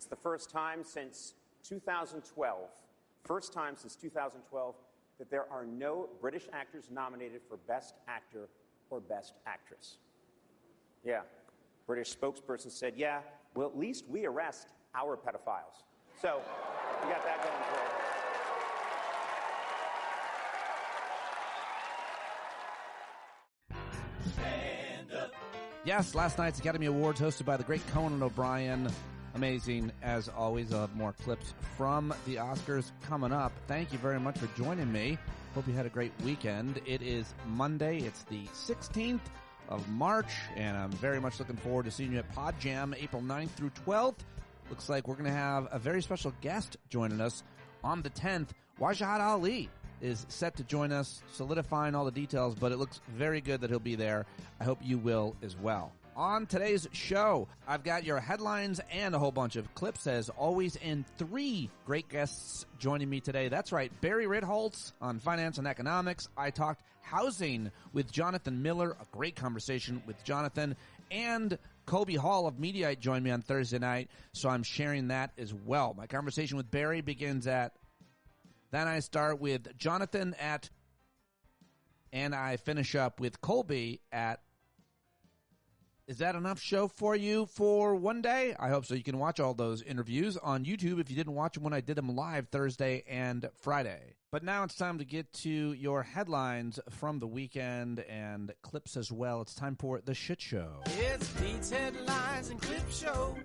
It's the first time since 2012, that there are no British actors nominated for Best Actor or Best Actress. Yeah, British spokesperson said, yeah, well, at least we arrest our pedophiles. So we got that going for you. Yes, last night's Academy Awards hosted by the great Conan O'Brien. Amazing, as always. I'll have more clips from the Oscars coming up. Thank you very much for joining me. Hope you had a great weekend. It is Monday. It's the 16th of March, and I'm very much looking forward to seeing you at Podjam April 9th through 12th. Looks like we're going to have a very special guest joining us on the 10th. Wajahat Ali is set to join us, solidifying all the details, but it looks very good that he'll be there. I hope you will as well. On today's show, I've got your headlines and a whole bunch of clips, as always, and 3 great guests joining me today. That's right, Barry Ritholtz on finance and economics. I talked housing with Jonathan Miller, a great conversation with Jonathan, and Colby Hall of Mediaite joined me on Thursday night, so I'm sharing that as well. My conversation with Barry begins at, then I start with Jonathan at, and I finish up with Colby at. Is that enough show for you for one day? I hope so. You can watch all those interviews on YouTube if you didn't watch them when I did them live Thursday and Friday. But now it's time to get to your headlines from the weekend and clips as well. It's time for the shit show. It's Pete's headlines and clip show.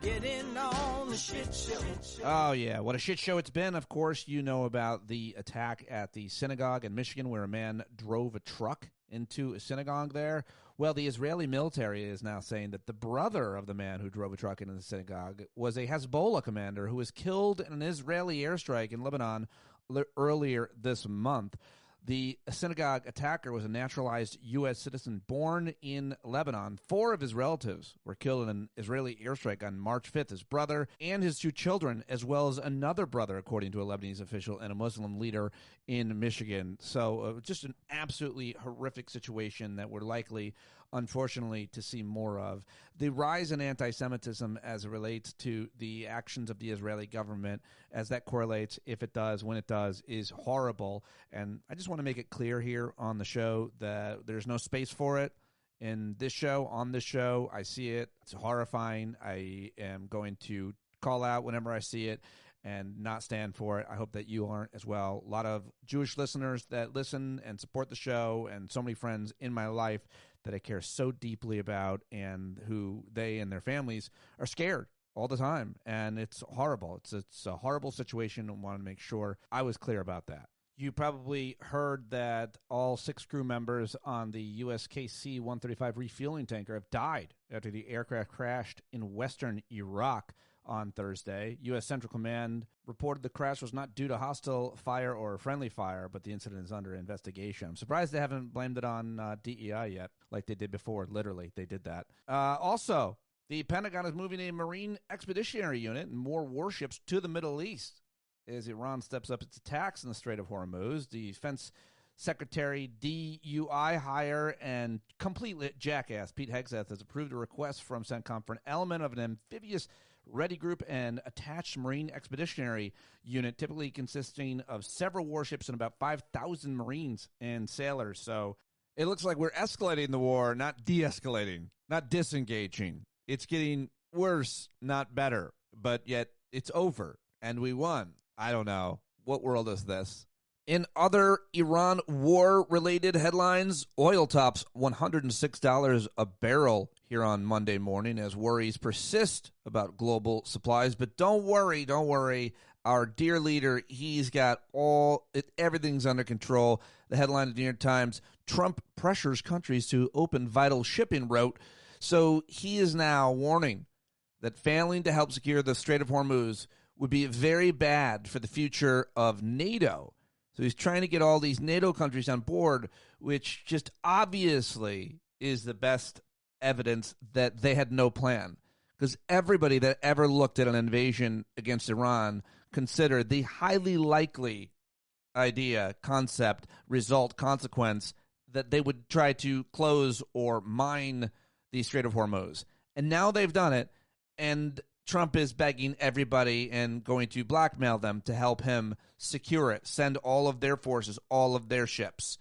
Get in on the shit show. Oh, yeah. What a shit show it's been. Of course, you know about the attack at the synagogue in Michigan where a man drove a truck into a synagogue there. Well, the Israeli military is now saying that the brother of the man who drove a truck into the synagogue was a Hezbollah commander who was killed in an Israeli airstrike in Lebanon earlier this month. The synagogue attacker was a naturalized U.S. citizen born in Lebanon. 4 of his relatives were killed in an Israeli airstrike on March 5th. His brother and his 2 children, as well as another brother, according to a Lebanese official and a Muslim leader in Michigan. So just an absolutely horrific situation that we're likely, unfortunately, to see more of. The rise in anti-Semitism as it relates to the actions of the Israeli government, as that correlates, if it does, when it does, is horrible. And I just want to make it clear here on the show that there's no space for it in this show, on this show. I see it. It's horrifying. I am going to call out whenever I see it and not stand for it. I hope that you aren't as well. A lot of Jewish listeners that listen and support the show, and so many friends in my life that I care so deeply about, and who they and their families are scared all the time. And it's horrible. It's a horrible situation, and want to make sure I was clear about that. You probably heard that all 6 crew members on the USKC 135 refueling tanker have died after the aircraft crashed in western Iraq on Thursday. U.S. Central Command reported the crash was not due to hostile fire or friendly fire, but the incident is under investigation. I'm surprised they haven't blamed it on DEI yet, like they did before. Literally, they did that. Also, the Pentagon is moving a Marine Expeditionary Unit and more warships to the Middle East as Iran steps up its attacks in the Strait of Hormuz. The Defense Secretary DUI hire and complete jackass Pete Hegseth has approved a request from CENTCOM for an element of an amphibious ready group and attached Marine Expeditionary Unit, typically consisting of several warships and about 5,000 Marines and sailors. So it looks like we're escalating the war, not de-escalating, not disengaging. It's getting worse, not better, but yet it's over, and we won. I don't know. What world is this? In other Iran war-related headlines, oil tops $106 a barrel here on Monday morning as worries persist about global supplies. But don't worry. Our dear leader, he's got everything's under control. The headline of the New York Times, Trump pressures countries to open vital shipping route. So he is now warning that failing to help secure the Strait of Hormuz would be very bad for the future of NATO. So he's trying to get all these NATO countries on board, which just obviously is the best evidence that they had no plan. Because everybody that ever looked at an invasion against Iran considered the highly likely idea, concept, result, consequence that they would try to close or mine the Strait of Hormuz. And now they've done it, and Trump is begging everybody and going to blackmail them to help him secure it, send all of their forces, all of their ships.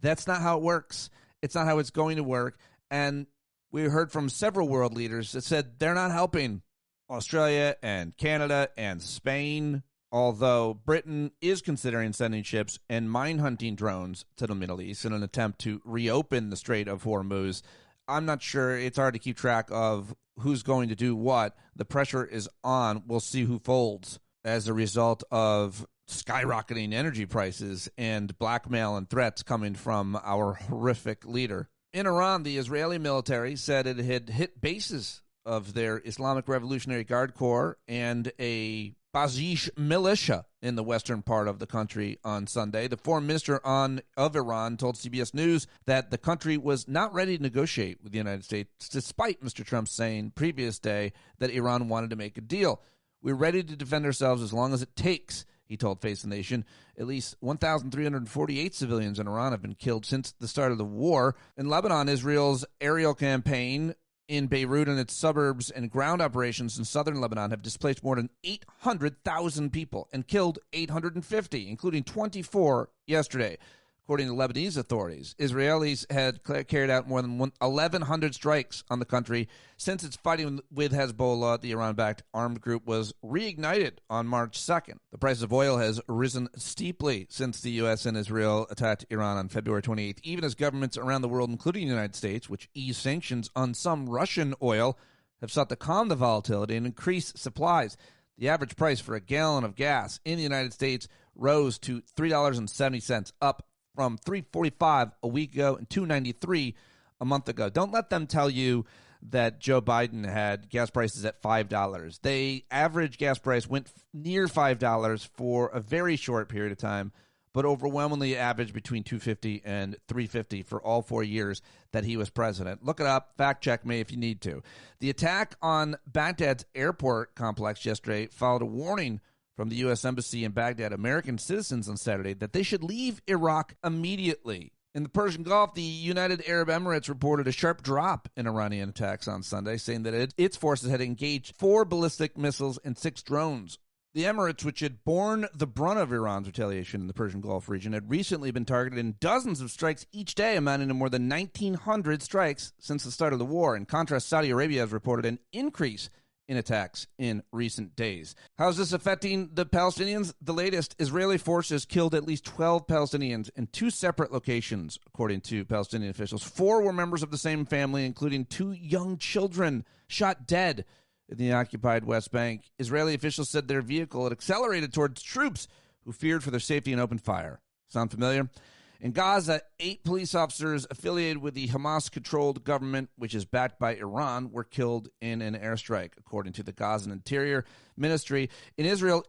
That's not how it works. It's not how it's going to work. And we heard from several world leaders that said they're not helping Australia and Canada and Spain, although Britain is considering sending ships and mine-hunting drones to the Middle East in an attempt to reopen the Strait of Hormuz. I'm not sure. It's hard to keep track of who's going to do what. The pressure is on. We'll see who folds as a result of skyrocketing energy prices and blackmail and threats coming from our horrific leader. In Iran, the Israeli military said it had hit bases of their Islamic Revolutionary Guard Corps and a Basij militia in the western part of the country on Sunday. The foreign minister of Iran told CBS News that the country was not ready to negotiate with the United States, despite Mr. Trump saying previous day that Iran wanted to make a deal. We're ready to defend ourselves as long as it takes, he told Face the Nation. At least 1,348 civilians in Iran have been killed since the start of the war. In Lebanon, Israel's aerial campaign in Beirut and its suburbs and ground operations in southern Lebanon have displaced more than 800,000 people and killed 850, including 24 yesterday. According to Lebanese authorities, Israelis had carried out more than 1,100 strikes on the country since its fighting with Hezbollah. The Iran-backed armed group was reignited on March 2nd. The price of oil has risen steeply since the U.S. and Israel attacked Iran on February 28th, even as governments around the world, including the United States, which eased sanctions on some Russian oil, have sought to calm the volatility and increase supplies. The average price for a gallon of gas in the United States rose to $3.70, up from $3.45 a week ago and $2.93 a month ago. Don't let them tell you that Joe Biden had gas prices at $5. The average gas price went near $5 for a very short period of time, but overwhelmingly averaged between $2.50 and $3.50 for all 4 years that he was president. Look it up. Fact check me if you need to. The attack on Baghdad's airport complex yesterday followed a warning from the U.S. Embassy in Baghdad, American citizens on Saturday, that they should leave Iraq immediately. In the Persian Gulf, the United Arab Emirates reported a sharp drop in Iranian attacks on Sunday, saying that its forces had engaged 4 ballistic missiles and 6 drones. The Emirates, which had borne the brunt of Iran's retaliation in the Persian Gulf region, had recently been targeted in dozens of strikes each day, amounting to more than 1,900 strikes since the start of the war. In contrast, Saudi Arabia has reported an increase in attacks in recent days. How's this affecting the Palestinians? The latest, Israeli forces killed at least 12 Palestinians in 2 separate locations, according to Palestinian officials. 4 were members of the same family, including 2 young children shot dead in the occupied West Bank. Israeli officials said their vehicle had accelerated towards troops who feared for their safety and opened fire. Sound familiar? In Gaza, 8 police officers affiliated with the Hamas-controlled government, which is backed by Iran, were killed in an airstrike, according to the Gazan Interior Ministry. In Israel,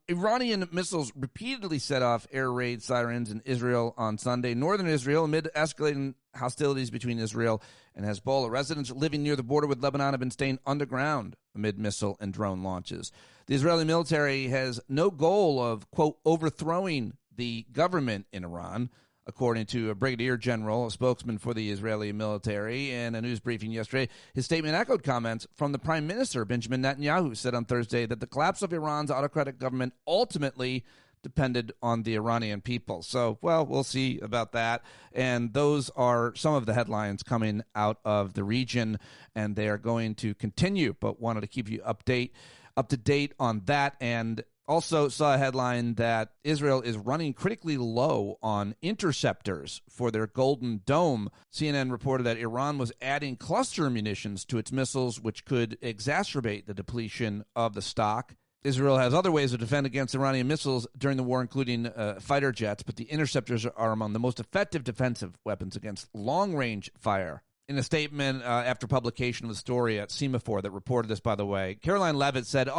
Iranian missiles repeatedly set off air raid sirens in Israel on Sunday. Northern Israel, amid escalating hostilities between Israel and Hezbollah, residents living near the border with Lebanon have been staying underground amid missile and drone launches. The Israeli military has no goal of, quote, overthrowing the government in Iran, according to a brigadier general, a spokesman for the Israeli military, in a news briefing yesterday. His statement echoed comments from the Prime Minister, Benjamin Netanyahu, who said on Thursday that the collapse of Iran's autocratic government ultimately depended on the Iranian people. So, well, we'll see about that. And those are some of the headlines coming out of the region, and they are going to continue, but wanted to keep you up to date on that. And also saw a headline that Israel is running critically low on interceptors for their Golden Dome. CNN reported that Iran was adding cluster munitions to its missiles, which could exacerbate the depletion of the stock. Israel has other ways to defend against Iranian missiles during the war, including fighter jets, but the interceptors are among the most effective defensive weapons against long-range fire. In a statement after publication of the story at Semaphore that reported this, by the way, Caroline Leavitt said, their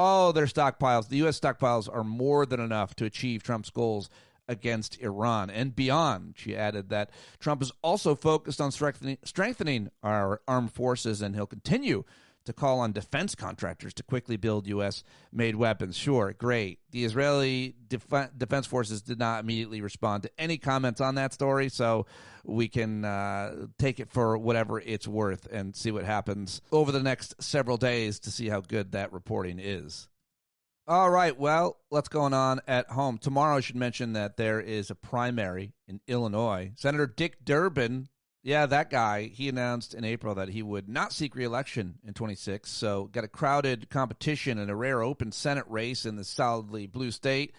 stockpiles, the U.S. stockpiles are more than enough to achieve Trump's goals against Iran and beyond. She added that Trump is also focused on strengthening our armed forces, and he'll continue to call on defense contractors to quickly build U.S.-made weapons. Sure, great. The Israeli Defense Forces did not immediately respond to any comments on that story, so we can take it for whatever it's worth and see what happens over the next several days to see how good that reporting is. All right, well, what's going on at home? Tomorrow, I should mention that there is a primary in Illinois. Senator Dick Durbin, yeah, that guy, he announced in April that he would not seek re-election in 26, so got a crowded competition and a rare open Senate race in the solidly blue state.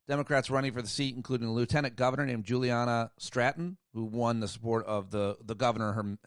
Democrats running for the seat, including a lieutenant governor named Juliana Stratton, who won the support of the governor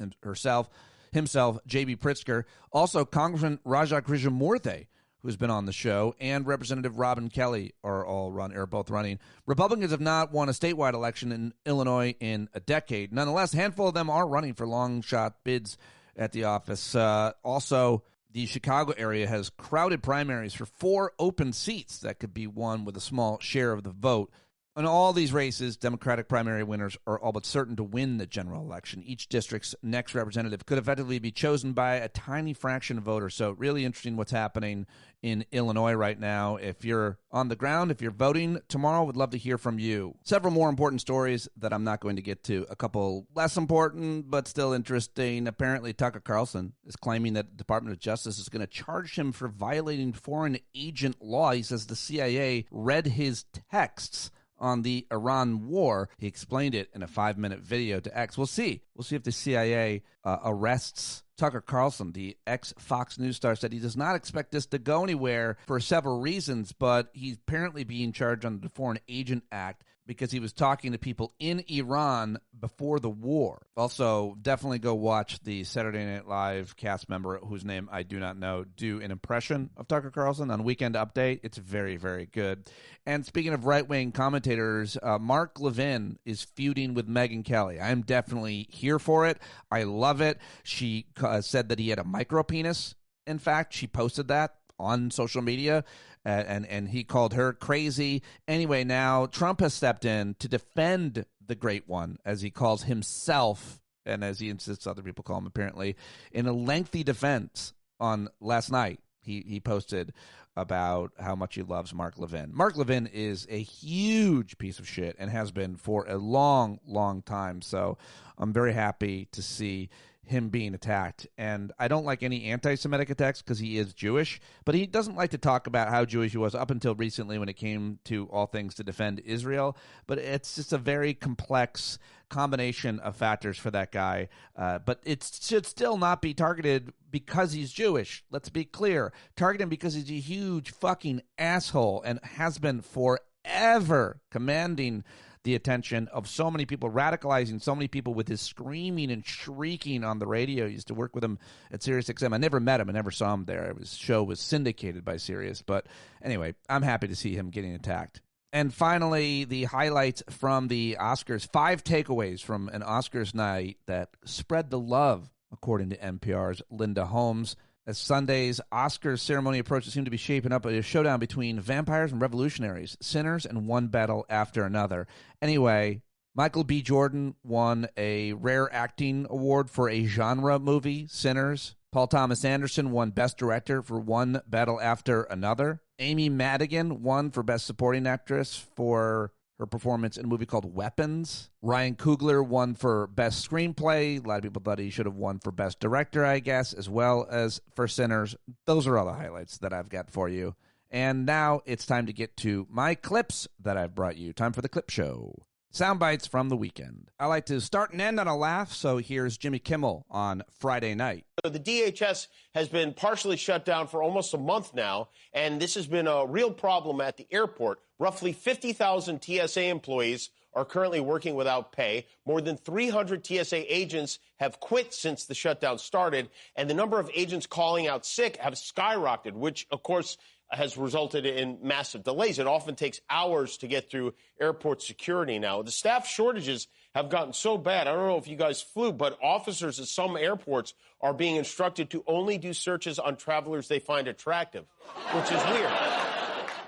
himself, J.B. Pritzker. Also, Congressman Raja Krishnamurthy, who's been on the show, and Representative Robin Kelly are both running. Republicans have not won a statewide election in Illinois in a decade. Nonetheless, a handful of them are running for long-shot bids at the office. Also, the Chicago area has crowded primaries for 4 open seats that could be won with a small share of the vote. In all these races, Democratic primary winners are all but certain to win the general election. Each district's next representative could effectively be chosen by a tiny fraction of voters. So really interesting what's happening in Illinois right now. If you're on the ground, if you're voting tomorrow, would love to hear from you. Several more important stories that I'm not going to get to. A couple less important, but still interesting. Apparently, Tucker Carlson is claiming that the Department of Justice is going to charge him for violating foreign agent law. He says the CIA read his texts on the Iran war. He explained it in a 5-minute video to X. We'll see. We'll see if the CIA arrests Tucker Carlson. The ex-Fox News star said he does not expect this to go anywhere for several reasons, but he's apparently being charged under the Foreign Agent Act because he was talking to people in Iran before the war. Also, definitely go watch the Saturday Night Live cast member, whose name I do not know, do an impression of Tucker Carlson on Weekend Update. It's very, very good. And speaking of right-wing commentators, Mark Levin is feuding with Megyn Kelly. I'm definitely here for it. I love it. She said that he had a micro-penis. In fact, she posted that on social media, and he called her crazy. Anyway, now Trump has stepped in to defend the great one, as he calls himself, and as he insists other people call him apparently, in a lengthy defense on last night. He posted about how much he loves Mark Levin. Mark Levin is a huge piece of shit and has been for a long, long time. So I'm very happy to see him being attacked. And I don't like any anti-Semitic attacks because he is Jewish, but he doesn't like to talk about how Jewish he was up until recently when it came to all things to defend Israel. But it's just a very complex combination of factors for that guy. But it should still not be targeted because he's Jewish. Let's be clear. Target him because he's a huge fucking asshole and has been forever, commanding the attention of so many people, radicalizing so many people with his screaming and shrieking on the radio. I used to work with him at SiriusXM. I never met him. I never saw him there. His show was syndicated by Sirius. But anyway, I'm happy to see him getting attacked. And finally, the highlights from the Oscars. 5 takeaways from an Oscars night that spread the love, according to NPR's Linda Holmes. As Sunday's Oscars ceremony approached, it seemed to be shaping up a showdown between vampires and revolutionaries, sinners and one battle after another. Anyway, Michael B. Jordan won a Rare Acting Award for a genre movie, Sinners. Paul Thomas Anderson won Best Director for One Battle After Another. Amy Madigan won for Best Supporting Actress for her performance in a movie called Weapons. Ryan Coogler won for Best Screenplay. A lot of people thought he should have won for Best Director, I guess, as well as for Sinners. Those are all the highlights that I've got for you. And now it's time to get to my clips that I've brought you. Time for the clip show. Sound bites from the weekend. I like to start and end on a laugh, so here's Jimmy Kimmel on Friday night. The DHS has been partially shut down for almost a month now, and this has been a real problem at the airport. Roughly 50,000 TSA employees are currently working without pay. More than 300 TSA agents have quit since the shutdown started, and the number of agents calling out sick have skyrocketed, which, of course, has resulted in massive delays. It often takes hours to get through airport security now. The staff shortages have gotten so bad. I don't know if you guys flew, but officers at some airports are being instructed to only do searches on travelers they find attractive, which is weird.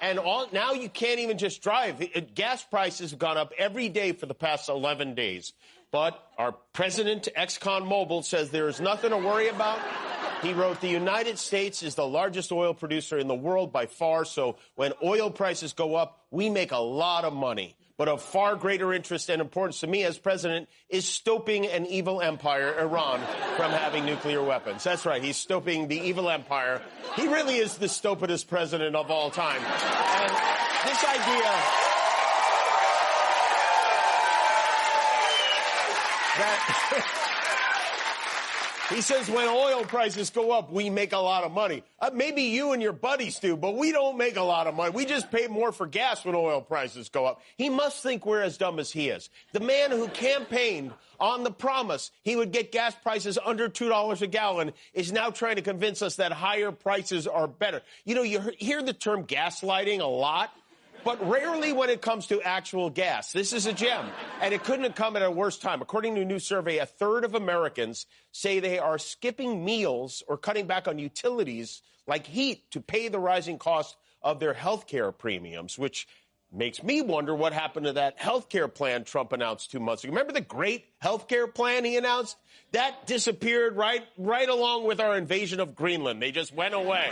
And now you can't even just drive. Gas prices have gone up every day for the past 11 days. But our president, ExxonMobil, says there is nothing to worry about. He wrote, the United States is the largest oil producer in the world by far, so when oil prices go up, we make a lot of money. But of far greater interest and importance to me as president is stopping an evil empire, Iran, from having nuclear weapons. That's right, he's stopping the evil empire. He really is the stupidest president of all time. And this idea that... He says when oil prices go up, we make a lot of money. Maybe you and your buddies do, but we don't make a lot of money. We just pay more for gas when oil prices go up. He must think we're as dumb as he is. The man who campaigned on the promise he would get gas prices under $2 a gallon is now trying to convince us that higher prices are better. You know, you hear the term gaslighting a lot, but rarely when it comes to actual gas. This is a gem, and it couldn't have come at a worse time. According to a new survey, a third of Americans say they are skipping meals or cutting back on utilities like heat to pay the rising cost of their health care premiums, which makes me wonder what happened to that health care plan Trump announced 2 months ago. Remember the great health care plan he announced? That disappeared right along with our invasion of Greenland. They just went away.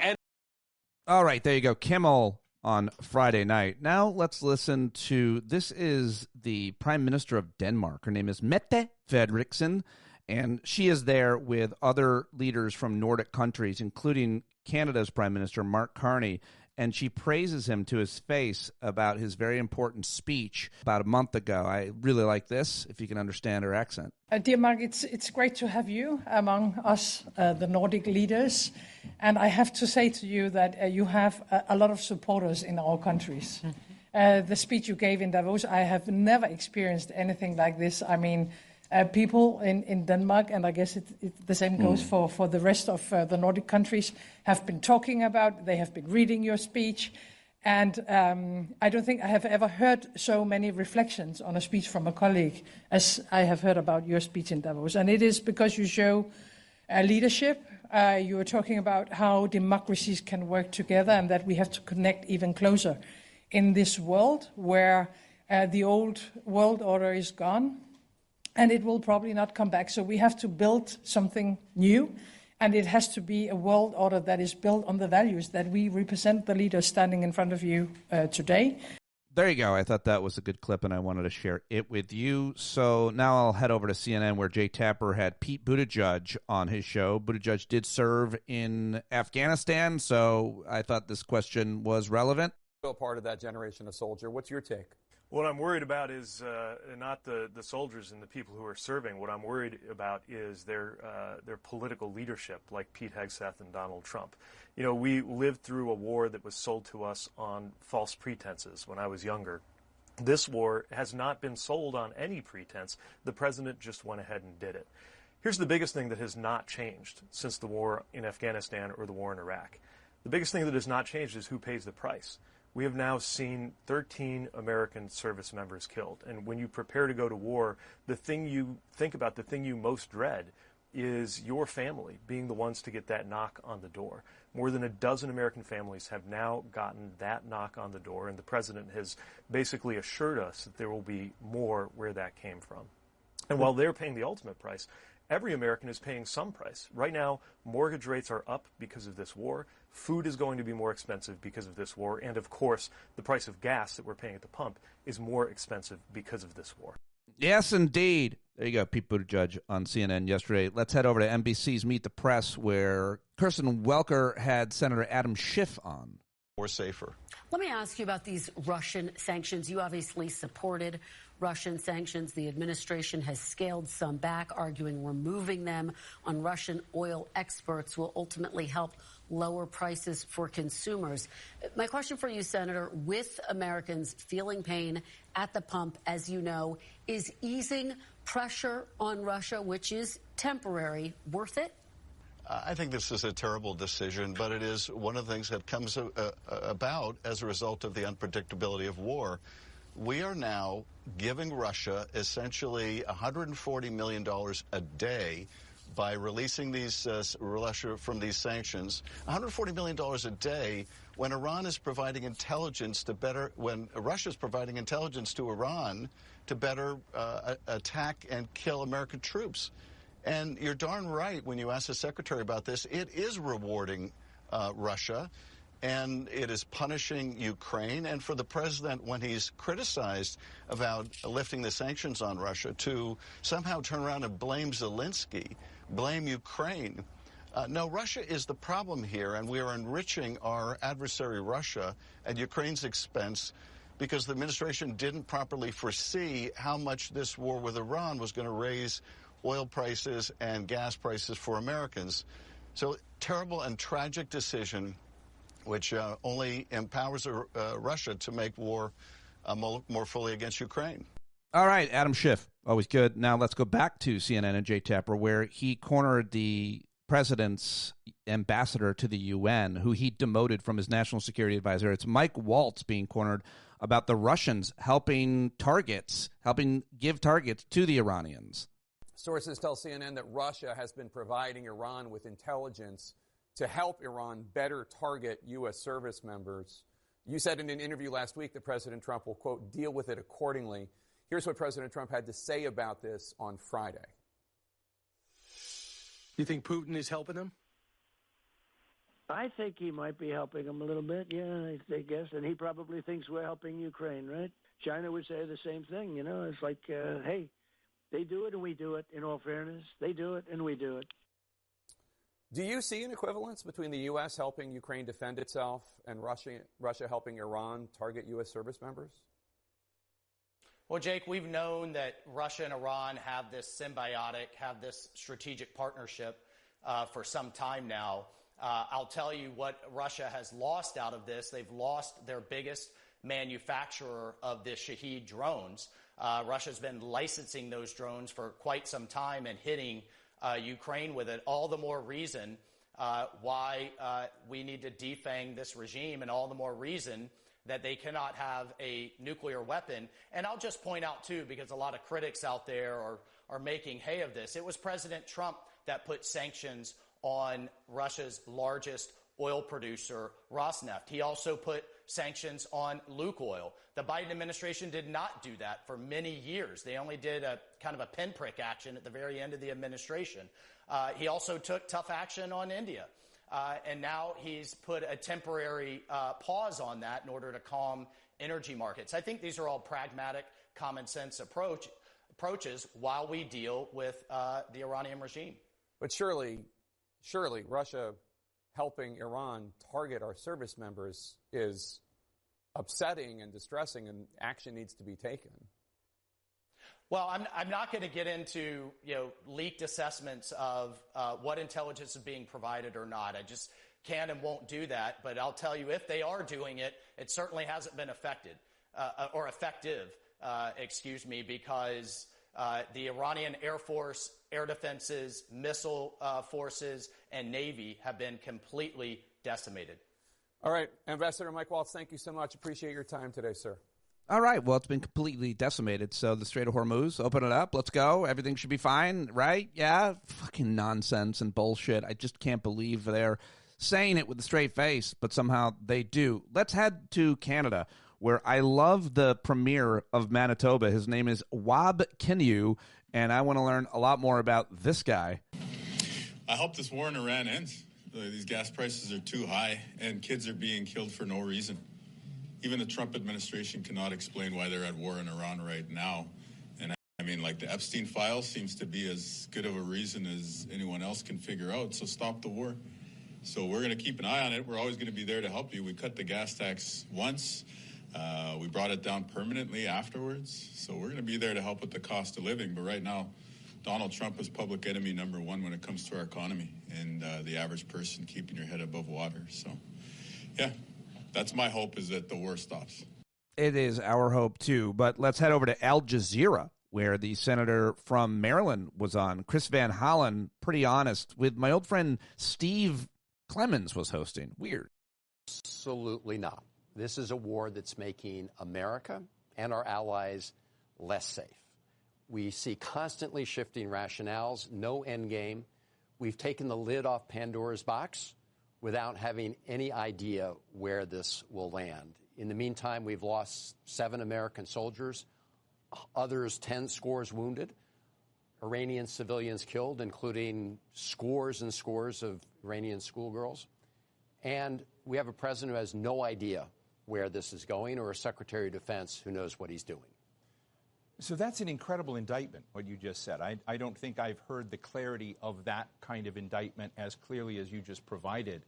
And all right, there you go. Kimmel on Friday night. Now let's listen to, this is the Prime Minister of Denmark. Her name is Mette Frederiksen, and she is there with other leaders from Nordic countries, including Canada's Prime Minister, Mark Carney, and she praises him to his face about his very important speech about a month ago. I really like this, if you can understand her accent. Dear Mark, it's great to have you among us, the Nordic leaders. And I have to say to you that you have a lot of supporters in our countries. The speech you gave in Davos, I have never experienced anything like this. I mean, people in Denmark, and I guess the same goes for the rest of the Nordic countries, have been talking about, they have been reading your speech. And I don't think I have ever heard so many reflections on a speech from a colleague as I have heard about your speech in Davos. And it is because you show leadership. You were talking about how democracies can work together and that we have to connect even closer in this world where the old world order is gone and it will probably not come back. So we have to build something new. And it has to be a world order that is built on the values that we represent, the leaders standing in front of you today. There you go. I thought that was a good clip, and I wanted to share it with you. So now I'll head over to CNN, where Jay Tapper had Pete Buttigieg on his show. Buttigieg did serve in Afghanistan, so I thought this question was relevant. Still part of that generation of soldier. What's your take? What I'm worried about is not the soldiers and the people who are serving. What I'm worried about is their political leadership, like Pete Hegseth and Donald Trump. You know, we lived through a war that was sold to us on false pretenses when I was younger. This war has not been sold on any pretense. The president just went ahead and did it. Here's the biggest thing that has not changed since the war in Afghanistan or the war in Iraq. The biggest thing that has not changed is who pays the price. We have now seen 13 American service members killed. And when you prepare to go to war, the thing you think about, the thing you most dread, is your family being the ones to get that knock on the door. More than a dozen American families have now gotten that knock on the door, and the president has basically assured us that there will be more where that came from. And while they're paying the ultimate price, every American is paying some price. Right now, mortgage rates are up because of this war. Food is going to be more expensive because of this war. And, of course, the price of gas that we're paying at the pump is more expensive because of this war. Yes, indeed. There you go, Pete Buttigieg on CNN yesterday. Let's head over to NBC's Meet the Press, where Kirsten Welker had Senator Adam Schiff on. Or safer. Let me ask you about these Russian sanctions. You obviously supported Russian sanctions. The administration has scaled some back, arguing removing them on Russian oil exports will ultimately help lower prices for consumers. My question for you, Senator, with Americans feeling pain at the pump, as you know, is easing pressure on Russia, which is temporary, worth it? I think this is a terrible decision, but it is one of the things that comes about as a result of the unpredictability of war. We are now giving Russia essentially $140 million a day by releasing these Russia from these sanctions. $140 million a day when Iran is providing intelligence to better, when Russia is providing intelligence to Iran to better attack and kill American troops. And you're darn right when you ask the secretary about this. It is rewarding Russia, and it is punishing Ukraine. And for the president, when he's criticized about lifting the sanctions on Russia, to somehow turn around and blame Zelensky, blame Ukraine. No, Russia is the problem here, and we are enriching our adversary Russia at Ukraine's expense because the administration didn't properly foresee how much this war with Iran was going to raise oil prices and gas prices for Americans. So terrible and tragic decision, which only empowers Russia to make war more fully against Ukraine. All right, Adam Schiff, always good. Now let's go back to CNN and Jay Tapper, where he cornered the president's ambassador to the UN, who he demoted from his national security advisor. It's Mike Waltz being cornered about the Russians helping give targets to the Iranians. Sources tell CNN that Russia has been providing Iran with intelligence to help Iran better target U.S. service members. You said in an interview last week that President Trump will, quote, deal with it accordingly. Here's what President Trump had to say about this on Friday. You think Putin is helping him? I think he might be helping him a little bit, yeah, I guess. And he probably thinks we're helping Ukraine, right? China would say the same thing, you know. It's like, hey, they do it and we do it, in all fairness. They do it and we do it. Do you see an equivalence between the U.S. helping Ukraine defend itself and Russia helping Iran target U.S. service members? Well, Jake, we've known that Russia and Iran have this strategic partnership for some time now. I'll tell you what Russia has lost out of this. They've lost their biggest manufacturer of the Shahed drones. Russia's been licensing those drones for quite some time and hitting Ukraine with it. All the more reason why we need to defang this regime, and all the more reason that they cannot have a nuclear weapon. And I'll just point out, too, because a lot of critics out there are making hay of this, it was President Trump that put sanctions on Russia's largest oil producer, Rosneft. He also put sanctions on Lukoil. The Biden administration did not do that for many years. They only did a kind of a pinprick action at the very end of the administration. He also took tough action on India. And now he's put a temporary pause on that in order to calm energy markets. I think these are all pragmatic, common sense approaches while we deal with the Iranian regime. But surely Russia helping Iran target our service members is upsetting and distressing, and action needs to be taken. Well, I'm not going to get into leaked assessments of what intelligence is being provided or not. I just can and won't do that. But I'll tell you, if they are doing it, it certainly hasn't been effective, because the Iranian Air Force, air defenses, missile forces, and Navy have been completely decimated. All right, Ambassador Mike Waltz, thank you so much. Appreciate your time today, sir. All right, well, it's been completely decimated, so the Strait of Hormuz, open it up, let's go. Everything should be fine, right? Yeah, fucking nonsense and bullshit. I just can't believe they're saying it with a straight face, but somehow they do. Let's head to Canada, where I love the premier of Manitoba. His name is Wab Kinew, and I want to learn a lot more about this guy. I hope this war in Iran ends. These gas prices are too high, and kids are being killed for no reason. Even the Trump administration cannot explain why they're at war in Iran right now. And I mean, like, the Epstein file seems to be as good of a reason as anyone else can figure out. So stop the war. So we're going to keep an eye on it. We're always going to be there to help you. We cut the gas tax once. We brought it down permanently afterwards. So we're going to be there to help with the cost of living. But right now, Donald Trump is public enemy number one when it comes to our economy and the average person keeping your head above water. So, yeah. That's my hope, is that the war stops. It is our hope, too. But let's head over to Al Jazeera, where the senator from Maryland was on. Chris Van Hollen, pretty honest, with my old friend Steve Clemens was hosting. Weird. Absolutely not. This is a war that's making America and our allies less safe. We see constantly shifting rationales, no end game. We've taken the lid off Pandora's box without having any idea where this will land. In the meantime, we've lost 7 American soldiers, others 10 scores wounded. Iranian civilians killed, including scores and scores of Iranian schoolgirls. And we have a president who has no idea where this is going, or a Secretary of Defense who knows what he's doing. So that's an incredible indictment, what you just said. I don't think I've heard the clarity of that kind of indictment as clearly as you just provided.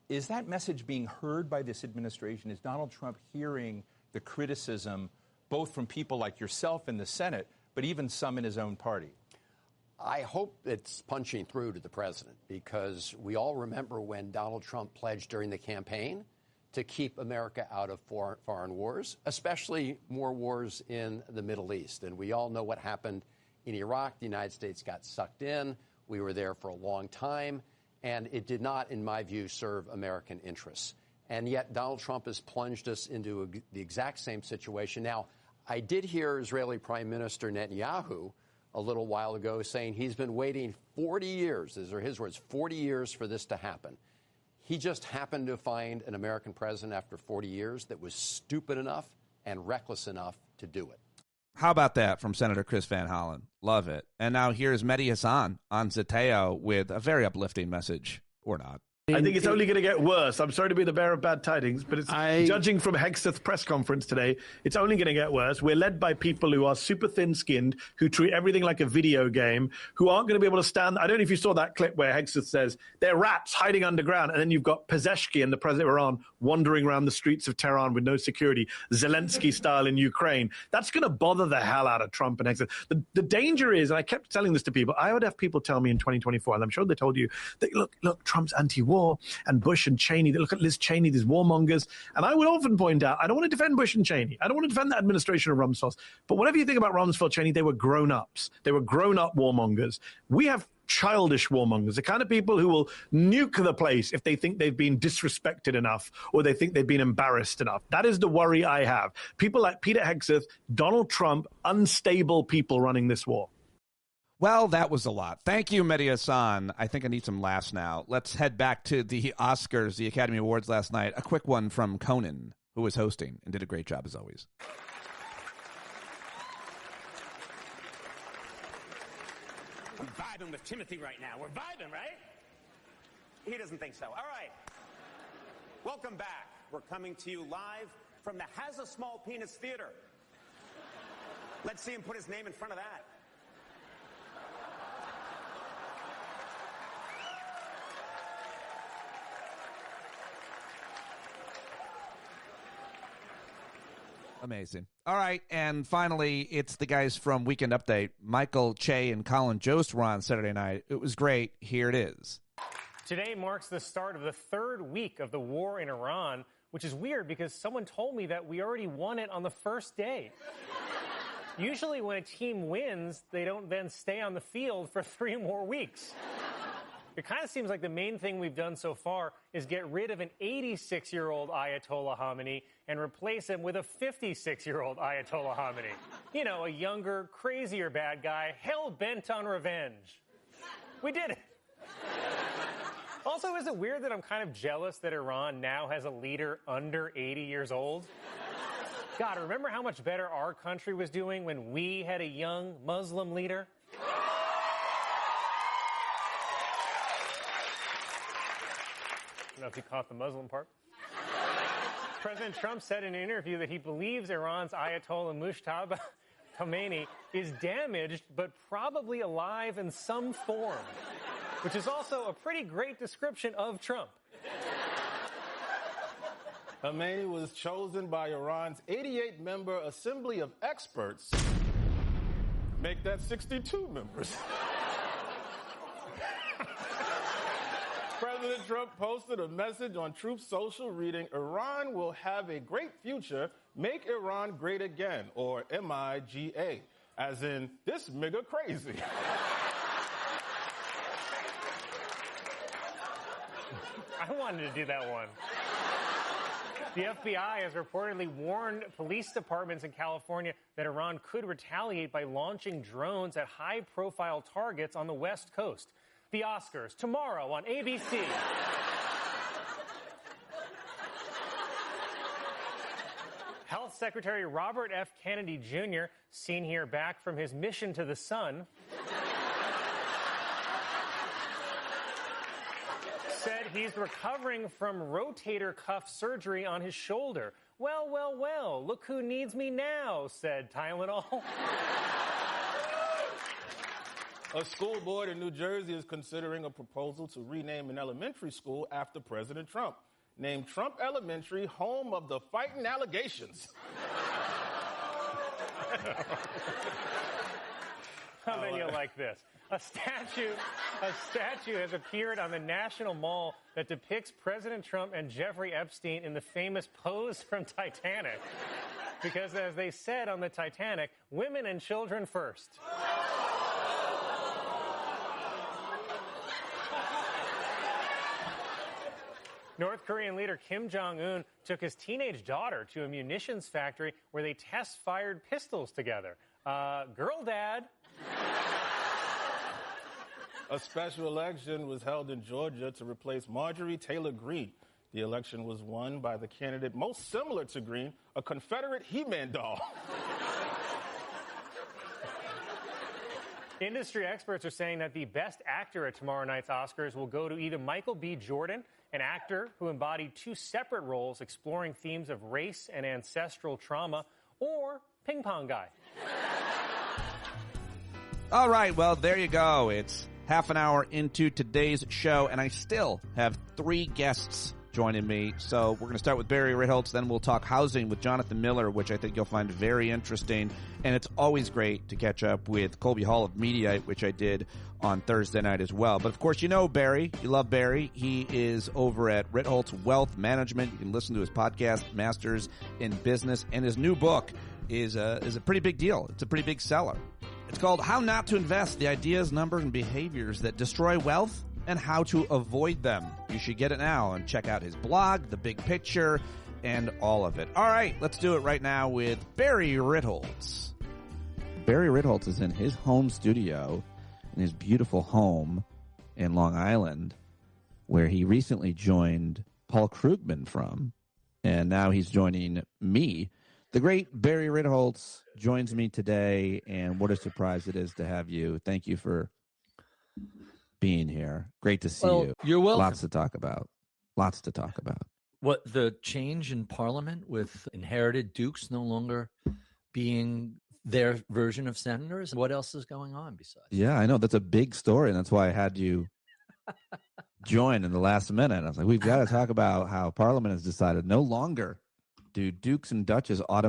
Is that message being heard by this administration? Is Donald Trump hearing the criticism, both from people like yourself in the Senate, but even some in his own party? I hope it's punching through to the president, because we all remember when Donald Trump pledged during the campaign to keep America out of foreign wars, especially more wars in the Middle East. And we all know what happened in Iraq. The United States got sucked in. We were there for a long time, and it did not, in my view, serve American interests. And yet Donald Trump has plunged us into the exact same situation. Now, I did hear Israeli Prime Minister Netanyahu a little while ago saying he's been waiting 40 years, these are his words, 40 years for this to happen. He just happened to find an American president after 40 years that was stupid enough and reckless enough to do it. How about that from Senator Chris Van Hollen? Love it. And now here's Mehdi Hasan on Zateo with a very uplifting message, or not. I think it's only going to get worse. I'm sorry to be the bearer of bad tidings, but judging from Hegseth's press conference today, it's only going to get worse. We're led by people who are super thin-skinned, who treat everything like a video game, who aren't going to be able to stand. I don't know if you saw that clip where Hegseth says they're rats hiding underground, and then you've got Pezeshkian, the president of Iran, wandering around the streets of Tehran with no security, Zelensky style in Ukraine. That's going to bother the hell out of Trump and Hegseth. The danger is, and I kept telling this to people, I would have people tell me in 2024, and I'm sure they told you, that look, Trump's anti-war, and Bush and Cheney. Look at Liz Cheney, these warmongers. And I would often point out, I don't want to defend Bush and Cheney. I don't want to defend the administration of Rumsfeld. But whatever you think about Rumsfeld, Cheney, they were grown-ups. They were grown-up warmongers. We have childish warmongers, the kind of people who will nuke the place if they think they've been disrespected enough or they think they've been embarrassed enough. That is the worry I have. People like Peter Hegseth, Donald Trump, unstable people running this war. Well, that was a lot. Thank you, Mehdi Hasan. I think I need some laughs now. Let's head back to the Oscars, the Academy Awards last night. A quick one from Conan, who was hosting and did a great job as always. I'm vibing with Timothy right now. We're vibing, right? He doesn't think so. All right. Welcome back. We're coming to you live from the Has a Small Penis Theater. Let's see him put his name in front of that. Amazing. All right, and finally, it's the guys from Weekend Update. Michael Che and Colin Jost were on Saturday night. It was great. Here it is. Today marks the start of the third week of the war in Iran, which is weird because someone told me that we already won it on the first day. Usually when a team wins, they don't then stay on the field for 3 more weeks. It kind of seems like the main thing we've done so far is get rid of an 86-year-old Ayatollah Khamenei and replace him with a 56-year-old Ayatollah Khamenei. You know, a younger, crazier bad guy, hell-bent on revenge. We did it. Also, is it weird that I'm kind of jealous that Iran now has a leader under 80 years old? God, remember how much better our country was doing when we had a young Muslim leader? I don't know if you caught the Muslim part. President Trump said in an interview that he believes Iran's Ayatollah Mujtaba Khamenei is damaged but probably alive in some form, which is also a pretty great description of Trump. Khamenei was chosen by Iran's 88-member Assembly of Experts. Make that 62 members. President Trump posted a message on Truth Social reading, "Iran will have a great future. Make Iran great again," or MIGA, as in, this nigga crazy. I wanted to do that one. The FBI has reportedly warned police departments in California that Iran could retaliate by launching drones at high-profile targets on the West Coast. The Oscars, tomorrow on ABC. Health Health Secretary Robert F. Kennedy Jr., seen here back from his mission to the sun, said he's recovering from rotator cuff surgery on his shoulder. Well, well, well, look who needs me now, said Tylenol. A school board in New Jersey is considering a proposal to rename an elementary school after President Trump. Named Trump Elementary, home of the fighting allegations. How then you'll like this. A statue has appeared on the National Mall that depicts President Trump and Jeffrey Epstein in the famous pose from Titanic. Because as they said on the Titanic, women and children first. North Korean leader Kim Jong-un took his teenage daughter to a munitions factory where they test-fired pistols together. Girl dad. A special election was held in Georgia to replace Marjorie Taylor Greene. The election was won by the candidate most similar to Greene, a Confederate He-Man doll. Industry experts are saying that the best actor at tomorrow night's Oscars will go to either Michael B. Jordan, an actor who embodied two separate roles exploring themes of race and ancestral trauma, or Ping Pong Guy. All right, well, there you go. It's half an hour into today's show, and I still have 3 guests joining me. So we're going to start with Barry Ritholtz, then we'll talk housing with Jonathan Miller, which I think you'll find very interesting. And it's always great to catch up with Colby Hall of Mediaite, which I did on Thursday night as well. But of course, you know Barry. You love Barry. He is over at Ritholtz Wealth Management. You can listen to his podcast, Masters in Business, and his new book is a pretty big deal. It's a pretty big seller. It's called How Not to Invest, the Ideas, Numbers, and Behaviors That Destroy Wealth and How to Avoid Them. You should get it now and check out his blog, The Big Picture, and all of it. All right, let's do it right now with Barry Ritholtz. Barry Ritholtz is in his home studio in his beautiful home in Long Island, where he recently joined Paul Krugman from, and now he's joining me. The great Barry Ritholtz joins me today, and what a surprise it is to have you. Thank you for being here. Great to see you. You're welcome. Lots to talk about. What, the change in Parliament with inherited dukes no longer being their version of senators? What else is going on besides? Yeah, I know. That's a big story, and that's why I had you join in the last minute. I was like, we've got to talk about how Parliament has decided no longer do dukes and duchesses, I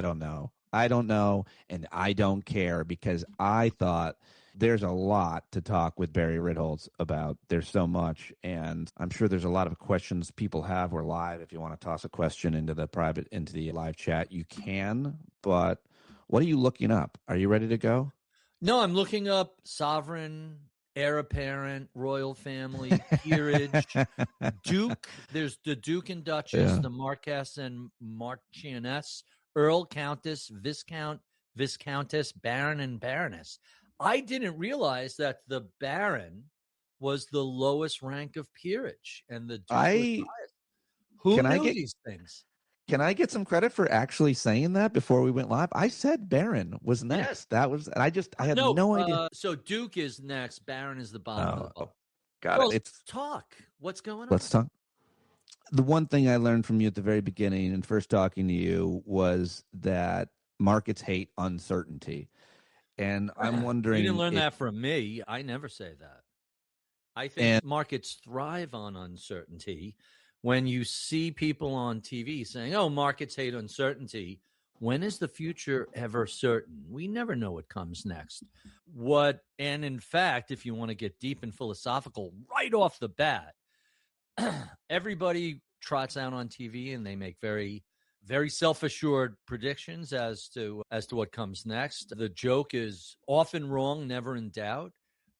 don't know, and I don't care, because I thought there's a lot to talk with Barry Ritholtz about. There's so much, and I'm sure there's a lot of questions people have. We're live. If you want to toss a question into the live chat, you can. But what are you looking up? Are you ready to go? No, I'm looking up sovereign, heir apparent, royal family, peerage, duke. There's the duke and duchess, the marquess and marchioness, earl, countess, viscount, viscountess, baron, and baroness. I didn't realize that the baron was the lowest rank of peerage, and the duke was highest. Who knew these things? Can I get some credit for actually saying that before we went live? I said baron was next. Yes. That was, and I had no idea. So duke is next, baron is the bottom. Got it. Talk. What's going on? Let's talk. The one thing I learned from you at the very beginning and first talking to you was that markets hate uncertainty. And I'm wondering. You didn't learn that from me. I never say that. I think markets thrive on uncertainty. When you see people on TV saying, oh, markets hate uncertainty, when is the future ever certain? We never know what comes next. And in fact, if you want to get deep and philosophical right off the bat, everybody trots out on TV and they make very, very self-assured predictions as to what comes next. The joke is often wrong, never in doubt.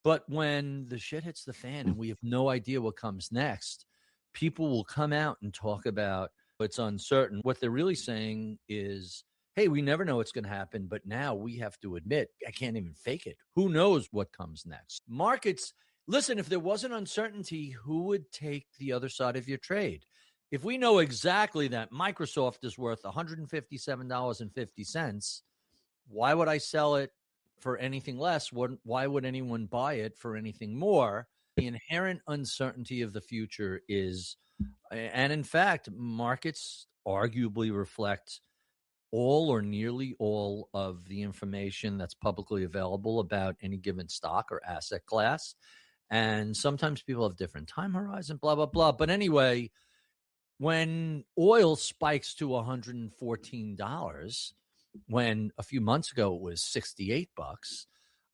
But when the shit hits the fan and we have no idea what comes next, people will come out and talk about it's uncertain. What they're really saying is, hey, we never know what's going to happen, but now we have to admit, I can't even fake it. Who knows what comes next? Markets, listen, if there wasn't uncertainty, who would take the other side of your trade? if we know exactly that Microsoft is worth $157.50, why would I sell it for anything less? Why would anyone buy it for anything more? The inherent uncertainty of the future is, and in fact, markets arguably reflect all or nearly all of the information that's publicly available about any given stock or asset class. And sometimes people have different time horizon, blah, blah, blah. But anyway, when oil spikes to $114, when a few months ago it was $68,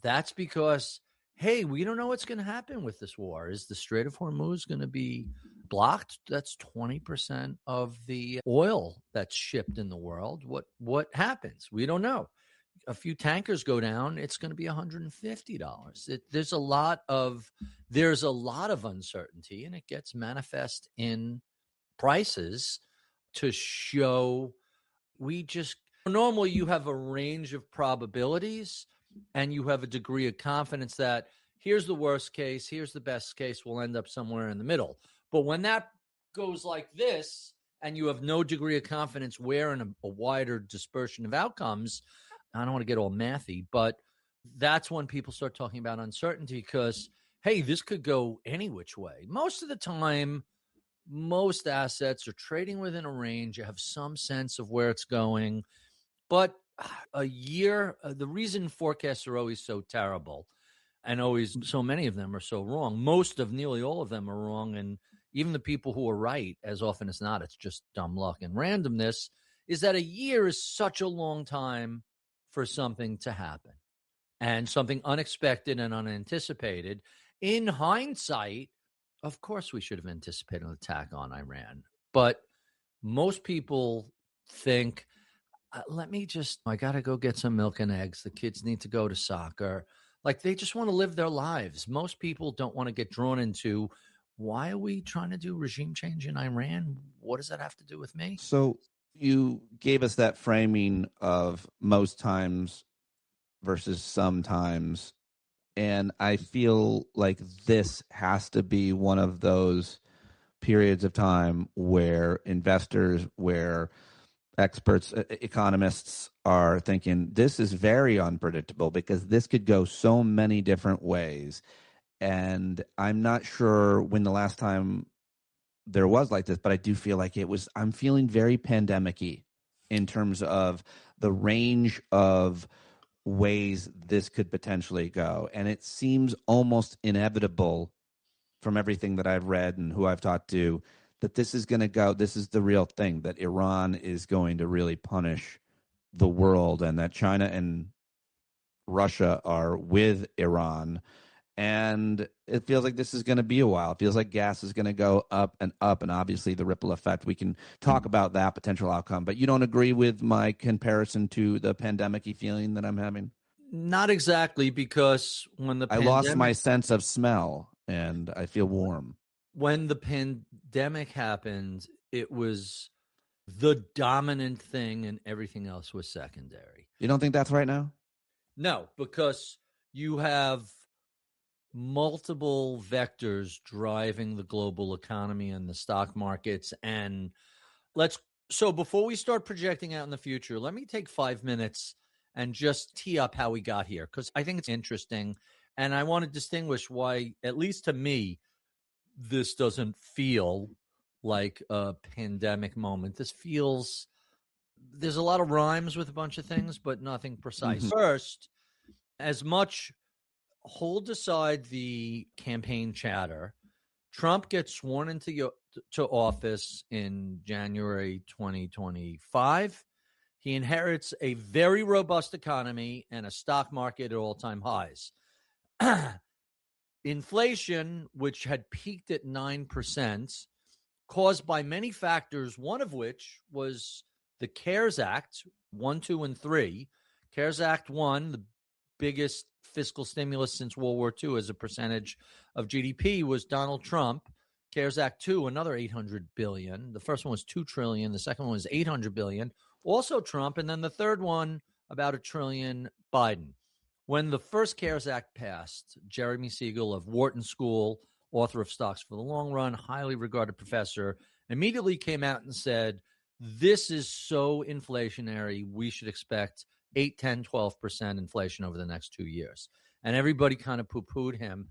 that's because, hey, we don't know what's going to happen with this war. Is the Strait of Hormuz going to be blocked? That's 20% of the oil that's shipped in the world. What happens? We don't know. A few tankers go down, it's going to be $150. There's a lot of uncertainty, and it gets manifest in prices to show normally you have a range of probabilities and you have a degree of confidence that here's the worst case, here's the best case, we'll end up somewhere in the middle. But when that goes like this and you have no degree of confidence where in a wider dispersion of outcomes, I don't want to get all mathy, but that's when people start talking about uncertainty because, hey, this could go any which way. Most of the time, most assets are trading within a range. You have some sense of where it's going. But a year, the reason forecasts are always so terrible and always so many of them are so wrong, nearly all of them are wrong. And even the people who are right, as often as not, it's just dumb luck and randomness, is that a year is such a long time for something to happen and something unexpected and unanticipated. In hindsight, of course, we should have anticipated an attack on Iran. But most people think, I got to go get some milk and eggs. The kids need to go to soccer. Like they just want to live their lives. Most people don't want to get drawn into, why are we trying to do regime change in Iran? What does that have to do with me? So you gave us that framing of most times versus sometimes. And I feel like this has to be one of those periods of time where investors, where experts, economists are thinking this is very unpredictable because this could go so many different ways. And I'm not sure when the last time there was like this, but I do feel like I'm feeling very pandemic-y in terms of the range of ways this could potentially go. And it seems almost inevitable from everything that I've read and who I've talked to that this is going to go, this is the real thing, that Iran is going to really punish the world and that China and Russia are with Iran. And it feels like this is going to be a while. It feels like gas is going to go up, and obviously the ripple effect. We can talk about that potential outcome. But you don't agree with my comparison to the pandemic-y feeling that I'm having? Not exactly, because when I lost my sense of smell, and I feel warm. When the pandemic happened, it was the dominant thing, and everything else was secondary. You don't think that's right now? No, because you have multiple vectors driving the global economy and the stock markets. And so before we start projecting out in the future, let me take 5 minutes and just tee up how we got here, because I think it's interesting. And I want to distinguish why, at least to me, this doesn't feel like a pandemic moment. This feels, there's a lot of rhymes with a bunch of things, but nothing precise. Mm-hmm. First, as much hold aside the campaign chatter, Trump gets sworn into office in January 2025. He inherits a very robust economy and a stock market at all-time highs. Inflation, which had peaked at 9%, caused by many factors, one of which was the CARES Act, 1, 2, and 3. CARES Act 1, the biggest fiscal stimulus since World War II as a percentage of GDP, was Donald Trump. CARES Act 2, another $800 billion. The first one was $2 trillion. The second one was $800 billion. Also Trump. And then the third one, about $1 trillion, Biden. When the first CARES Act passed, Jeremy Siegel of Wharton School, author of Stocks for the Long Run, highly regarded professor, immediately came out and said, this is so inflationary, we should expect 8, 10, 12% inflation over the next 2 years. And everybody kind of poo-pooed him.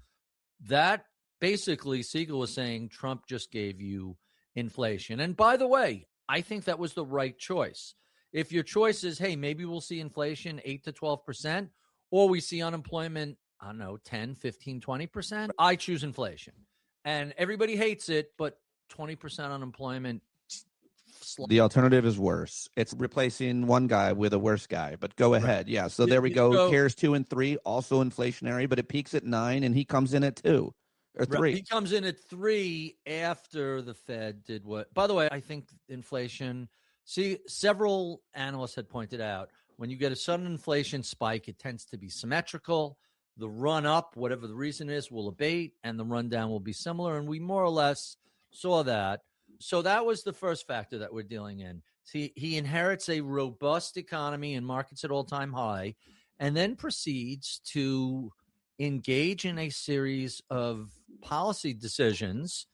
That basically, Siegel was saying Trump just gave you inflation. And by the way, I think that was the right choice. If your choice is, hey, maybe we'll see inflation 8 to 12%, or we see unemployment, I don't know, 10, 15, 20%, I choose inflation. And everybody hates it, but 20% unemployment. The alternative is worse. It's replacing one guy with a worse guy, but go ahead. Yeah, so there we go. CARES 2 and 3, also inflationary, but it peaks at 9, and he comes in at 2 or 3. He comes in at 3 after the Fed did what? By the way, I think inflation, several analysts had pointed out, when you get a sudden inflation spike, it tends to be symmetrical. The run up, whatever the reason is, will abate, and the run down will be similar, and we more or less saw that. So that was the first factor that we're dealing in. See, he inherits a robust economy and markets at all-time high, and then proceeds to engage in a series of policy decisions.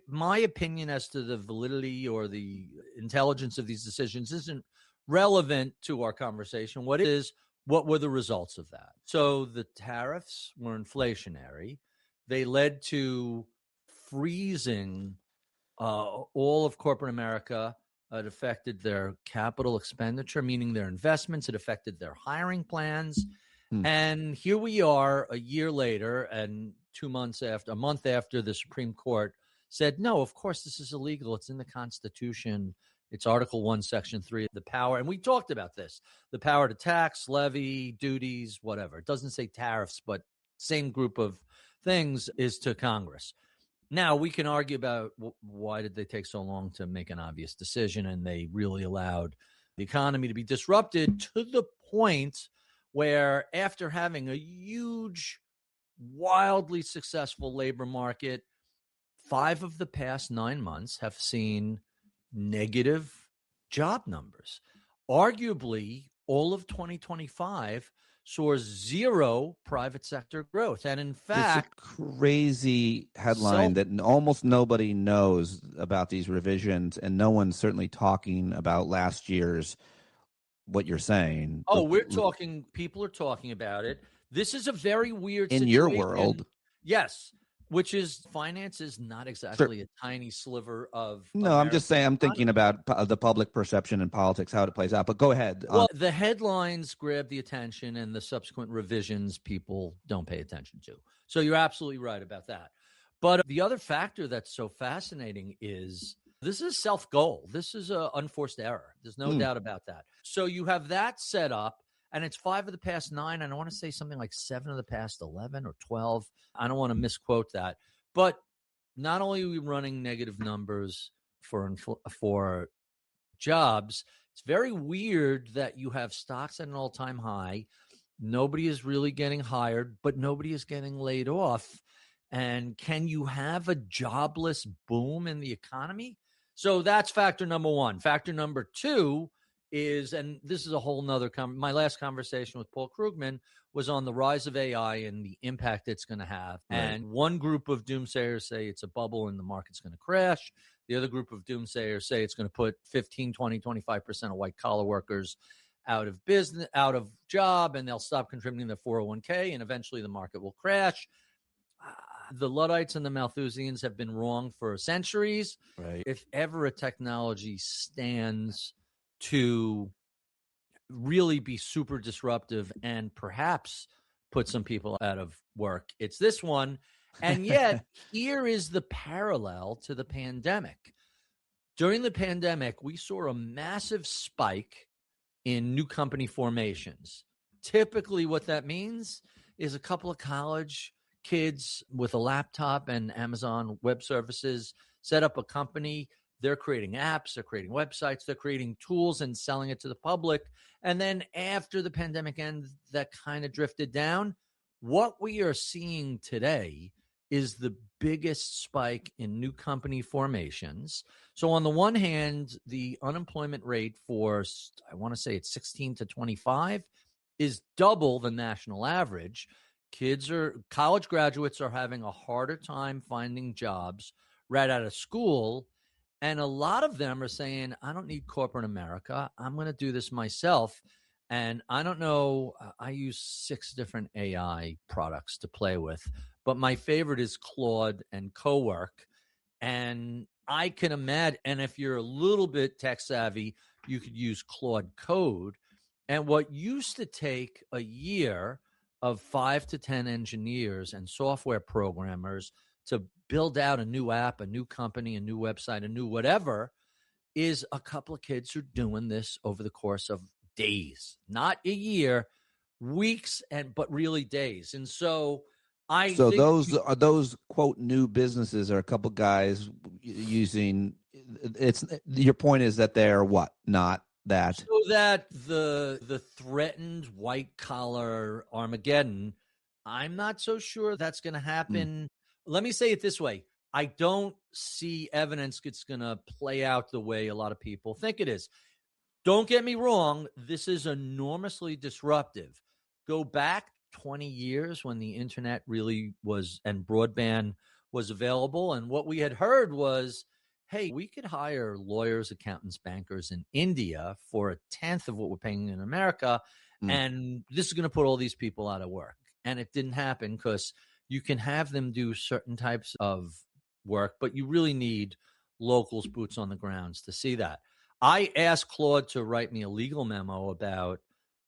My opinion as to the validity or the intelligence of these decisions isn't relevant to our conversation. What were the results of that? So the tariffs were inflationary. They led to freezing all of corporate America. It affected their capital expenditure, meaning their investments. It affected their hiring plans. And here we are a year later, and a month after the Supreme Court said, no, of course, this is illegal. It's in the Constitution. It's Article 1, Section 3, the power. And we talked about this, the power to tax, levy, duties, whatever. It doesn't say tariffs, but same group of things is to Congress. Now, we can argue about why did they take so long to make an obvious decision, and they really allowed the economy to be disrupted to the point where after having a huge, wildly successful labor market, 5 of the past 9 months have seen negative job numbers. Arguably, all of 2025 saw 0 private sector growth. And in fact, it's a crazy headline that almost nobody knows about these revisions, and no one's certainly talking about last year's, what you're saying. Oh, people are talking about it. This is a very weird in situation. Your world. Yes, which is finance is not exactly a tiny sliver of No, I'm just saying, I'm thinking about the public perception in politics, how it plays out. But go ahead. Well, the headlines grab the attention, and the subsequent revisions people don't pay attention to. So you're absolutely right about that. But the other factor that's so fascinating is this is self-goal. This is an unforced error. There's no doubt about that. So you have that set up, and it's 5 of the past 9, and I want to say something like 7 of the past 11 or 12. I don't want to misquote that. But not only are we running negative numbers for jobs, it's very weird that you have stocks at an all-time high. Nobody is really getting hired, but nobody is getting laid off. And can you have a jobless boom in the economy? So that's factor number 1. Factor number 2 is, and this is a whole nother, my last conversation with Paul Krugman was on the rise of AI and the impact it's going to have. Right. And one group of doomsayers say it's a bubble and the market's going to crash. The other group of doomsayers say it's going to put 15, 20, 25% of white collar workers out of business, out of job, and they'll stop contributing to 401k, and eventually the market will crash. The Luddites and the Malthusians have been wrong for centuries. Right. If ever a technology stands to really be super disruptive and perhaps put some people out of work, it's this one. And yet, here is the parallel to the pandemic. During the pandemic, we saw a massive spike in new company formations. Typically, what that means is a couple of college kids with a laptop and Amazon Web Services set up a company. They're creating apps, they're creating websites, they're creating tools and selling it to the public. And then after the pandemic ended, that kind of drifted down. What we are seeing today is the biggest spike in new company formations. So on the one hand, the unemployment rate for, I want to say it's 16 to 25, is double the national average. College graduates are having a harder time finding jobs right out of school. And a lot of them are saying, I don't need corporate America. I'm going to do this myself. And I don't know, I use 6 different AI products to play with, but my favorite is Claude and Cowork. And I can imagine, and if you're a little bit tech savvy, you could use Claude Code. And what used to take a year of 5 to 10 engineers and software programmers to build out a new app, a new company, a new website, a new whatever, is a couple of kids who are doing this over the course of days, not a year, weeks, but really days. And so I think those quote new businesses are a couple guys using it's. Your point is that they're what? Not that. So that the threatened white collar Armageddon, I'm not so sure that's going to happen. Let me say it this way. I don't see evidence it's going to play out the way a lot of people think it is. Don't get me wrong. This is enormously disruptive. Go back 20 years when the internet really was and broadband was available. And what we had heard was, hey, we could hire lawyers, accountants, bankers in India for a tenth of what we're paying in America. And this is going to put all these people out of work. And it didn't happen because you can have them do certain types of work, but you really need locals, boots on the grounds to see that. I asked Claude to write me a legal memo about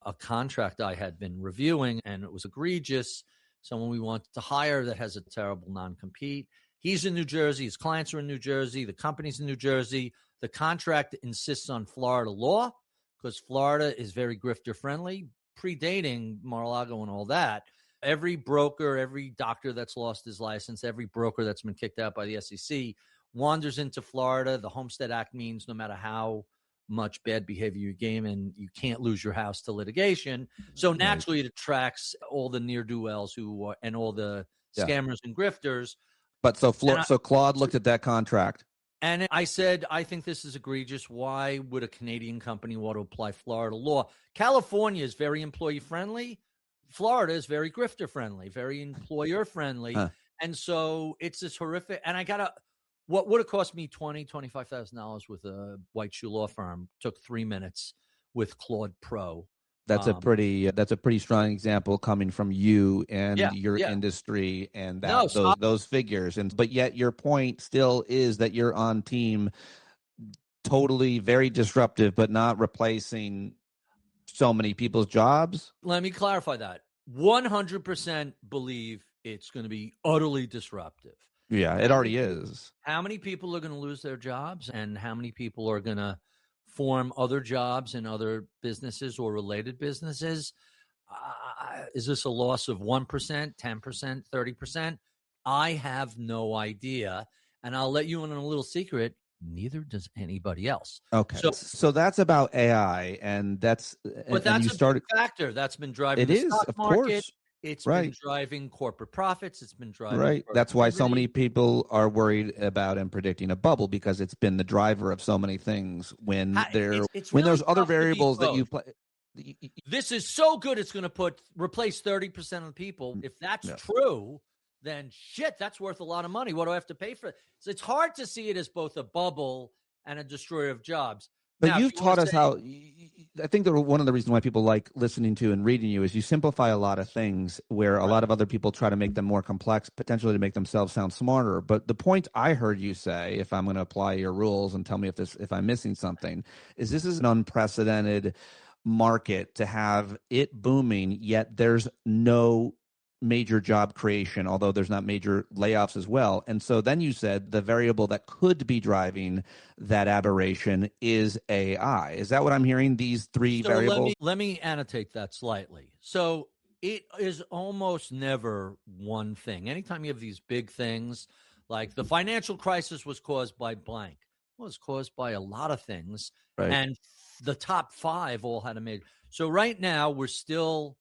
a contract I had been reviewing, and it was egregious. Someone we wanted to hire that has a terrible non-compete. He's in New Jersey. His clients are in New Jersey. The company's in New Jersey. The contract insists on Florida law because Florida is very grifter-friendly, predating Mar-a-Lago and all that. Every broker, every doctor that's lost his license, every broker that's been kicked out by the SEC wanders into Florida. The Homestead Act means no matter how much bad behavior you game in, you can't lose your house to litigation. So naturally, it attracts all the ne'er-do-wells who and all the scammers and grifters. But so Claude looked at that contract. And I said, I think this is egregious. Why would a Canadian company want to apply Florida law? California is very employee-friendly. Florida is very grifter-friendly, very employer-friendly. And so it's this horrific. And I got to. What would have cost me $25,000 with a white shoe law firm took 3 minutes with Claude Pro. That's a pretty strong example coming from you and your industry and those figures. But yet your point still is that you're on team totally very disruptive, but not replacing so many people's jobs. Let me clarify that. 100% believe it's going to be utterly disruptive. Yeah, it already is. How many people are going to lose their jobs and how many people are going to form other jobs in other businesses or related businesses? Is this a loss of 1%, 10%, 30%? I have no idea. And I'll let you in on a little secret. Neither does anybody else. Okay. So that's about AI. And that's a big factor that's been driving the stock market. It's been driving corporate profits. It's been driving That's why so many people are worried about and predicting a bubble because it's been the driver of so many things. When there's other variables that you play. This is so good. It's going to replace 30% of the people. If that's true, then shit, that's worth a lot of money. What do I have to pay for it? So it's hard to see it as both a bubble and a destroyer of jobs. But now, you've taught us how. I think that one of the reasons why people like listening to and reading you is you simplify a lot of things where a lot of other people try to make them more complex, potentially to make themselves sound smarter. But the point I heard you say, if I'm going to apply your rules and tell me if I'm missing something, is this is an unprecedented market to have it booming, yet there's no major job creation, although there's not major layoffs as well. And so then you said the variable that could be driving that aberration is AI. Is that what I'm hearing? These three variables? Let me annotate that slightly. So it is almost never one thing. Anytime you have these big things, like the financial crisis was caused by blank. Well, it was caused by a lot of things. Right. And the top 5 all had a major. So right now we're still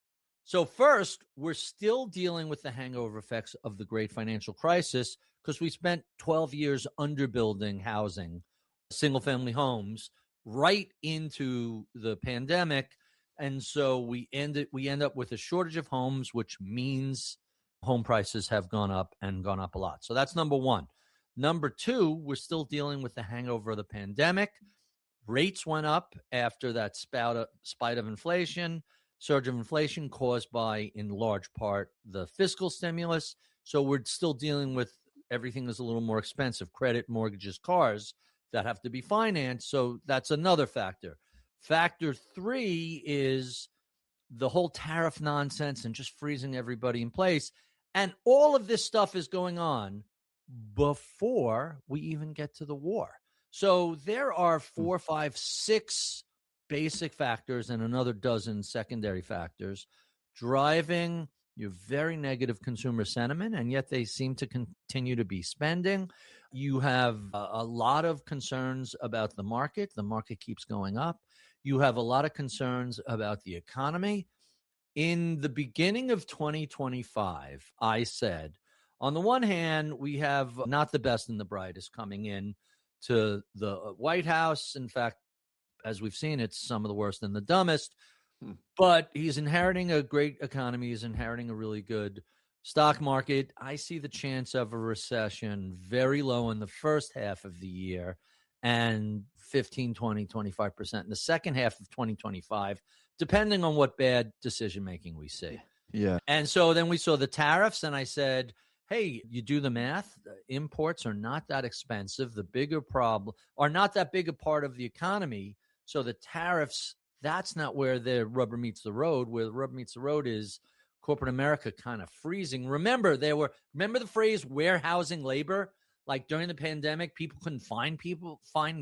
dealing with the hangover effects of the great financial crisis because we spent 12 years underbuilding housing, single-family homes, right into the pandemic. And so we end up with a shortage of homes, which means home prices have gone up and gone up a lot. So that's number one. Number two, we're still dealing with the hangover of the pandemic. Rates went up after that spite of inflation, surge of inflation caused by, in large part, the fiscal stimulus. So we're still dealing with everything is a little more expensive, credit, mortgages, cars that have to be financed. So that's another factor. Factor three is the whole tariff nonsense and just freezing everybody in place. And all of this stuff is going on before we even get to the war. So there are 4, 5, 6 basic factors and another dozen secondary factors driving your very negative consumer sentiment, and yet they seem to continue to be spending. You have a lot of concerns about the market. The market keeps going up. You have a lot of concerns about the economy. In the beginning of 2025, I said, on the one hand, we have not the best and the brightest coming in to the White House. In fact, as we've seen, it's some of the worst and the dumbest. But he's inheriting a great economy. He's inheriting a really good stock market. I see the chance of a recession very low in the first half of the year and 15, 20, 25% in the second half of 2025, depending on what bad decision-making we see. Yeah. And so then we saw the tariffs, and I said, hey, you do the math. Imports are not that expensive. The bigger problem are not that big a part of the economy. So the tariffs, that's not where the rubber meets the road. Where the rubber meets the road is corporate America kind of freezing. Remember the phrase warehousing labor? Like during the pandemic, people couldn't find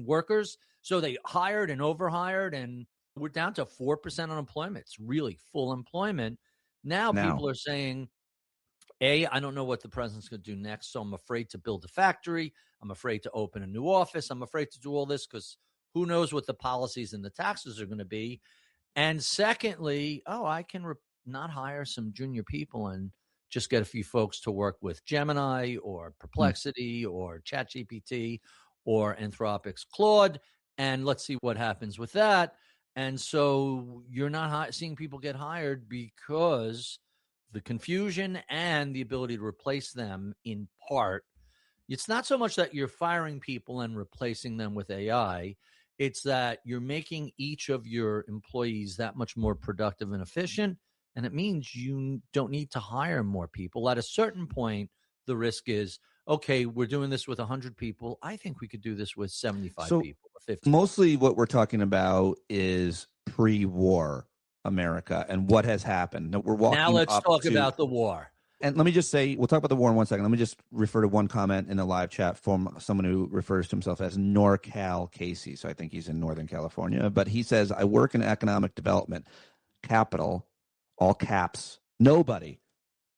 workers. So they hired and overhired, and we're down to 4% unemployment. It's really full employment. Now people are saying, I don't know what the president's going to do next, so I'm afraid to build a factory. I'm afraid to open a new office. I'm afraid to do all this because who knows what the policies and the taxes are going to be. And secondly, I can not hire some junior people and just get a few folks to work with Gemini or Perplexity or ChatGPT or Anthropic's Claude, and let's see what happens with that. And so you're not seeing people get hired because the confusion and the ability to replace them in part. It's not so much that you're firing people and replacing them with AI. It's that you're making each of your employees that much more productive and efficient. And it means you don't need to hire more people. At a certain point, the risk is, okay, we're doing this with 100 people. I think we could do this with 75 people or 50. Mostly what we're talking about is pre-war America and what has happened. We're walking now let's talk about the war. And let me just say, we'll talk about the war in 1 second. Let me just refer to one comment in the live chat from someone who refers to himself as NorCal Casey. So I think he's in Northern California. But he says, I work in economic development, capital, all caps. Nobody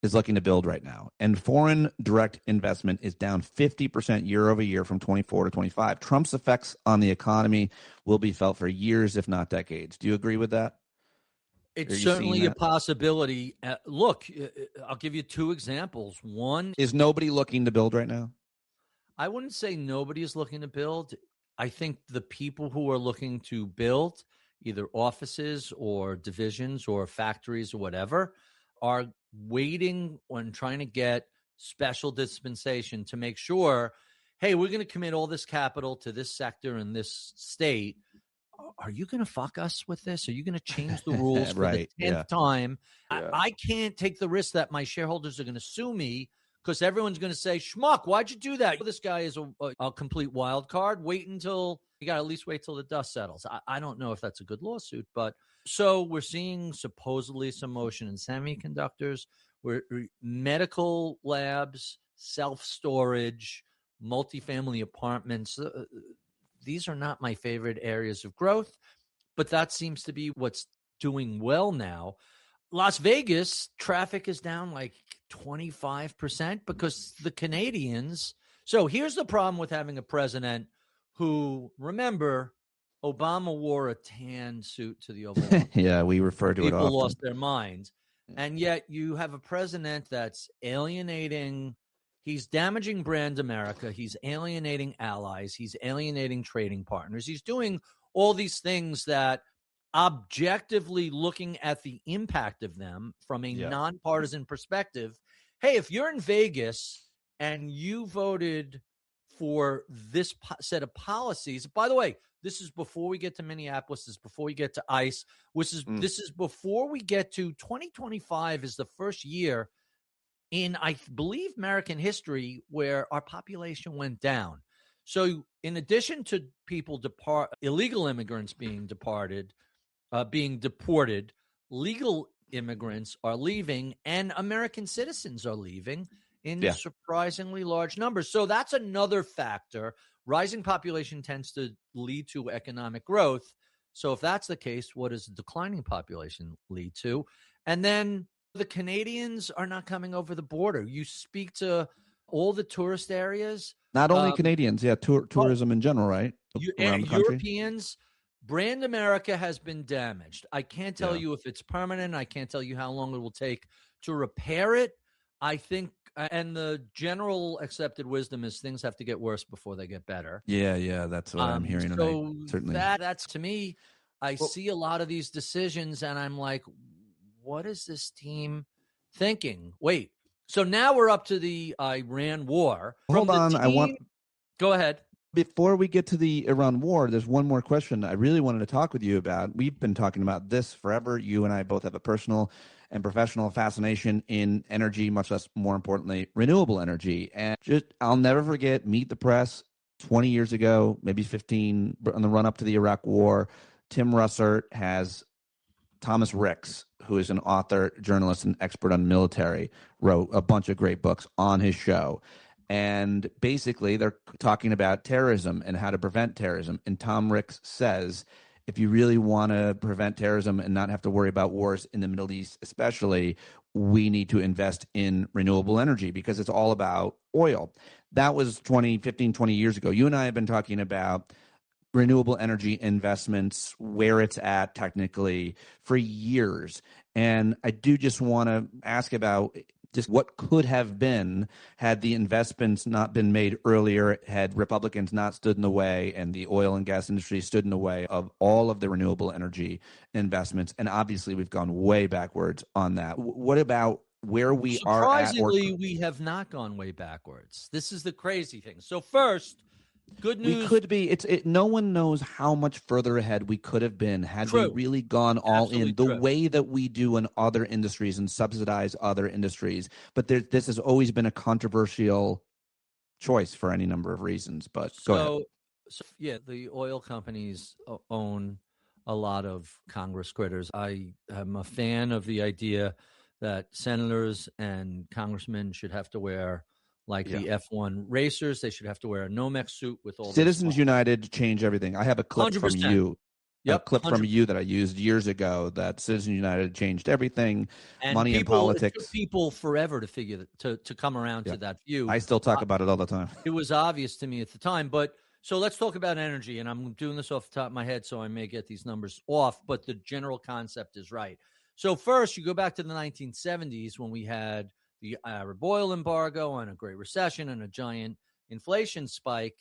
is looking to build right now. And foreign direct investment is down 50% year over year from 24 to 25. Trump's effects on the economy will be felt for years, if not decades. Do you agree with that? It's certainly a possibility. Look, I'll give you 2 examples. One, is nobody looking to build right now? I wouldn't say nobody is looking to build. I think the people who are looking to build either offices or divisions or factories or whatever are waiting on trying to get special dispensation to make sure, hey, we're going to commit all this capital to this sector in this state. Are you going to fuck us with this? Are you going to change the rules for the 10th time? Yeah. I can't take the risk that my shareholders are going to sue me because everyone's going to say, schmuck, why'd you do that? This guy is a complete wild card. Wait until you got to at least wait till the dust settles. I don't know if that's a good lawsuit, but so we're seeing supposedly some motion in semiconductors, where medical labs, self-storage, multifamily apartments. These are not my favorite areas of growth, but that seems to be what's doing well now. Las Vegas, traffic is down like 25% because the Canadians. So here's the problem with having a president who, remember, Obama wore a tan suit to the Oval Office. Yeah, we refer to it often. People lost their minds. And yet you have a president that's alienating. He's damaging brand America. He's alienating allies. He's alienating trading partners. He's doing all these things that, objectively looking at the impact of them from a nonpartisan perspective, hey, if you're in Vegas and you voted for this set of policies. By the way, this is before we get to Minneapolis. This is before we get to ICE. This is before we get to 2025 is the first year in, I believe, American history where our population went down. So in addition to people illegal immigrants being deported, legal immigrants are leaving and American citizens are leaving in surprisingly large numbers. So that's another factor. Rising population tends to lead to economic growth. So if that's the case, what does declining population lead to? And then the Canadians are not coming over the border. You speak to all the tourist areas. Not only Canadians, tourism in general, right? Around the country. Europeans, brand America has been damaged. I can't tell you if it's permanent. I can't tell you how long it will take to repair it. I think, and the general accepted wisdom is things have to get worse before they get better. Yeah, that's what I'm hearing. So certainly, that's to me, I see a lot of these decisions and I'm like, what is this team thinking? Wait, so now we're up to the Iran war. Hold on, Go ahead. Before we get to the Iran war, there's one more question I really wanted to talk with you about. We've been talking about this forever. You and I both have a personal and professional fascination in energy, much less, more importantly, renewable energy. And I'll never forget Meet the Press 20 years ago, maybe 15, on the run up to the Iraq war. Tim Russert has Thomas Ricks, who is an author, journalist, and expert on military, wrote a bunch of great books on his show. And basically, they're talking about terrorism and how to prevent terrorism. And Tom Ricks says, if you really want to prevent terrorism and not have to worry about wars in the Middle East, especially, we need to invest in renewable energy because it's all about oil. That was 15, 20 years ago. You and I have been talking about renewable energy investments, where it's at technically, for years. And I do just want to ask about just what could have been had the investments not been made earlier, had Republicans not stood in the way and the oil and gas industry stood in the way of all of the renewable energy investments. And obviously, we've gone way backwards on that. What about where we are at? Surprisingly, we have not gone way backwards. This is the crazy thing. So first, good news. We could be. No one knows how much further ahead we could have been had we really gone all in the way that we do in other industries and subsidize other industries. But this has always been a controversial choice for any number of reasons. But go ahead. So, the oil companies own a lot of Congress critters. I am a fan of the idea that senators and congressmen should have to wear, like the F1 racers, they should have to wear a Nomex suit with all Citizens United change everything. I have a clip 100%. from you. Yep, a clip 100%. From you that I used years ago that Citizens United changed everything, money and politics. It took people forever to figure to come around to that view. I still talk about it all the time. It was obvious to me at the time. But so let's talk about energy. And I'm doing this off the top of my head, so I may get these numbers off, but the general concept is right. So first, you go back to the 1970s when we had the Arab oil embargo and a great recession and a giant inflation spike.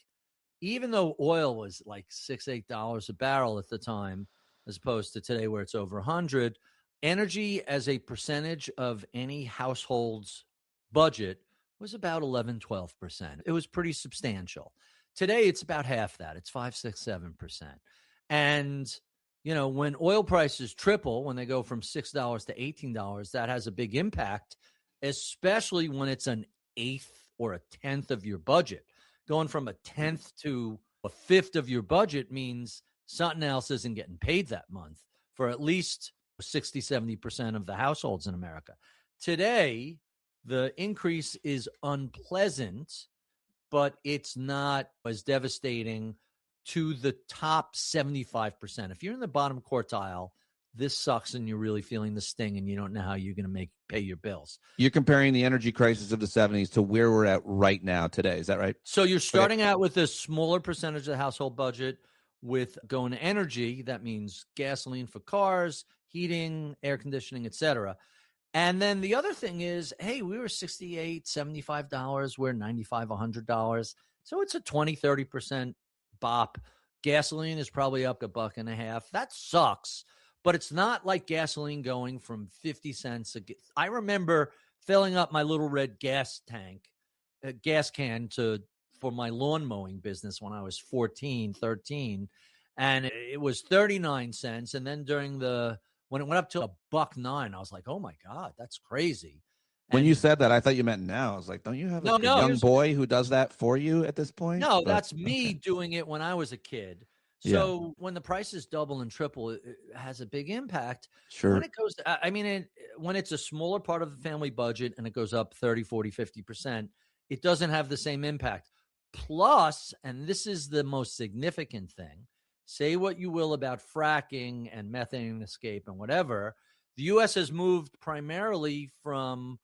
Even though oil was like $6-8 a barrel at the time, as opposed to today where it's over 100, energy as a percentage of any household's budget was about 11-12%. It was pretty substantial. Today, it's about half that. It's 5-6-7%. And when oil prices triple, when they go from $6 to $18, that has a big impact, especially when it's an eighth or a tenth of your budget. Going from a tenth to a fifth of your budget means something else isn't getting paid that month for at least 60-70% of the households in America. Today, the increase is unpleasant, but it's not as devastating to the top 75%. If you're in the bottom quartile, this sucks and you're really feeling the sting and you don't know how you're going to pay your bills. You're comparing the energy crisis of the 70s to where we're at right now today. Is that right? So you're starting out with a smaller percentage of the household budget with going to energy. That means gasoline for cars, heating, air conditioning, etc. And then the other thing is, hey, we were $68, $75. We're $95, $100. So it's a 20-30% bop. Gasoline is probably up $1.50. That sucks. But it's not like gasoline going from 50 cents. I remember filling up my little red gas can to for my lawn mowing business when I was 14, 13, and it was 39 cents. And then when it went up to $1.09, I was like, oh my God, that's crazy. When you said that, I thought you meant now. I was like, don't you have a young boy who does that for you at this point? No, that's me doing it when I was a kid. So when the prices double and triple, it has a big impact. Sure. When it goes, when it's a smaller part of the family budget and it goes up 30, 40, 50%, it doesn't have the same impact. Plus, and this is the most significant thing, say what you will about fracking and methane escape and whatever, the U.S. has moved primarily from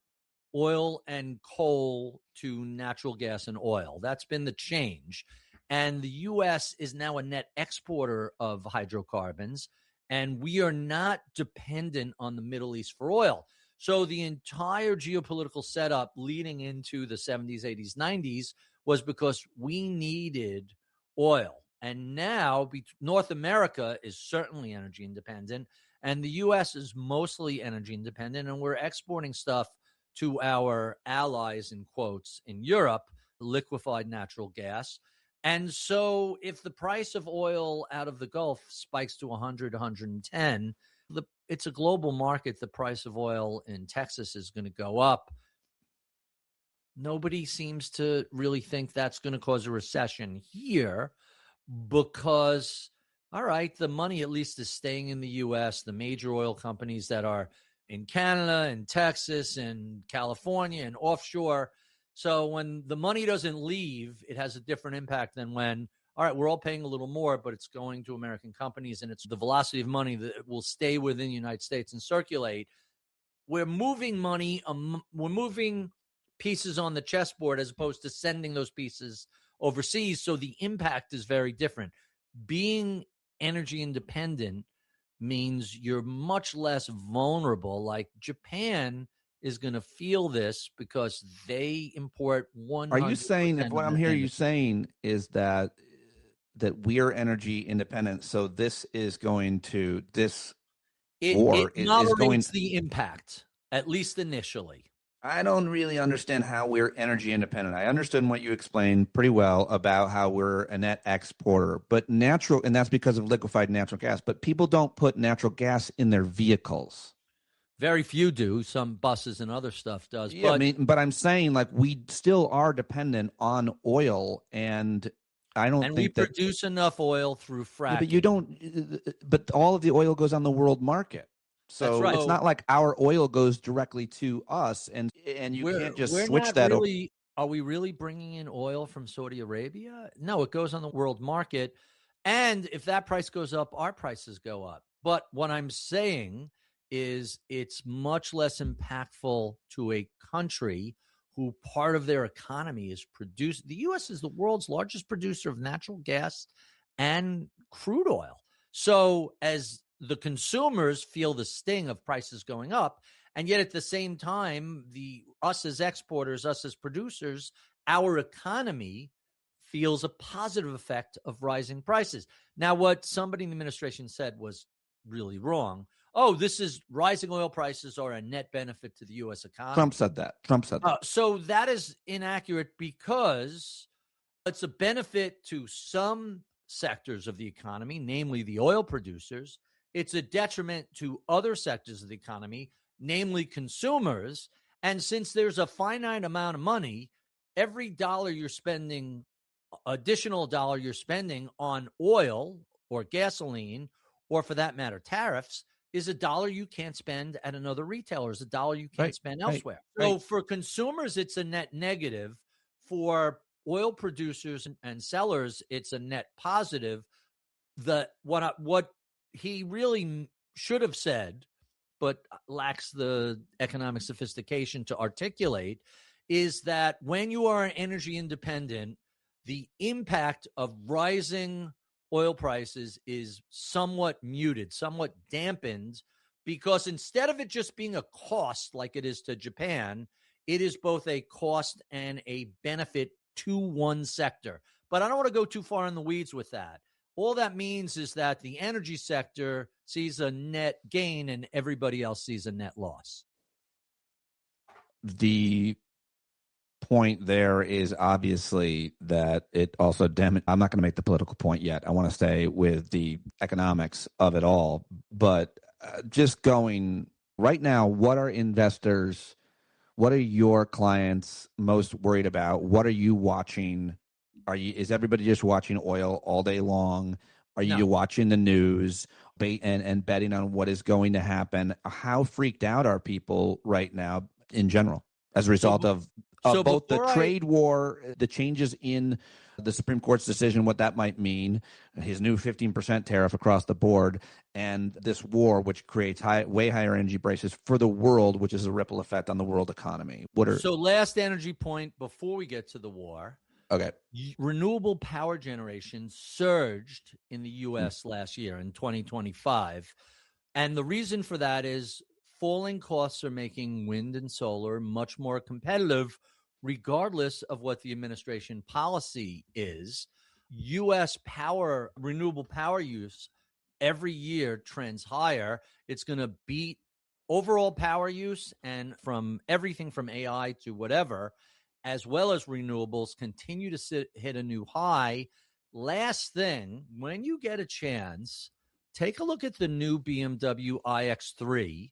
oil and coal to natural gas and oil. That's been the change. And the U.S. is now a net exporter of hydrocarbons, and we are not dependent on the Middle East for oil. So the entire geopolitical setup leading into the 70s, 80s, 90s was because we needed oil. And now North America is certainly energy independent, and the U.S. is mostly energy independent, and we're exporting stuff to our allies, in quotes, in Europe, liquefied natural gas. And so if the price of oil out of the Gulf spikes to 100, 110, it's a global market. The price of oil in Texas is going to go up. Nobody seems to really think that's going to cause a recession here because, all right, the money at least is staying in the U.S. The major oil companies that are in Canada and Texas and California and offshore. So when the money doesn't leave, it has a different impact than when, all right, we're all paying a little more, but it's going to American companies, and it's the velocity of money that will stay within the United States and circulate. We're moving money, we're moving pieces on the chessboard as opposed to sending those pieces overseas. So the impact is very different. Being energy independent means you're much less vulnerable. Like Japan is going to feel this because they import 100%. Are you saying, if what I'm hearing you saying is that we are energy independent, so this is going to, war is going to the impact, at least initially. I don't really understand how we're energy independent. I understood what you explained pretty well about how we're a net exporter, but and that's because of liquefied natural gas, but people don't put natural gas in their vehicles. Very few do. Some buses and other stuff does. Yeah, but I'm saying, like, we still are dependent on oil, and I don't think we produce enough oil through fracking. Yeah, but you don't. But all of the oil goes on the world market. So That's right. It's not like our oil goes directly to us, and you can't just switch that. Are we really bringing in oil from Saudi Arabia? No, it goes on the world market. And if that price goes up, our prices go up. But what I'm saying is it's much less impactful to a country who part of their economy is produced. The U.S. is the world's largest producer of natural gas and crude oil. So as the consumers feel the sting of prices going up, and yet at the same time, us as exporters, us as producers, our economy feels a positive effect of rising prices. Now, what somebody in the administration said was really wrong. Oh, rising oil prices are a net benefit to the U.S. economy. Trump said that. So that is inaccurate because it's a benefit to some sectors of the economy, namely the oil producers. It's a detriment to other sectors of the economy, namely consumers. And since there's a finite amount of money, every additional dollar you're spending on oil or gasoline, or for that matter, tariffs, is a dollar you can't spend at another retailer, is a dollar you can't spend elsewhere. So for consumers, it's a net negative. For oil producers and sellers, it's a net positive. What he really should have said, but lacks the economic sophistication to articulate, is that when you are energy independent, the impact of rising oil prices is somewhat muted, somewhat dampened, because instead of it just being a cost like it is to Japan, it is both a cost and a benefit to one sector. But I don't want to go too far in the weeds with that. All that means is that the energy sector sees a net gain and everybody else sees a net loss. The point there is obviously that it also I'm not going to make the political point yet. I want to stay with the economics of it all. But just going right now, what are investors, what are your clients most worried about? What are you watching? Is everybody just watching oil all day long? Are you watching the news and betting on what is going to happen? How freaked out are people right now in general as a result of both the trade war, the changes in the Supreme Court's decision, what that might mean, his new 15% tariff across the board, and this war, which creates way higher energy prices for the world, which is a ripple effect on the world economy? So last energy point before we get to the war. Okay. Renewable power generation surged in the U.S. last year in 2025. And the reason for that is falling costs are making wind and solar much more competitive, regardless of what the administration policy is. U.S. renewable power use every year trends higher. It's going to beat overall power use, and from everything from AI to whatever, as well as renewables, continue to hit a new high. Last thing, when you get a chance, take a look at the new BMW iX3,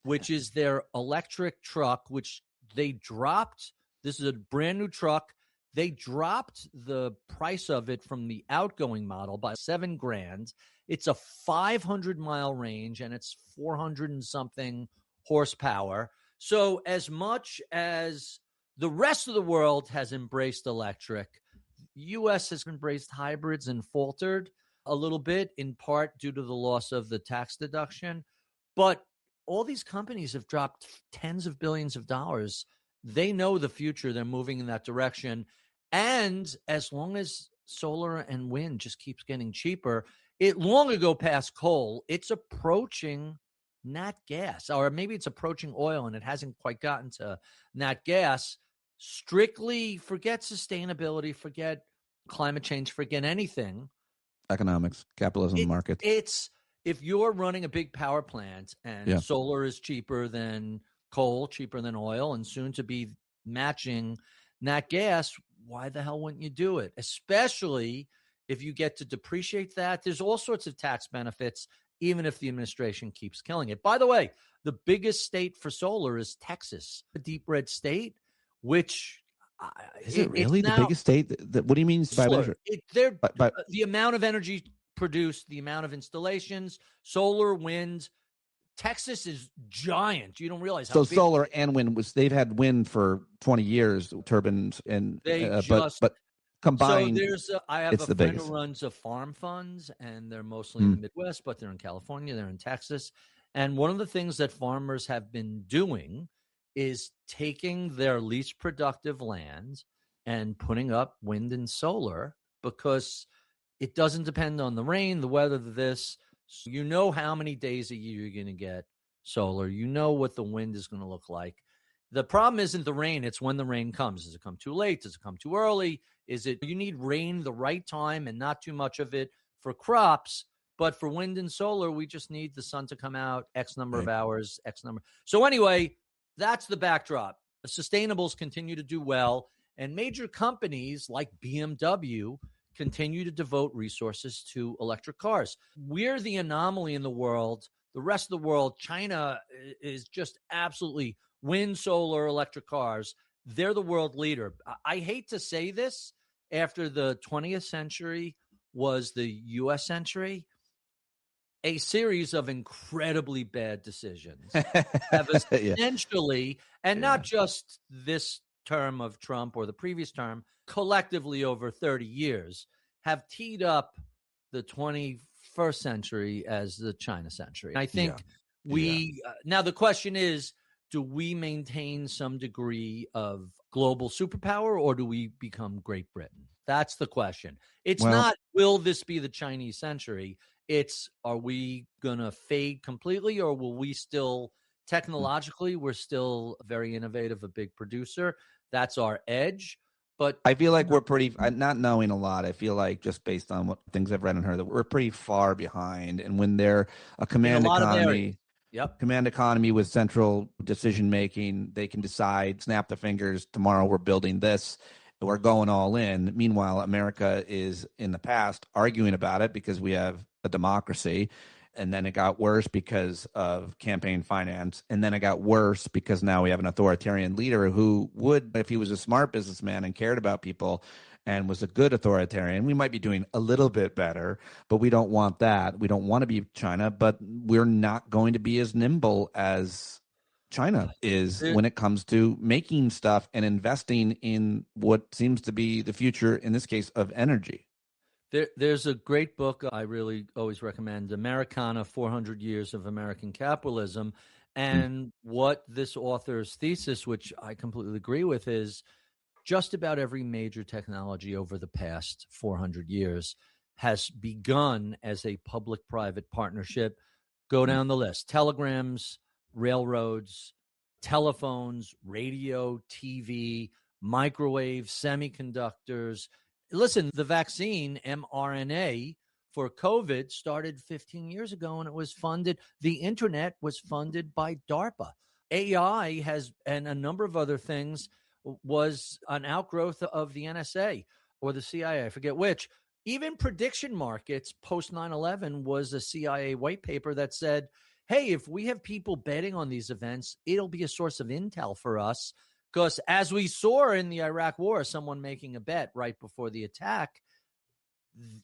which is their electric truck, which they dropped. This is a brand new truck. They dropped the price of it from the outgoing model by $7,000. It's a 500-mile range, and it's 400 and something horsepower. So as much as the rest of the world has embraced electric, U.S. has embraced hybrids and faltered a little bit, in part due to the loss of the tax deduction. But all these companies have dropped tens of billions of dollars. They know the future. They're moving in that direction. And as long as solar and wind just keeps getting cheaper, it long ago passed coal. It's approaching nat gas, or maybe it's approaching oil, and it hasn't quite gotten to nat gas. Strictly forget sustainability, forget climate change, forget anything. Economics, capitalism, market. It's if you're running a big power plant and solar is cheaper than coal, cheaper than oil, and soon to be matching nat gas, why the hell wouldn't you do it? Especially if you get to depreciate that. There's all sorts of tax benefits, even if the administration keeps killing it. By the way, the biggest state for solar is Texas, a deep red state, which is it really the biggest state? What do you mean by measure? The amount of energy produced, the amount of installations, solar, wind. Texas is giant. You don't realize how big. Solar and wind they've had wind for 20 years, turbines, and but combined. So I have a friend who runs a farm funds, and they're mostly in the Midwest, but they're in California, they're in Texas. And one of the things that farmers have been doing is taking their least productive land and putting up wind and solar, because it doesn't depend on the rain, the weather, this. You know how many days a year you're going to get solar. You know what the wind is going to look like. The problem isn't the rain. It's when the rain comes. Does it come too late? Does it come too early? You need rain the right time and not too much of it for crops. But for wind and solar, we just need the sun to come out X number of hours, X number. So anyway, that's the backdrop. The sustainables continue to do well, and major companies like BMW continue to devote resources to electric cars. We're the anomaly in the world. The rest of the world, China is just absolutely wind, solar, electric cars. They're the world leader. I hate to say this, after the 20th century was the U.S. century, a series of incredibly bad decisions have essentially, and not just this term of Trump or the previous term, collectively over 30 years, have teed up the 21st century as the China century. I think now the question is, do we maintain some degree of global superpower, or do we become Great Britain? That's the question. It's not, will this be the Chinese century? It's, are we going to fade completely, or will we still, technologically, we're still very innovative, a big producer. That's our edge. But I feel like we're pretty, not knowing a lot, I feel like just based on what things I've read and heard, that we're pretty far behind. And when they're a command economy, Yep. Command economy with central decision making. They can decide, snap the fingers, tomorrow we're building this. We're going all in. Meanwhile, America is in the past arguing about it because we have a democracy. And then it got worse because of campaign finance. And then it got worse because now we have an authoritarian leader who would, if he was a smart businessman and cared about people and was a good authoritarian, we might be doing a little bit better, but we don't want that. We don't want to be China, but we're not going to be as nimble as China is when it comes to making stuff and investing in what seems to be the future, in this case, of energy. There's a great book I really always recommend, Americana, 400 Years of American Capitalism. And what this author's thesis, which I completely agree with, is just about every major technology over the past 400 years has begun as a public-private partnership. Go down the list. Telegrams, railroads, telephones, radio, TV, microwave, semiconductors. Listen, the vaccine, mRNA, for COVID started 15 years ago, and it was funded. The internet was funded by DARPA. AI has, and a number of other things, was an outgrowth of the NSA or the CIA, I forget which. Even prediction markets post 9/11 was a CIA white paper that said, hey, if we have people betting on these events, it'll be a source of intel for us. Because as we saw in the Iraq war, someone making a bet right before the attack,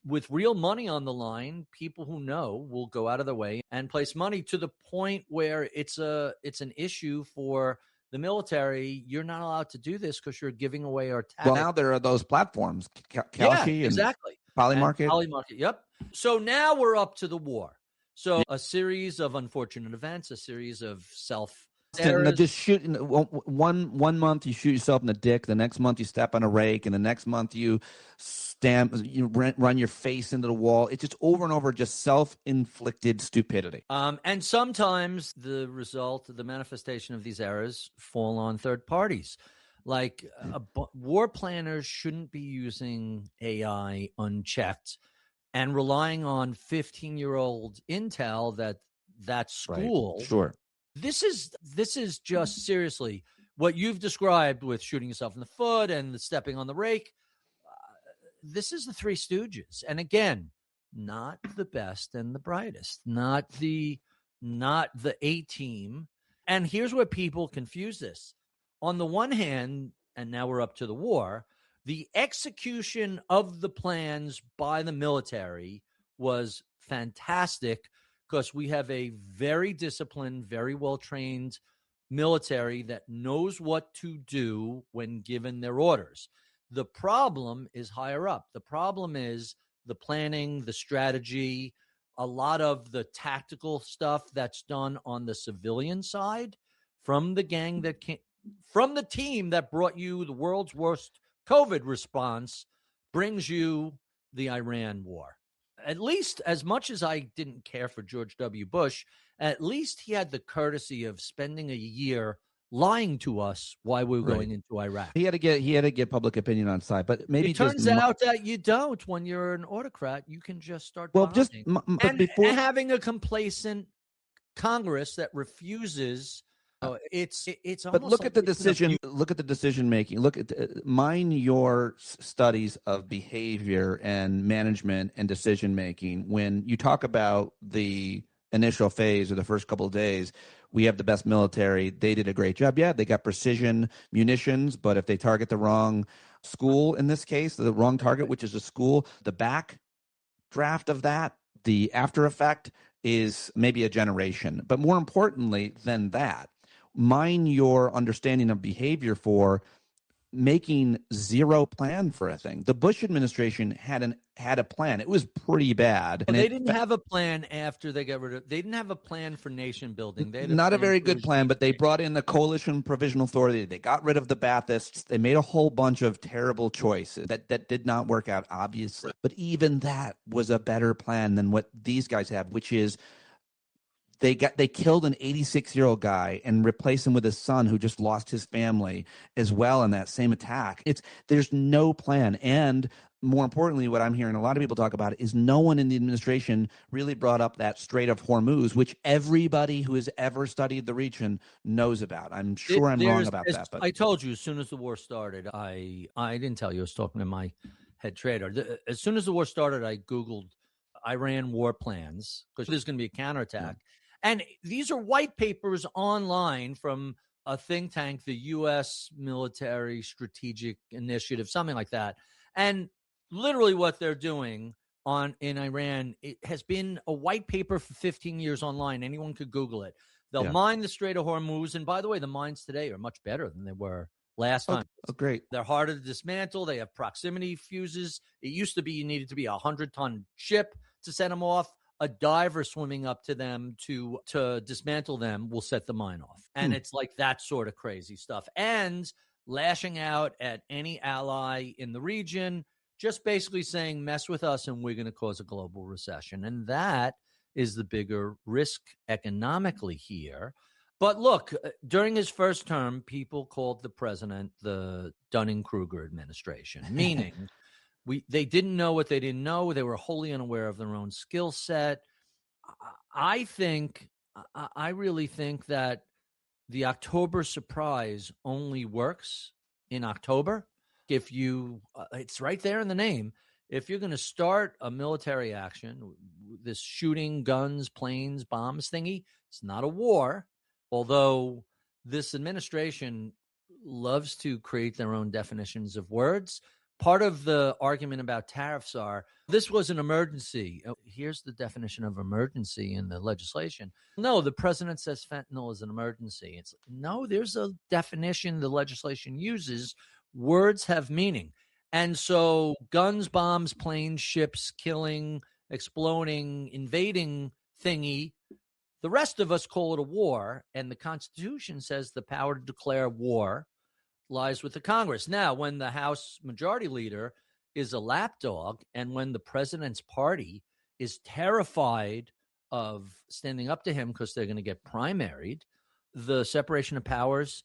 with real money on the line, people who know will go out of their way and place money to the point where it's an issue for the military. You're not allowed to do this because you're giving away our tax. Well, now there are those platforms, Kalshi exactly. and Polymarket. Yep. So now we're up to the war. So a series of unfortunate events, a series of just shooting one month you shoot yourself in the dick, the next month you step on a rake, and the next month you run your face into the wall. It's just over and over, just self-inflicted stupidity. And sometimes the manifestation of these errors fall on third parties. Like war planners shouldn't be using AI unchecked and relying on 15-year-old intel that school. Right. Sure. This is just seriously what you've described with shooting yourself in the foot and the stepping on the rake. This is the Three Stooges. And again, not the best and the brightest, not the A-team. And here's where people confuse this. On the one hand, and now we're up to the war, the execution of the plans by the military was fantastic because we have a very disciplined, very well-trained military that knows what to do when given their orders. The problem is higher up. The problem is the planning, the strategy, a lot of the tactical stuff that's done on the civilian side from the from the team that brought you the world's worst COVID response brings you the Iran war. At least, as much as I didn't care for George W. Bush, at least he had the courtesy of spending a year lying to us why we were going into Iraq. He had to get public opinion on side, but maybe it turns out that you don't. When you're an autocrat, you can just start bombing. And having a complacent Congress that refuses. It's almost. But look at the decision. Look at the decision making. Look at mine your studies of behavior and management and decision making. When you talk about the initial phase or the first couple of days, we have the best military. They did a great job. Yeah, they got precision munitions, but if they target the wrong school, in this case, the wrong target, which is a school, the back draft of that, the after effect is maybe a generation. But more importantly than that, mine your understanding of behavior for making zero plan for a thing. The Bush administration had a plan. It was pretty bad. And they didn't have a plan after they got rid of. They didn't have a plan for nation building. They had not a very good plan, but they brought in the Coalition Provisional Authority. They got rid of the Baathists. They made a whole bunch of terrible choices that did not work out, obviously. But even that was a better plan than what these guys have, which is they killed an 86-year-old guy and replaced him with his son who just lost his family as well in that same attack. There's no plan. And more importantly, what I'm hearing a lot of people talk about is no one in the administration really brought up that Strait of Hormuz, which everybody who has ever studied the region knows about. I'm sure I'm wrong about that. But I told you as soon as the war started, I didn't tell you. I was talking to my head trader. As soon as the war started, I Googled Iran war plans because there's going to be a counterattack. Yeah. And these are white papers online from a think tank, the U.S. Military Strategic Initiative, something like that. And literally what they're doing in Iran, it has been a white paper for 15 years online. Anyone could Google it. They'll mine the Strait of Hormuz. And by the way, the mines today are much better than they were last time. Oh, great. They're harder to dismantle. They have proximity fuses. It used to be you needed to be a 100-ton ship to set them off. A diver swimming up to them to dismantle them will set the mine off. And it's like that sort of crazy stuff. And lashing out at any ally in the region, just basically saying, mess with us and we're going to cause a global recession. And that is the bigger risk economically here. But look, during his first term, people called the president the Dunning-Kruger administration, meaning they didn't know what they didn't know. They were wholly unaware of their own skill set. I really think that the October surprise only works in October. If you, it's right there in the name. If you're going to start a military action, this shooting guns, planes, bombs thingy, it's not a war. Although this administration loves to create their own definitions of words. Part of the argument about tariffs are this was an emergency. Here's the definition of emergency in the legislation. No, the president says fentanyl is an emergency. It's no, there's a definition the legislation uses. Words have meaning. And so guns, bombs, planes, ships, killing, exploding, invading thingy, the rest of us call it a war. And the Constitution says the power to declare war lies with the Congress. Now, when the House Majority Leader is a lapdog and when the president's party is terrified of standing up to him because they're going to get primaried, the separation of powers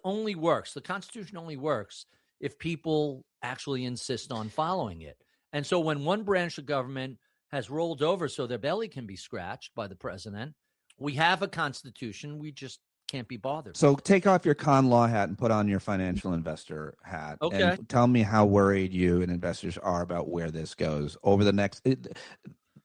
only works. The Constitution only works if people actually insist on following it. And so when one branch of government has rolled over so their belly can be scratched by the president, we have a Constitution. We just can't be bothered. So take off your con law hat and put on your financial investor hat. Okay. And tell me how worried you and investors are about where this goes over the next.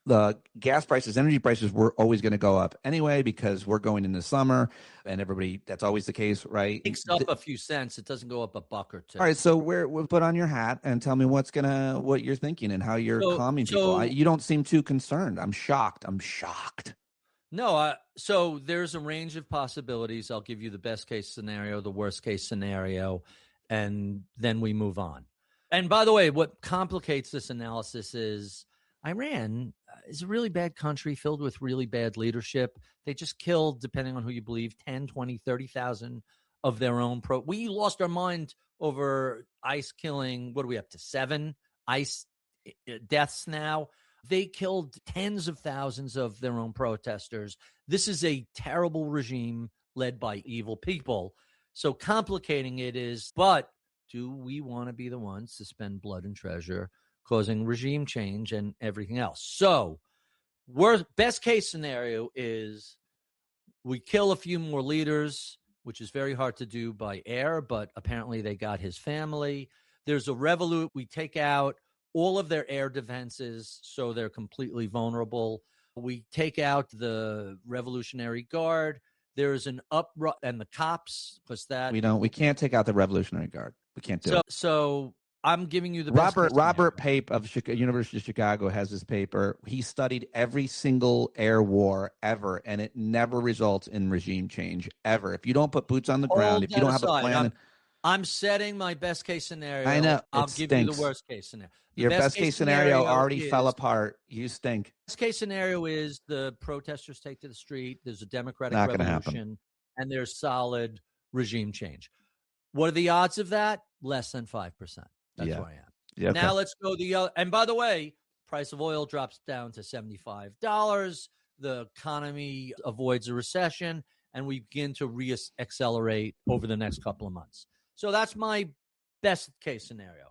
The gas prices, energy prices were always going to go up anyway because we're going into summer and everybody, that's always the case, right? It takes up a few cents. It doesn't go up a buck or two. All right. So we'll put on your hat and tell me what you're thinking and how you're calming people. You don't seem too concerned. I'm shocked. No, so there's a range of possibilities. I'll give you the best case scenario, the worst case scenario, and then we move on. And by the way, what complicates this analysis is Iran is a really bad country filled with really bad leadership. They just killed, depending on who you believe, 10, 20, 30,000 of their own we lost our mind over ICE killing, what are we up to, 7 ICE deaths now? They killed tens of thousands of their own protesters. This is a terrible regime led by evil people. So complicating it is, but do we want to be the ones to spend blood and treasure causing regime change and everything else? So best case scenario is we kill a few more leaders, which is very hard to do by air, but apparently they got his family. There's a revolut. We take out all of their air defenses, so they're completely vulnerable. We take out the Revolutionary Guard. There's an uproar, and the cops, because that we can't take out the Revolutionary Guard. We can't do it. So I'm giving you the best Robert Pape of University of Chicago has this paper. He studied every single air war ever, and it never results in regime change ever. If you don't put boots on the ground, if you don't have a plan. I'm setting my best case scenario. I know. I'll give you the worst case scenario. Your best case scenario already fell apart. You stink. Best case scenario is the protesters take to the street. There's a democratic Not gonna revolution, happen. And there's solid regime change. What are the odds of that? Less than 5%. That's where I am. Yeah, okay. Now let's go the other. And by the way, price of oil drops down to $75. The economy avoids a recession, and we begin to re-accelerate over the next couple of months. So that's my best case scenario.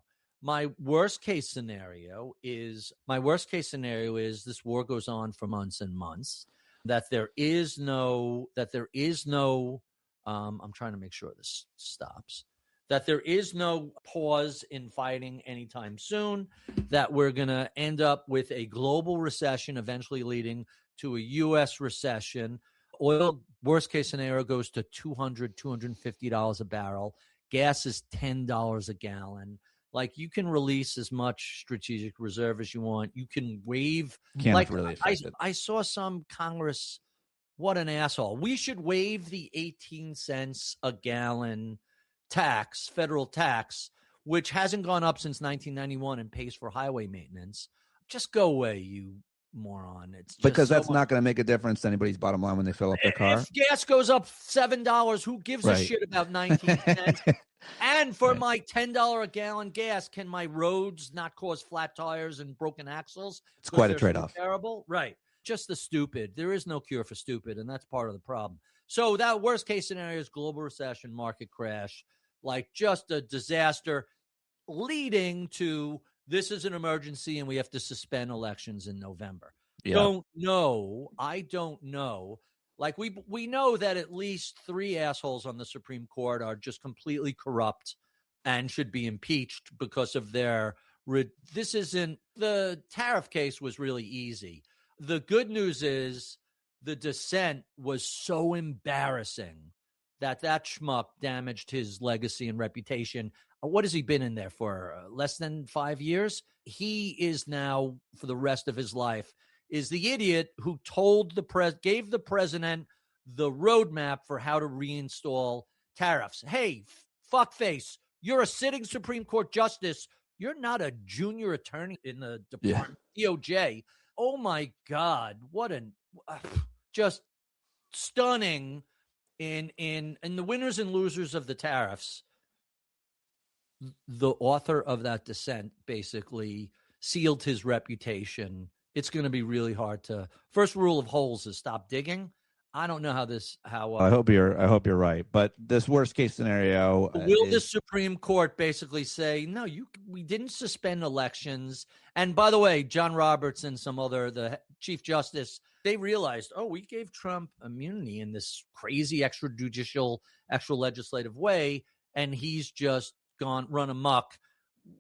My worst case scenario is this war goes on for months and months, that there is no I'm trying to make sure this stops, that there is no pause in fighting anytime soon, that we're going to end up with a global recession eventually leading to a U.S. recession. Oil, worst case scenario, goes to $200, $250 a barrel. Gas is $10 a gallon. Like, you can release as much strategic reserve as you want. You can waive. Can't really affect it. I saw some Congress. What an asshole. We should waive the 18 cents a gallon tax, federal tax, which hasn't gone up since 1991 and pays for highway maintenance. Just go away, you moron. It's just because that's not going to make a difference to anybody's bottom line when they fill up their car. If gas goes up $7, who gives a shit about 19 cents? And for my $10 a gallon gas, can my roads not cause flat tires and broken axles? It's quite a trade-off. So terrible, right? Just the stupid. There is no cure for stupid, and that's part of the problem. So that worst case scenario is global recession, market crash, like just a disaster leading to this is an emergency and we have to suspend elections in November. Yeah. I don't know. Like, we know that at least 3 assholes on the Supreme Court are just completely corrupt and should be impeached because of their the tariff case was really easy. The good news is the dissent was so embarrassing that schmuck damaged his legacy and reputation. What has he been in there for? Less than 5 years? He is now, for the rest of his life, is the idiot who told gave the president the roadmap for how to reinstall tariffs. Hey, fuckface, you're a sitting Supreme Court justice. You're not a junior attorney in the department, DOJ. Oh my God, what just stunning in the winners and losers of the tariffs. The author of that dissent basically sealed his reputation. It's going to be really hard to. First rule of holes is stop digging. I don't know how. I hope you're right. But this worst case scenario, will the Supreme Court basically say no? We didn't suspend elections. And by the way, John Roberts and the Chief Justice, they realized, we gave Trump immunity in this crazy extrajudicial, extra legislative way, and he's just run amok.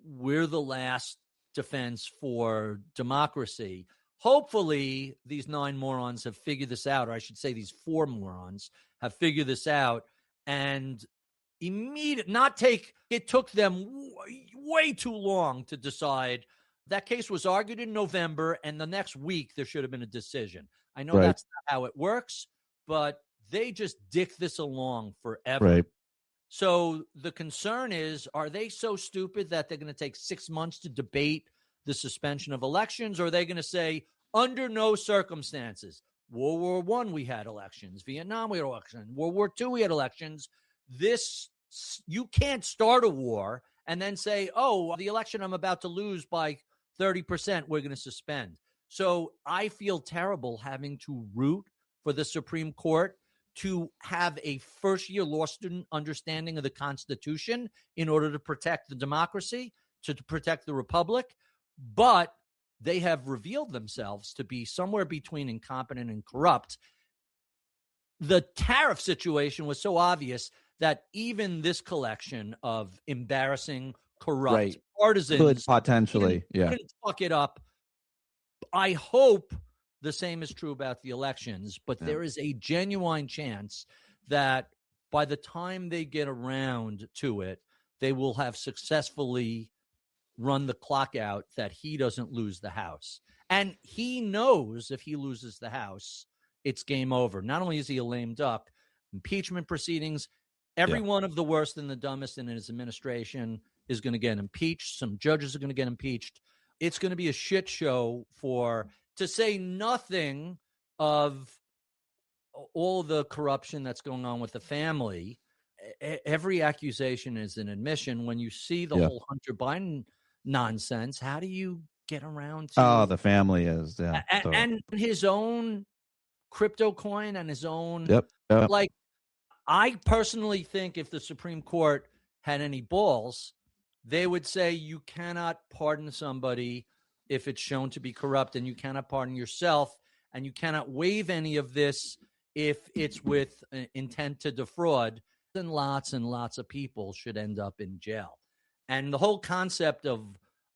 We're the last defense for democracy. Hopefully these 9 morons have figured this out, or I should say these 4 morons have figured this out and it took them way too long to decide. That case was argued in November, and the next week there should have been a decision. I know that's not how it works, but they just dick this along forever. Right. So the concern is, are they so stupid that they're going to take 6 months to debate the suspension of elections? Or are they going to say, under no circumstances, World War I, we had elections. Vietnam, we had elections. World War II, we had elections. You can't start a war and then say, the election I'm about to lose by 30%, we're going to suspend. So I feel terrible having to root for the Supreme Court to have a first-year law student understanding of the Constitution in order to protect the democracy, to protect the republic. But they have revealed themselves to be somewhere between incompetent and corrupt. The tariff situation was so obvious that even this collection of embarrassing, corrupt partisans could potentially couldn't fuck it up. I hope the same is true about the elections, but there is a genuine chance that by the time they get around to it, they will have successfully run the clock out that he doesn't lose the House. And he knows if he loses the House, it's game over. Not only is he a lame duck, impeachment proceedings, every one of the worst and the dumbest in his administration is going to get impeached. Some judges are going to get impeached. It's going to be a shit show to say nothing of all the corruption that's going on with the family. Every accusation is an admission. When you see the whole Hunter Biden nonsense, how do you get around to the family is and his own crypto coin and his own like, I personally think if the Supreme Court had any balls, they would say you cannot pardon somebody if it's shown to be corrupt, and you cannot pardon yourself, and you cannot waive any of this if it's with intent to defraud. And lots of people should end up in jail. And the whole concept of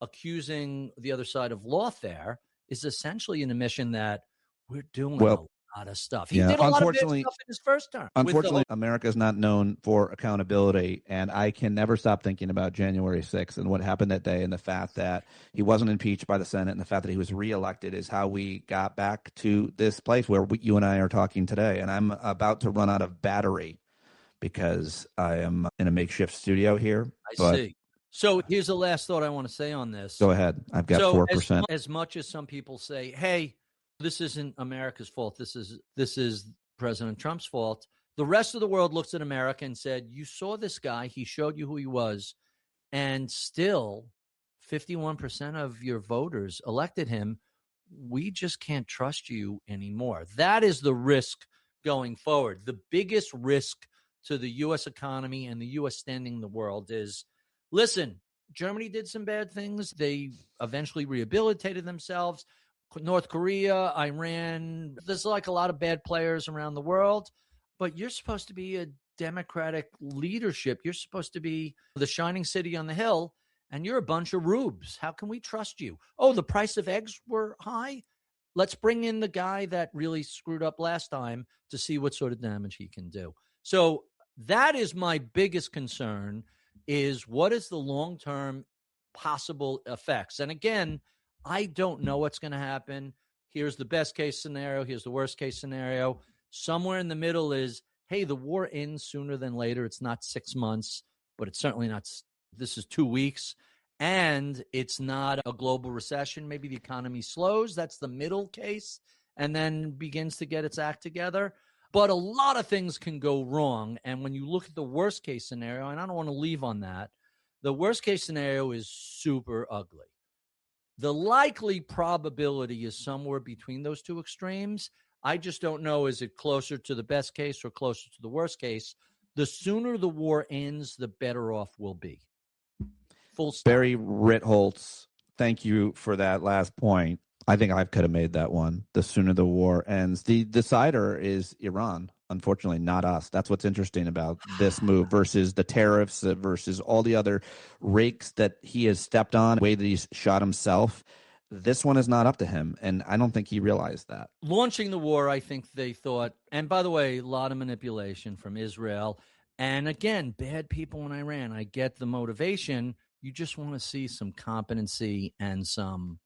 accusing the other side of lawfare is essentially an admission that we're doing a lot of stuff. He did a lot of bad stuff in his first term. Unfortunately, America is not known for accountability, and I can never stop thinking about January 6th and what happened that day, and the fact that he wasn't impeached by the Senate, and the fact that he was reelected is how we got back to this place where you and I are talking today. And I'm about to run out of battery because I am in a makeshift studio here. I see. So here's the last thought I want to say on this. Go ahead. I've got 4%. As much as some people say, hey, this isn't America's fault, this is President Trump's fault, the rest of the world looks at America and said, you saw this guy, he showed you who he was, and still 51% of your voters elected him. We just can't trust you anymore. That is the risk going forward. The biggest risk to the U.S. economy and the U.S. standing in the world is, listen, Germany did some bad things. They eventually rehabilitated themselves. North Korea, Iran, there's like a lot of bad players around the world, but you're supposed to be a democratic leadership. You're supposed to be the shining city on the hill, and you're a bunch of rubes. How can we trust you? Oh, the price of eggs were high? Let's bring in the guy that really screwed up last time to see what sort of damage he can do. So that is my biggest concern, is what is the long-term possible effects? And again, I don't know what's going to happen. Here's the best case scenario. Here's the worst case scenario. Somewhere in the middle is, hey, the war ends sooner than later. It's not 6 months, but it's certainly not. This is 2 weeks. And it's not a global recession. Maybe the economy slows. That's the middle case, and then begins to get its act together. But a lot of things can go wrong. And when you look at the worst case scenario, and I don't want to leave on that, the worst case scenario is super ugly. The likely probability is somewhere between those two extremes. I just don't know, is it closer to the best case or closer to the worst case? The sooner the war ends, the better off we'll be. Full stop. Barry Ritholtz, thank you for that last point. I think I could have made that one. The sooner the war ends. The decider is Iran, unfortunately, not us. That's what's interesting about this move versus the tariffs, versus all the other rakes that he has stepped on, the way that he's shot himself. This one is not up to him, and I don't think he realized that. Launching the war, I think they thought, and by the way, a lot of manipulation from Israel. And again, bad people in Iran. I get the motivation. You just want to see some competency and some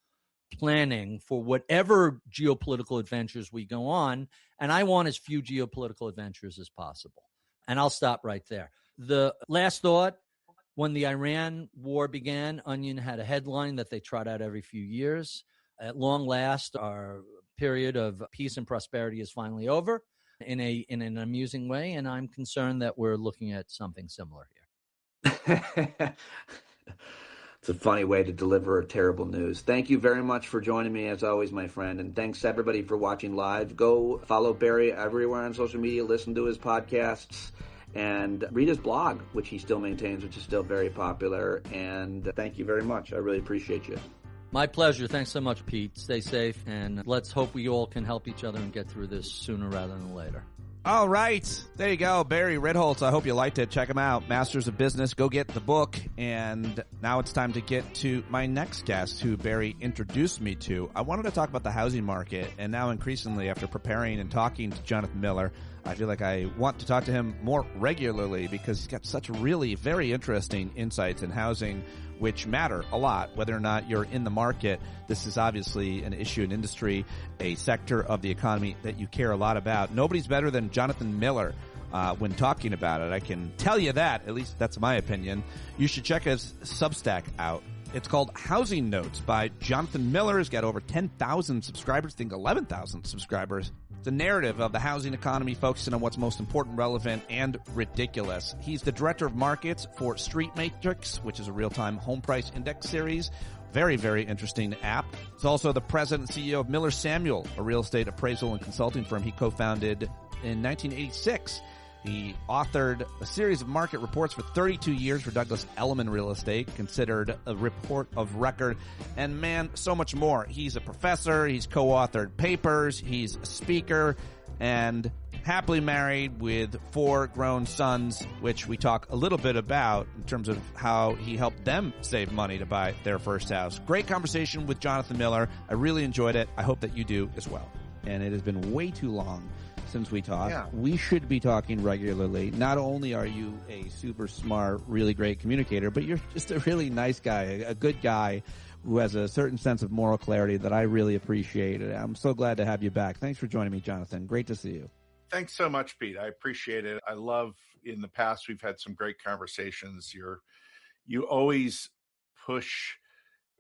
planning for whatever geopolitical adventures we go on. And I want as few geopolitical adventures as possible. And I'll stop right there. The last thought, when the Iran war began, Onion had a headline that they trot out every few years. At long last, our period of peace and prosperity is finally over in an amusing way. And I'm concerned that we're looking at something similar here. It's a funny way to deliver terrible news. Thank you very much for joining me, as always, my friend. And thanks, everybody, for watching live. Go follow Barry everywhere on social media. Listen to his podcasts. And read his blog, which he still maintains, which is still very popular. And thank you very much. I really appreciate you. My pleasure. Thanks so much, Pete. Stay safe. And let's hope we all can help each other and get through this sooner rather than later. All right. There you go. Barry Ritholtz. I hope you liked it. Check him out. Masters of Business. Go get the book. And now it's time to get to my next guest, who Barry introduced me to. I wanted to talk about the housing market. And now increasingly, after preparing and talking to Jonathan Miller, I feel like I want to talk to him more regularly because he's got such really very interesting insights in housing, which matter a lot, whether or not you're in the market. This is obviously an issue, an industry, a sector of the economy that you care a lot about. Nobody's better than Jonathan Miller when talking about it. I can tell you that. At least that's my opinion. You should check his Substack out. It's called Housing Notes by Jonathan Miller. He's got over 10,000 subscribers, I think 11,000 subscribers. It's a narrative of the housing economy focusing on what's most important, relevant, and ridiculous. He's the director of markets for Street Matrix, which is a real-time home price index series. Very, very interesting app. He's also the president and CEO of Miller Samuel, a real estate appraisal and consulting firm he co-founded in 1986. He authored a series of market reports for 32 years for Douglas Elliman Real Estate, considered a report of record, and man, so much more. He's a professor, he's co-authored papers, he's a speaker, and happily married with 4 grown sons, which we talk a little bit about in terms of how he helped them save money to buy their first house. Great conversation with Jonathan Miller. I really enjoyed it. I hope that you do as well. And it has been way too long since we talked. Yeah. We should be talking regularly. Not only are you a super smart, really great communicator, but you're just a really nice guy, a good guy who has a certain sense of moral clarity that I really appreciate. I'm so glad to have you back. Thanks for joining me, Jonathan. Great to see you. Thanks so much, Pete. I appreciate it. I love, in the past, we've had some great conversations. You always push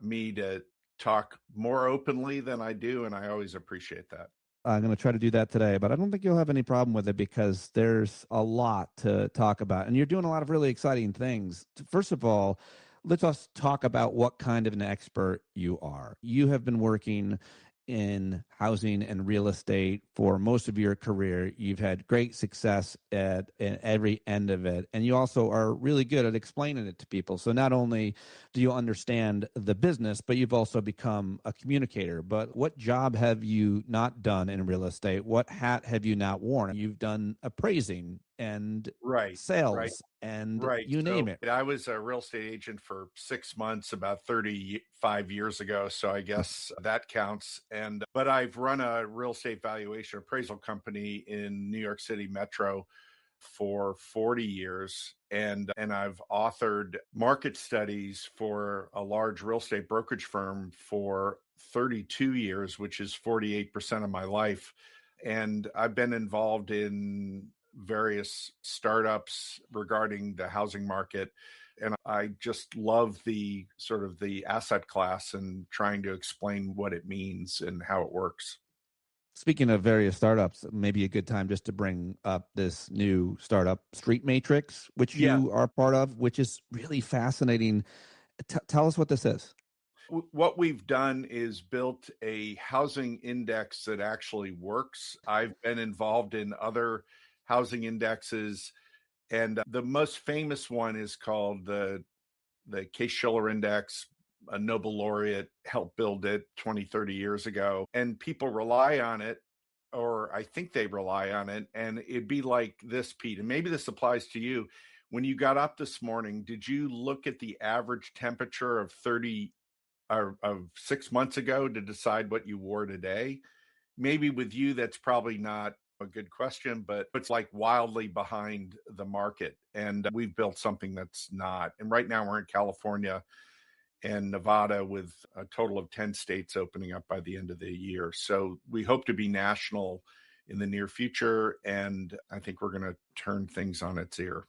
me to talk more openly than I do, and I always appreciate that. I'm going to try to do that today, but I don't think you'll have any problem with it because there's a lot to talk about, and you're doing a lot of really exciting things. First of all, let's talk about what kind of an expert you are. You have been working in housing and real estate for most of your career. You've had great success at every end of it. And you also are really good at explaining it to people. So not only do you understand the business, but you've also become a communicator. But what job have you not done in real estate? What hat have you not worn? You've done appraising and sales and you name it. I was a real estate agent for 6 months about 35 years ago, so I guess that counts. But I've run a real estate valuation appraisal company in New York City Metro for 40 years, and I've authored market studies for a large real estate brokerage firm for 32 years, which is 48% of my life. And I've been involved in various startups regarding the housing market. And I just love the sort of the asset class and trying to explain what it means and how it works. Speaking of various startups, maybe a good time just to bring up this new startup, Street Matrix, which you are part of, which is really fascinating. Tell us what this is. What we've done is built a housing index that actually works. I've been involved in other housing indexes, and the most famous one is called the Case-Shiller Index. A Nobel laureate helped build it 20, 30 years ago, and people rely on it, or I think they rely on it, and it'd be like this, Pete, and maybe this applies to you. When you got up this morning, did you look at the average temperature of 6 months ago to decide what you wore today? Maybe with you, that's probably not a good question, but it's like wildly behind the market. And we've built something that's not. And right now we're in California and Nevada with a total of 10 states opening up by the end of the year. So we hope to be national in the near future. And I think we're going to turn things on its ear.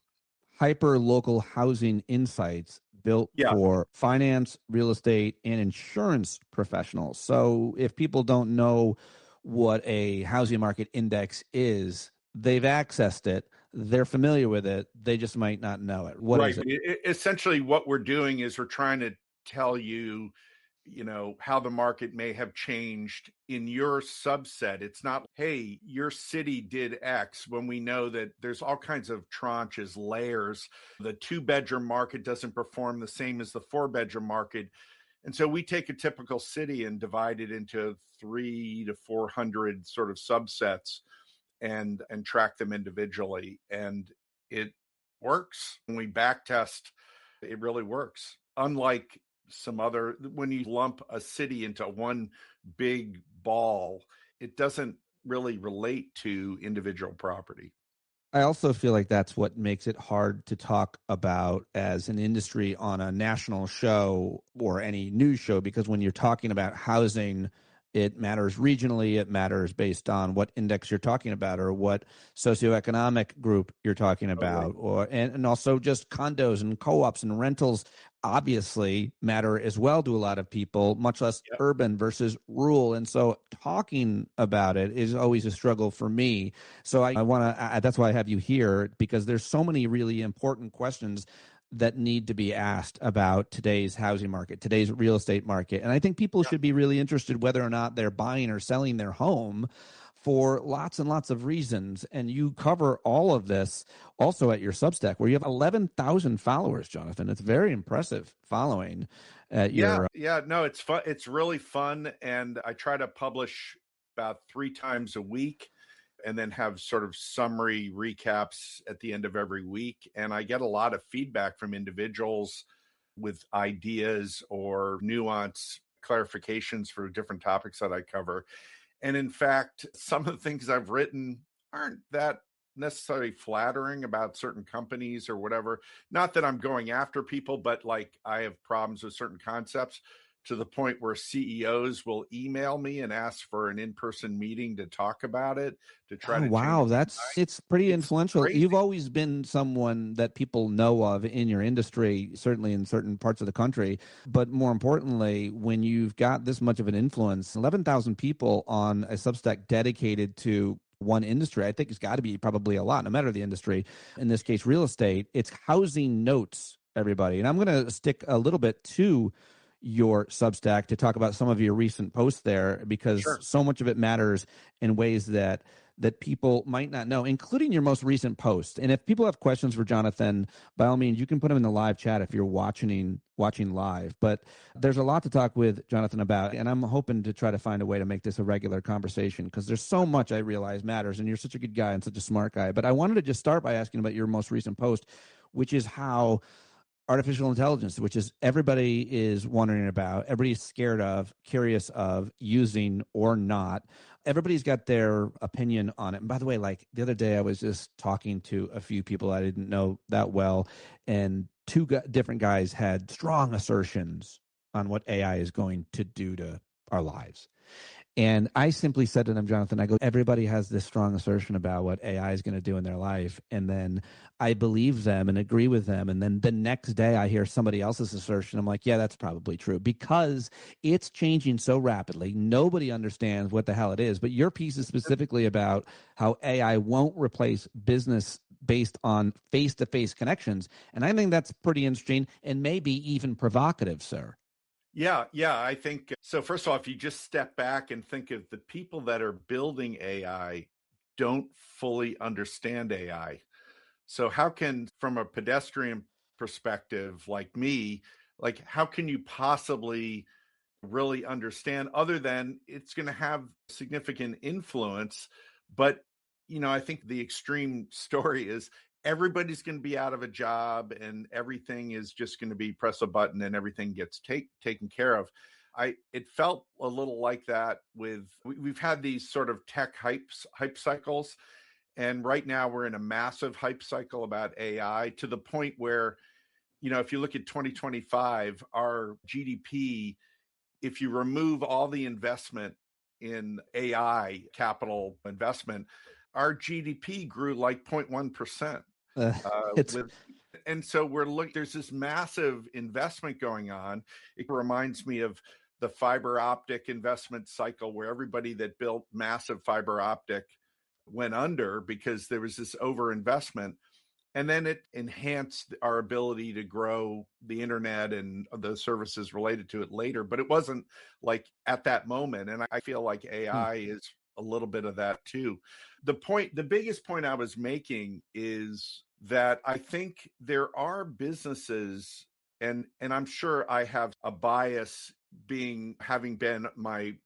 Hyper-local housing insights built for finance, real estate, and insurance professionals. So if people don't know what a housing market index is, they've accessed it, they're familiar with it, they just might not know it. What is it? Essentially, what we're doing is we're trying to tell you, how the market may have changed in your subset. It's not, hey, your city did X, when we know that there's all kinds of tranches, layers. The 2-bedroom market doesn't perform the same as the 4-bedroom market. And so we take a typical city and divide it into 300 to 400 sort of subsets and track them individually. And it works. When we back test, it really works. Unlike some other, when you lump a city into one big ball, it doesn't really relate to individual property. I also feel like that's what makes it hard to talk about as an industry on a national show or any news show, because when you're talking about housing, it matters regionally, it matters based on what index you're talking about or what socioeconomic group you're talking about, and also just condos and co-ops and rentals obviously matter as well to a lot of people, much less urban versus rural. And so talking about it is always a struggle for me. So I want to, that's why I have you here, because there's so many really important questions that need to be asked about today's housing market, today's real estate market. And I think people should be really interested whether or not they're buying or selling their home for lots and lots of reasons. And you cover all of this also at your Substack, where you have 11,000 followers, Jonathan. It's very impressive following at your... No, it's fun. It's really fun. And I try to publish about 3 times a week and then have sort of summary recaps at the end of every week. And I get a lot of feedback from individuals with ideas or nuance clarifications for different topics that I cover. And in fact, some of the things I've written aren't that necessarily flattering about certain companies or whatever. Not that I'm going after people, but like I have problems with certain concepts, to the point where CEOs will email me and ask for an in-person meeting to talk about it, to try to wow, change it's pretty influential. crazy. You've always been someone that people know of in your industry, certainly in certain parts of the country. But more importantly, when you've got this much of an influence, 11,000 people on a Substack dedicated to one industry, I think it's got to be probably a lot, no matter the industry. In this case, real estate. It's housing notes, everybody. And I'm going to stick a little bit to your Substack to talk about some of your recent posts there, because so much of it matters in ways that people might not know, including your most recent post. And if people have questions for Jonathan, by all means, you can put them in the live chat if you're watching live. But there's a lot to talk with Jonathan about, and I'm hoping to try to find a way to make this a regular conversation, because there's so much I realize matters, and you're such a good guy and such a smart guy. But I wanted to just start by asking about your most recent post, which is how artificial intelligence, which is everybody is wondering about, everybody's scared of, curious of, using or not. Everybody's got their opinion on it. And by the way, like the other day, I was just talking to a few people I didn't know that well, and 2 different guys had strong assertions on what AI is going to do to our lives. And I simply said to them, Jonathan, I go, everybody has this strong assertion about what AI is going to do in their life. And then I believe them and agree with them. And then the next day I hear somebody else's assertion. I'm like, yeah, that's probably true, because it's changing so rapidly. Nobody understands what the hell it is. But your piece is specifically about how AI won't replace business based on face-to-face connections. And I think that's pretty interesting and maybe even provocative, sir. Yeah, I think so. First of all, if you just step back and think of the people that are building AI don't fully understand AI. So how can, from a pedestrian perspective like me, like how can you possibly really understand, other than it's going to have significant influence? But, I think the extreme story is everybody's going to be out of a job and everything is just going to be press a button and everything gets taken care of. It felt a little like that we've had these sort of tech hype cycles. And right now we're in a massive hype cycle about AI, to the point where, if you look at 2025, our GDP, if you remove all the investment in AI capital investment, our GDP grew like 0.1%. And so there's this massive investment going on. It reminds me of the fiber optic investment cycle, where everybody that built massive fiber optic went under because there was this overinvestment. And then it enhanced our ability to grow the internet and the services related to it later. But it wasn't like at that moment. And I feel like AI is a little bit of that too. The biggest point I was making is that I think there are businesses, and I'm sure I have a bias, having been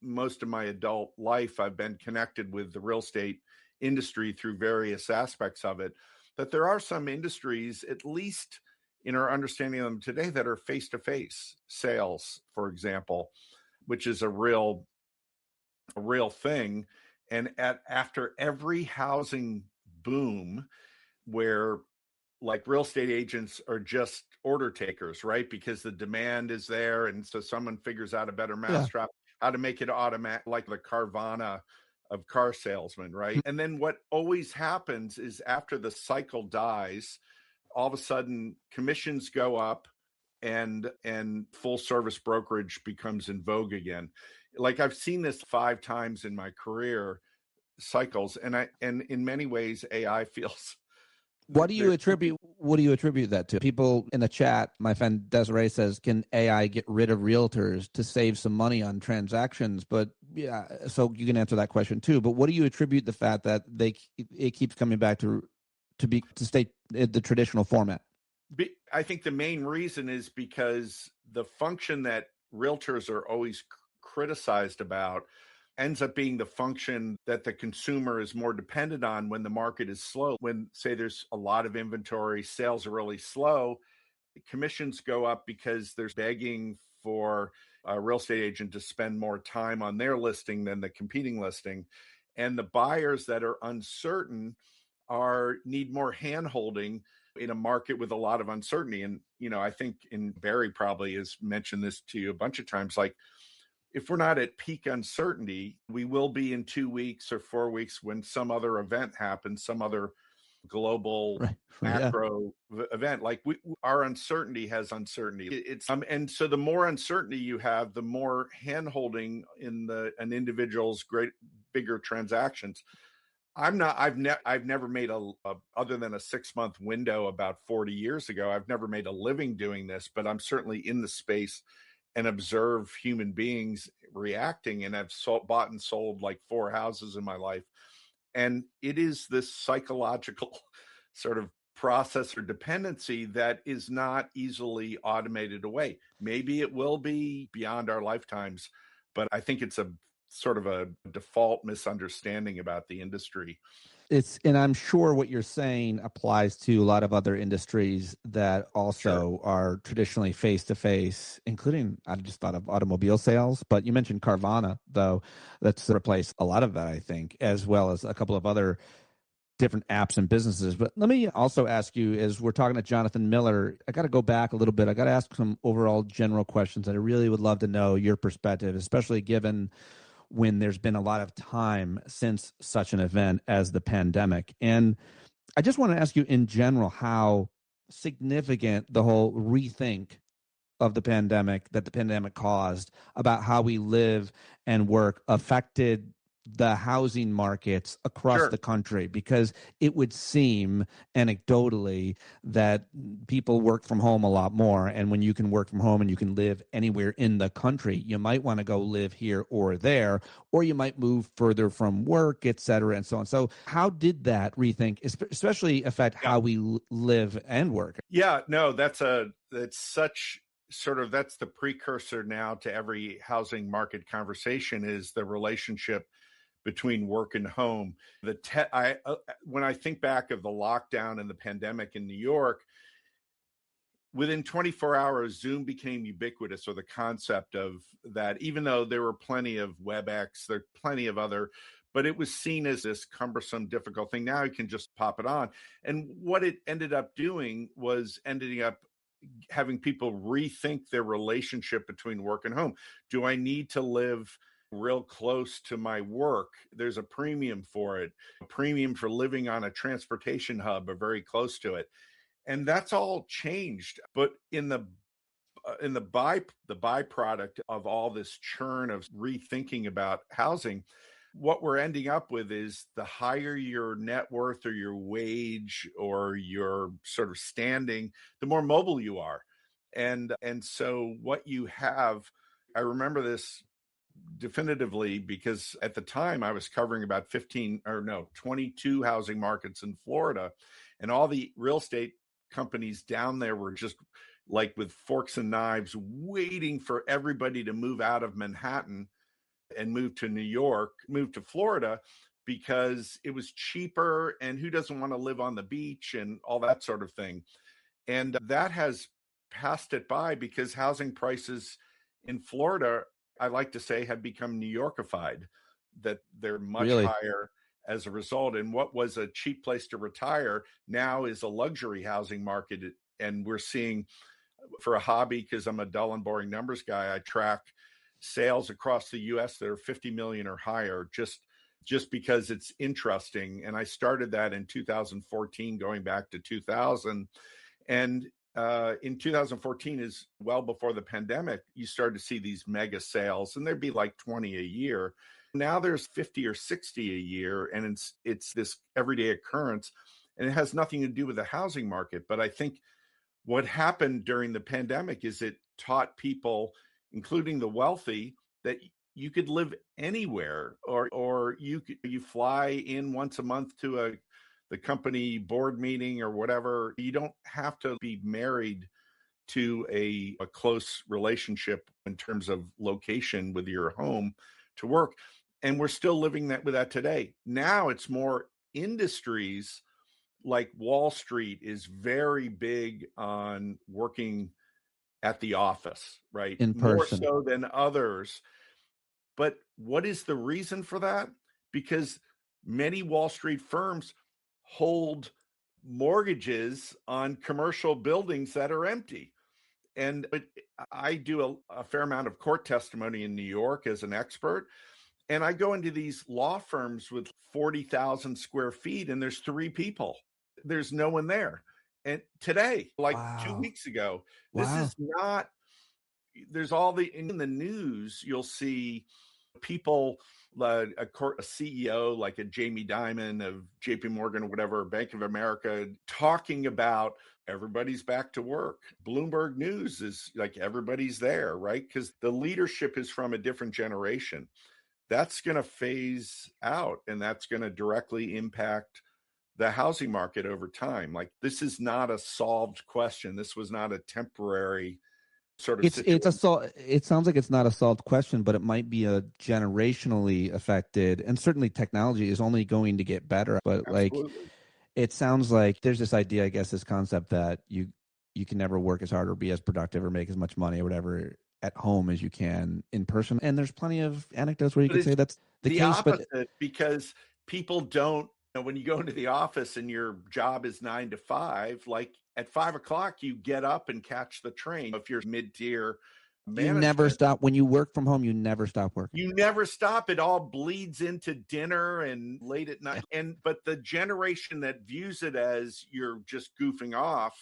most of my adult life, I've been connected with the real estate industry through various aspects of it, that there are some industries, at least in our understanding of them today, that are face-to-face sales, for example, which is a real thing. And after every housing boom, where like real estate agents are just order takers, right? Because the demand is there. And so someone figures out a better mousetrap, how to make it automatic, like the Carvana of car salesmen, right? And then what always happens is after the cycle dies, all of a sudden commissions go up and full service brokerage becomes in vogue again. Like I've seen this 5 times in my career cycles, and in many ways AI feels What do you attribute that to? People in the chat, my friend Desiree says, can AI get rid of realtors to save some money on transactions? But yeah, so you can answer that question too. But what do you attribute the fact that it keeps coming back to stay the traditional format? I think the main reason is because the function that realtors are always criticized about ends up being the function that the consumer is more dependent on when the market is slow. When, say, there's a lot of inventory, sales are really slow, commissions go up because there's begging for a real estate agent to spend more time on their listing than the competing listing. And the buyers that are uncertain need more hand-holding in a market with a lot of uncertainty. And, I think Barry probably has mentioned this to you a bunch of times, like, if we're not at peak uncertainty, we will be in 2 weeks or 4 weeks when some other event happens, some other global macro event. Like our uncertainty has uncertainty. And so the more uncertainty you have, the more hand-holding in an individual's bigger transactions. I've never made other than a 6-month window about 40 years ago, I've never made a living doing this, but I'm certainly in the space and observe human beings reacting. And I've bought and sold like 4 houses in my life. And it is this psychological sort of process or dependency that is not easily automated away. Maybe it will be beyond our lifetimes, but I think it's a sort of a default misunderstanding about the industry. And I'm sure what you're saying applies to a lot of other industries that also are traditionally face-to-face, including, I just thought of automobile sales, but you mentioned Carvana, though. That's replaced a lot of that, I think, as well as a couple of other different apps and businesses. But let me also ask you, as we're talking to Jonathan Miller, I got to go back a little bit. I got to ask some overall general questions, and I really would love to know your perspective, especially given when there's been a lot of time since such an event as the pandemic. And I just want to ask you in general how significant the whole rethink of the pandemic that the pandemic caused about how we live and work affected the housing markets across the country, because it would seem anecdotally that people work from home a lot more. And when you can work from home and you can live anywhere in the country, you might want to go live here or there, or you might move further from work, et cetera, and so on. So how did that rethink especially affect how we live and work? Yeah, no, that's the precursor now to every housing market conversation is the relationship between work and home. When I think back of the lockdown and the pandemic in New York, within 24 hours, Zoom became ubiquitous, or the concept of that, even though there were plenty of WebEx, there are plenty of other, but it was seen as this cumbersome, difficult thing. Now you can just pop it on. And what it ended up doing was ending up having people rethink their relationship between work and home. Do I need to live real close to my work? There's a premium for it, a premium for living on a transportation hub or very close to it. And that's all changed. But in the byproduct of all this churn of rethinking about housing, what we're ending up with is the higher your net worth or your wage or your sort of standing, the more mobile you are. And so what you have, I remember this definitively because at the time I was covering about 22 housing markets in Florida, and all the real estate companies down there were just like with forks and knives waiting for everybody to move out of Manhattan and move to New York, move to Florida, because it was cheaper and who doesn't want to live on the beach and all that sort of thing. And that has passed it by because housing prices in Florida, I like to say, have become New Yorkified, that they're much higher as a result. And what was a cheap place to retire now is a luxury housing market. And we're seeing, for a hobby, because I'm a dull and boring numbers guy, I track sales across the U.S. that are 50 million or higher, just because it's interesting. And I started that in 2014, going back to 2000. And in 2014 is well before the pandemic, you started to see these mega sales, and there'd be like 20 a year. Now there's 50 or 60 a year, and it's this everyday occurrence. and it has nothing to do with the housing market. But I think what happened during the pandemic is it taught people, including the wealthy, that you could live anywhere, or you fly in once a month to the company board meeting or whatever. You don't have to be married to a close relationship in terms of location with your home to work. And we're still living with that today. Now it's more industries like Wall Street is very big on working at the office, right? In person. More so than others. But what is the reason for that? Because many Wall Street firms hold mortgages on commercial buildings that are empty. And I do a fair amount of court testimony in New York as an expert. And I go into these law firms with 40,000 square feet and there's 3 people. There's no one there. And today, like 2 weeks ago, this is not, there's in the news, you'll see people, a CEO like a Jamie Dimon of JP Morgan or whatever, Bank of America, talking about everybody's back to work. Bloomberg News is like everybody's there, right? Because the leadership is from a different generation. That's going to phase out, and that's going to directly impact the housing market over time. Like, this is not a solved question. This was not a temporary sort of situation. It sounds like it's not a solved question, but it might be a generationally affected, and certainly technology is only going to get better. But Absolutely. like, it sounds like there's this idea, I guess, this concept that you can never work as hard or be as productive or make as much money or whatever at home as you can in person. And there's plenty of anecdotes where you can say that's the case. Opposite, because people don't, when you go into the office and your job is 9 to 5, like at 5 o'clock, you get up and catch the train. If you're mid-tier management, you never stop. When you work from home, you never stop working. You never stop. It all bleeds into dinner and late at night. But the generation that views it as you're just goofing off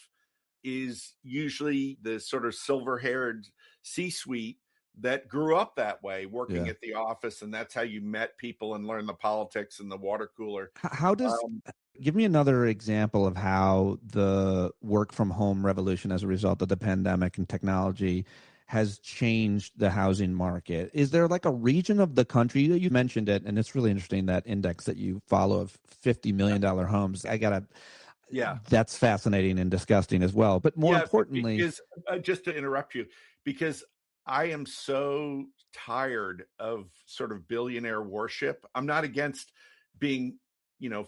is usually the sort of silver-haired C-suite that grew up that way, working at the office, and that's how you met people and learned the politics and the water cooler. How does give me another example of how the work from home revolution as a result of the pandemic and technology has changed the housing market? Is there like a region of the country, you mentioned it, and it's really interesting, that index that you follow of $50 million homes. That's fascinating and disgusting as well. But more importantly, because, just to interrupt you, because I am so tired of sort of billionaire worship. I'm not against being,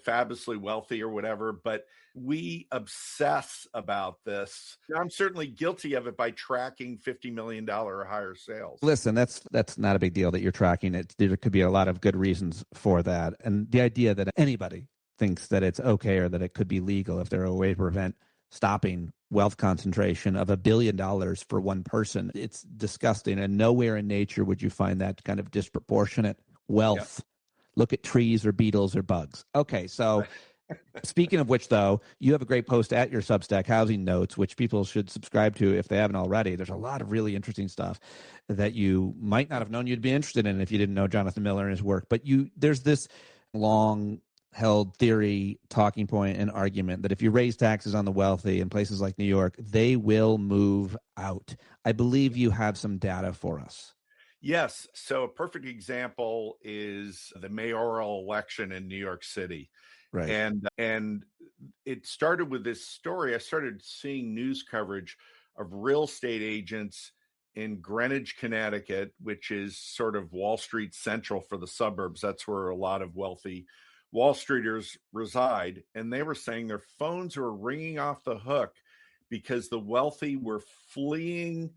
fabulously wealthy or whatever, but we obsess about this. I'm certainly guilty of it by tracking $50 million or higher sales. Listen, that's not a big deal that you're tracking it. There could be a lot of good reasons for that. And the idea that anybody thinks that it's okay or that it could be legal if there are a way to prevent stopping wealth concentration of $1 billion for one person, it's disgusting. And nowhere in nature would you find that kind of disproportionate wealth. Look at trees or beetles or bugs. Okay, so speaking of which, though, you have a great post at your Substack, Housing Notes, which people should subscribe to if they haven't already. There's a lot of really interesting stuff that you might not have known you'd be interested in if you didn't know Jonathan Miller and his work. But there's this long-held theory, talking point, and argument that if you raise taxes on the wealthy in places like New York, they will move out. I believe you have some data for us. Yes. So a perfect example is the mayoral election in New York City. Right. And it started with this story. I started seeing news coverage of real estate agents in Greenwich, Connecticut, which is sort of Wall Street Central for the suburbs. That's where a lot of wealthy Wall Streeters reside. And they were saying their phones were ringing off the hook because the wealthy were fleeing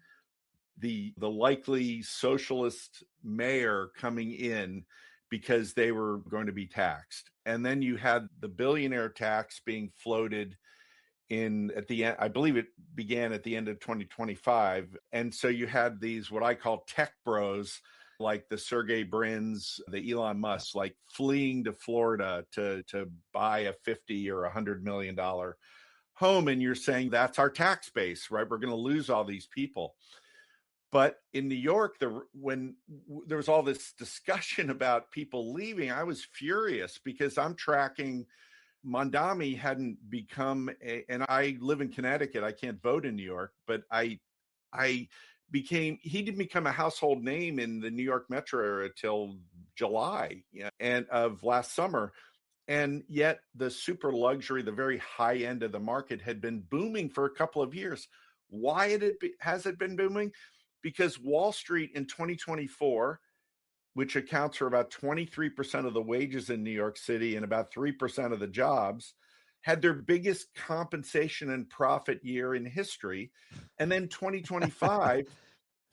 the likely socialist mayor coming in because they were going to be taxed. And then you had the billionaire tax being floated at the end. I believe it began at the end of 2025. And so you had these, what I call tech bros, like the Sergey Brins, the Elon Musk, like fleeing to Florida to buy a $50 or $100 million home. And you're saying that's our tax base, right? We're going to lose all these people. But in New York, when there was all this discussion about people leaving, I was furious because I'm tracking Mondami hadn't become and I live in Connecticut. I can't vote in New York, but he didn't become a household name in the New York metro area till July and of last summer. And yet the super luxury, the very high end of the market had been booming for a couple of years. Why has it been booming? Because Wall Street in 2024, which accounts for about 23% of the wages in New York City and about 3% of the jobs, had their biggest compensation and profit year in history. And then 2025,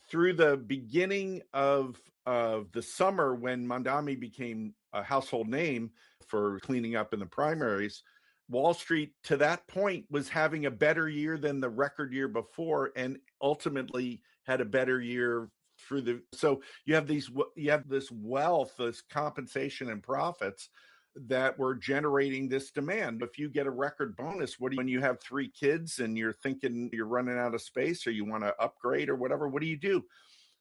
through the beginning of the summer when Mondami became a household name for cleaning up in the primaries, Wall Street to that point was having a better year than the record year before and ultimately had a better year so you have this wealth, this compensation and profits that were generating this demand. If you get a record bonus, when you have 3 kids and you're thinking you're running out of space or you want to upgrade or whatever, what do you do?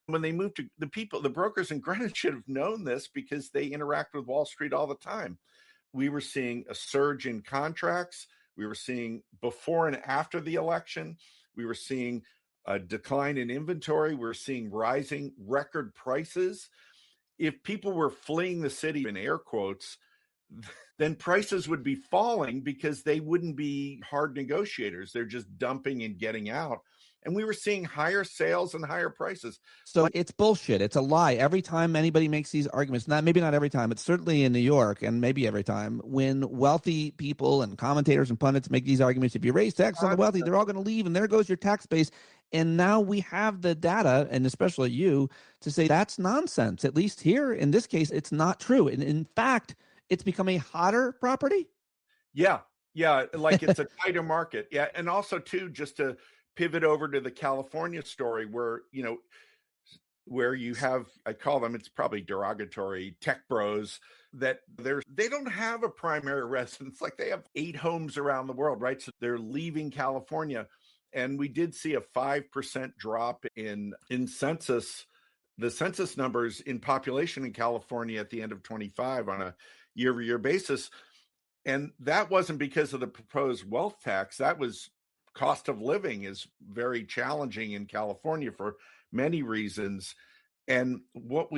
When they move to the brokers in Greenwich should have known this because they interact with Wall Street all the time. We were seeing a surge in contracts. We were seeing before and after the election. We were seeing a decline in inventory. We're seeing rising record prices. If people were fleeing the city in air quotes, then prices would be falling because they wouldn't be hard negotiators. They're just dumping and getting out. And we were seeing higher sales and higher prices. So it's bullshit. It's a lie. Every time anybody makes these arguments, maybe not every time, but certainly in New York and maybe every time, when wealthy people and commentators and pundits make these arguments, if you raise taxes on the wealthy, they're all going to leave and there goes your tax base. And now we have the data, and especially you, to say that's nonsense. At least here, in this case, it's not true. And in fact, it's become a hotter property. Yeah, like it's a tighter market. Yeah, and also, too, just to pivot over to the California story where you have, I call them, it's probably derogatory, tech bros that they don't have a primary residence. Like they have 8 homes around the world, right? So they're leaving California. And we did see a 5% drop in census, the census numbers in population in California at the end of 25 on a year-over-year basis. And that wasn't because of the proposed wealth tax. That was cost of living is very challenging in California for many reasons. And what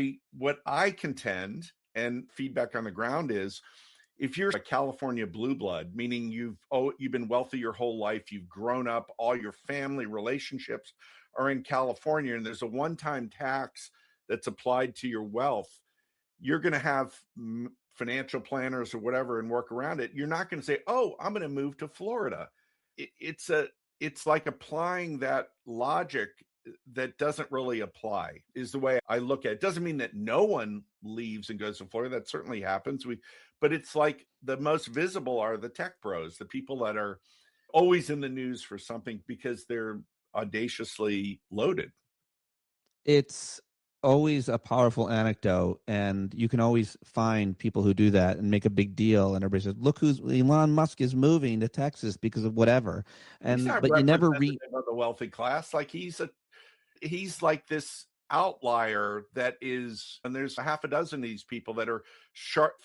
I contend and feedback on the ground is, if you're a California blue blood, meaning you've been wealthy your whole life, you've grown up, all your family relationships are in California, and there's a one-time tax that's applied to your wealth, you're going to have financial planners or whatever and work around it. You're not going to say, "Oh, I'm going to move to Florida." It's like applying that logic that doesn't really apply, is the way I look at it. It doesn't mean that no one leaves and goes to Florida. That certainly happens. But it's like the most visible are the tech pros, the people that are always in the news for something because they're audaciously loaded. It's always a powerful anecdote, and you can always find people who do that and make a big deal, and everybody says, "Look, Elon Musk is moving to Texas because of whatever." And but you never read of the wealthy class. Like he's like this outlier that is, and there's 6 of these people that are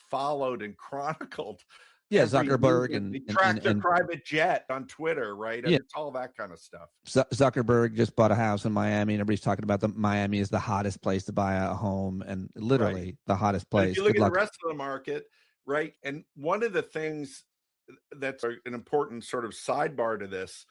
followed and chronicled. Yeah, Zuckerberg and track their private jet on Twitter, right? And it's all that kind of stuff. Zuckerberg just bought a house in Miami, and everybody's talking about Miami is the hottest place to buy a home, and literally the hottest place. But if you look at the rest of the market, right? And one of the things that's an important sort of sidebar to this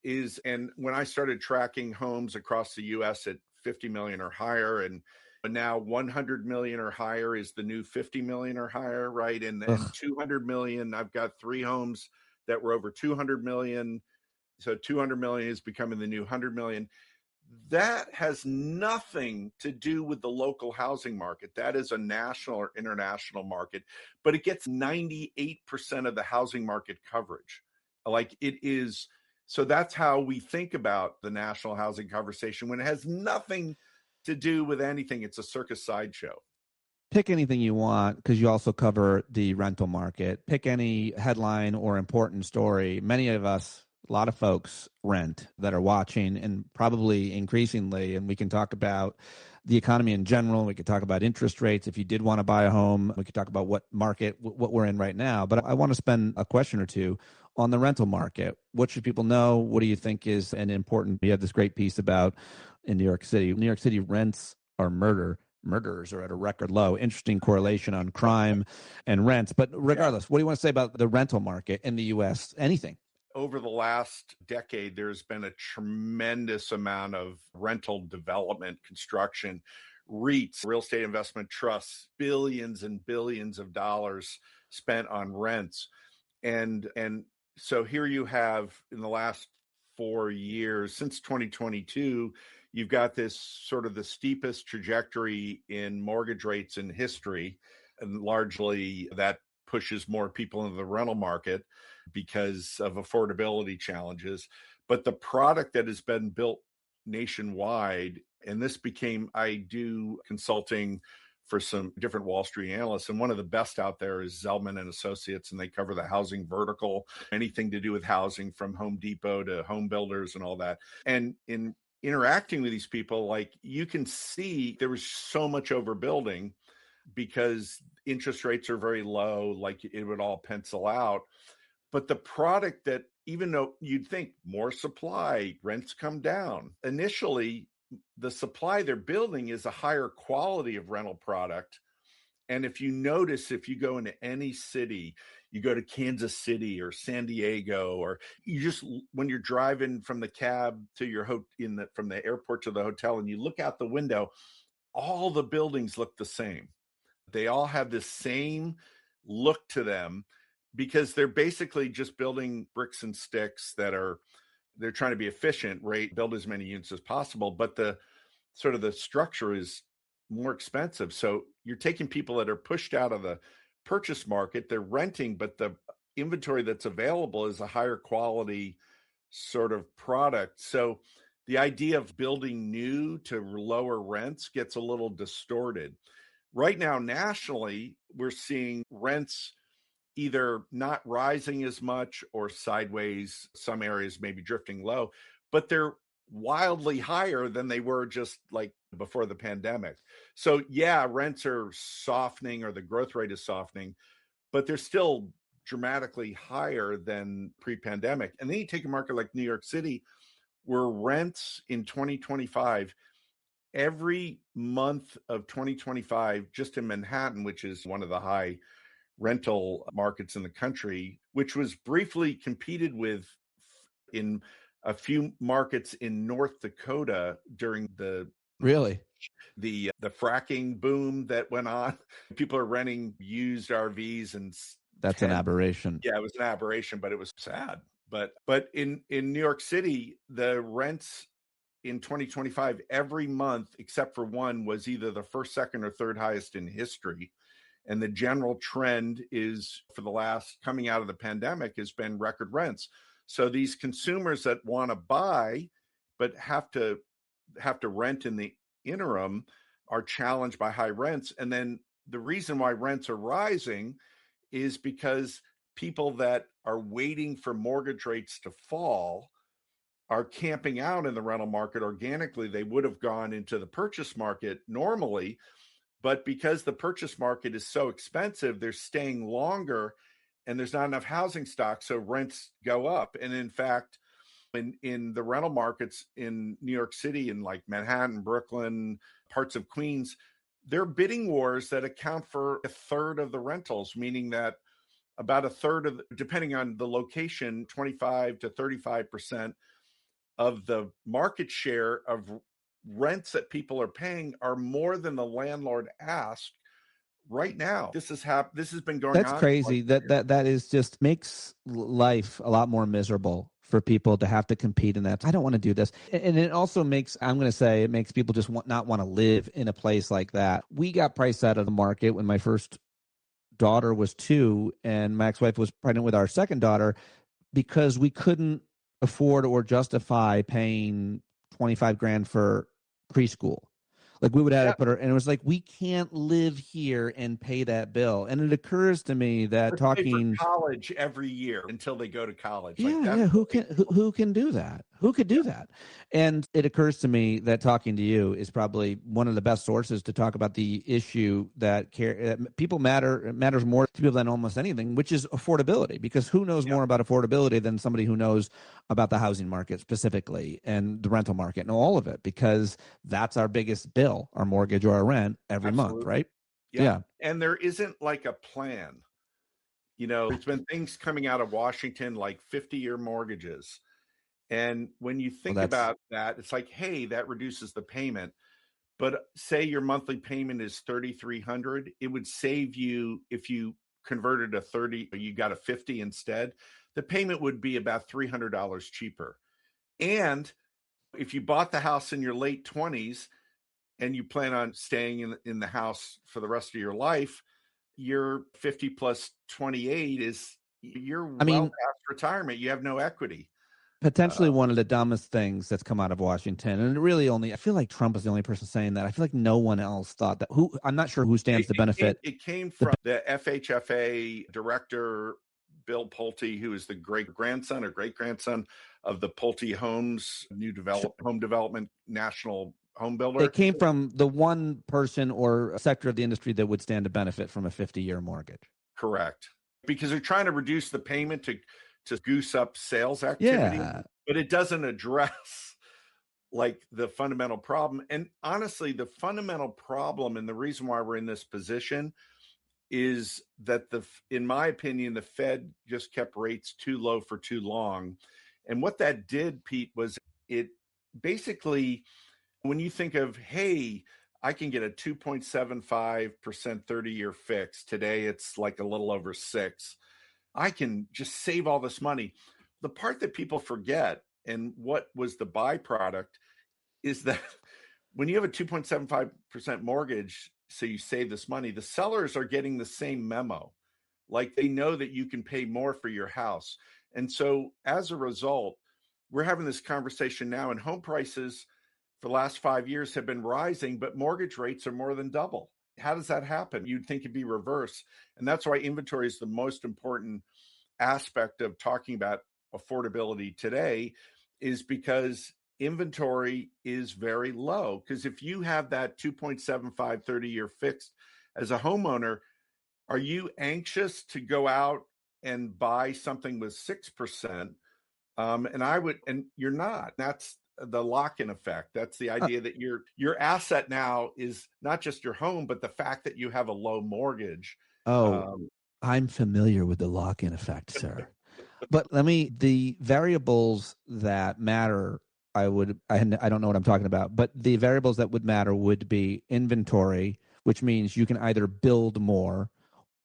is, and when I started tracking homes across the U.S. at 50 million or higher, and now 100 million or higher is the new 50 million or higher, right? And then 200 million, I've got 3 homes that were over 200 million. So 200 million is becoming the new 100 million. That has nothing to do with the local housing market. That is a national or international market, but it gets 98% of the housing market coverage. Like it is. So that's how we think about the national housing conversation when it has nothing to do with anything. It's a circus sideshow. Pick anything you want because you also cover the rental market. Pick any headline or important story. Many of us, a lot of folks rent that are watching, and probably increasingly, and we can talk about the economy in general. We could talk about interest rates. If you did want to buy a home, we could talk about what market, what we're in right now. But I want to spend a question or two on the rental market. What should people know? What do you think is an important? You have this great piece about in New York City. New York City rents are murders are at a record low. Interesting correlation on crime and rents. But regardless, what do you want to say about the rental market in the U.S.? Anything? Over the last decade, there's been a tremendous amount of rental development, construction, REITs, real estate investment trusts, billions and billions of dollars spent on rents. And so here you have, in the last 4 years, since 2022, you've got this sort of the steepest trajectory in mortgage rates in history. And largely that pushes more people into the rental market because of affordability challenges. But the product that has been built nationwide, and this became, I do consulting for some different Wall Street analysts, and one of the best out there is Zelman and Associates, and they cover the housing vertical, anything to do with housing from Home Depot to home builders and all that. And in interacting with these people, like, you can see there was so much overbuilding because interest rates are very low, like it would all pencil out. But the product that, even though you'd think more supply, rents come down, initially the supply they're building is a higher quality of rental product. And if you notice, if you go into any city, you go to Kansas City or San Diego, or you just, when you're driving from the cab to your from the airport to the hotel, and you look out the window, all the buildings look the same. They all have the same look to them because they're basically just building bricks and sticks they're trying to be efficient, right? Build as many units as possible, but the sort of the structure is more expensive. So you're taking people that are pushed out of the purchase market, they're renting, but the inventory that's available is a higher quality sort of product. So the idea of building new to lower rents gets a little distorted. Right now, nationally, we're seeing rents either not rising as much or sideways, some areas maybe drifting low, but they're wildly higher than they were just like before the pandemic. So yeah, rents are softening, or the growth rate is softening, but they're still dramatically higher than pre-pandemic. And then you take a market like New York City, where rents in 2025, every month of 2025, just in Manhattan, which is one of the high rental markets in the country, which was briefly competed with in a few markets in North Dakota during the fracking boom that went on. People are renting used RVs, and that's an aberration. Yeah, it was an aberration, but it was sad. But in New York City, the rents in 2025 every month except for one was either the first, second, or third highest in history. And the general trend is, for the last, coming out of the pandemic, has been record rents. So these consumers that want to buy but have to rent in the interim are challenged by high rents. And then the reason why rents are rising is because people that are waiting for mortgage rates to fall are camping out in the rental market organically. They would have gone into the purchase market normally, but because the purchase market is so expensive, they're staying longer, and there's not enough housing stock, so rents go up. And in fact, in the rental markets in New York City, in like Manhattan, Brooklyn, parts of Queens, there are bidding wars that account for a third of the rentals, meaning that about a third of, depending on the location, 25 to 35% of the market share of rents that people are paying are more than the landlord asked right now. This has been going on. That's crazy. That is just makes life a lot more miserable for people to have to compete in that. I don't want to do this. And it also makes, I'm going to say, it makes people just not want to live in a place like that. We got priced out of the market when my first daughter was 2 and my ex-wife was pregnant with our second daughter because we couldn't afford or justify paying $25,000 for preschool. Like, we would have to put her, and it was like, we can't live here and pay that bill. And it occurs to me that talking college every year until they go to college. Who can do that? Who could do that? And it occurs to me that talking to you is probably one of the best sources to talk about the issue that matters more to people than almost anything, which is affordability. Because who knows more about affordability than somebody who knows about the housing market specifically and the rental market and all of it? Because that's our biggest bill, our mortgage or our rent every month, right? Yeah. And there isn't like a plan. There's been things coming out of Washington like 50-year mortgages. And when you think about that, it's like, hey, that reduces the payment. But say your monthly payment is $3,300, it would save you if you converted a 30, you got a 50 instead. The payment would be about $300 cheaper. And if you bought the house in your late 20s and you plan on staying in the house for the rest of your life, your 50 plus 28 is you're well past retirement. You have no equity. Potentially one of the dumbest things that's come out of Washington. And really I feel like Trump is the only person saying that. I feel like no one else thought that. I'm not sure who stands to benefit. It came from the FHFA director, Bill Pulte, who is the great-grandson of the Pulte Homes, home development national home builder. It came from the one person or a sector of the industry that would stand to benefit from a 50-year mortgage. Correct. Because they're trying to reduce the payment to goose up sales activity, but it doesn't address like the fundamental problem. And honestly, the fundamental problem and the reason why we're in this position is that in my opinion, the Fed just kept rates too low for too long. And what that did, Pete, was it basically, when you think of, hey, I can get a 2.75% 30-year fix. Today, it's like a little over 6%. I can just save all this money. The part that people forget, and what was the byproduct, is that when you have a 2.75% mortgage, so you save this money, the sellers are getting the same memo. Like they know that you can pay more for your house. And so as a result, we're having this conversation now, and home prices for the last 5 years have been rising, but mortgage rates are more than double. How does that happen? You'd think it'd be reverse. And that's why inventory is the most important aspect of talking about affordability today, is because inventory is very low. Because if you have that 2.75 30-year fixed as a homeowner, are you anxious to go out and buy something with 6%? And you're not. That's the lock-in effect. That's the idea that your asset now is not just your home, but the fact that you have a low mortgage. I'm familiar with the lock-in effect, sir. But the variables that matter, I don't know what I'm talking about, but the variables that would matter would be inventory, which means you can either build more,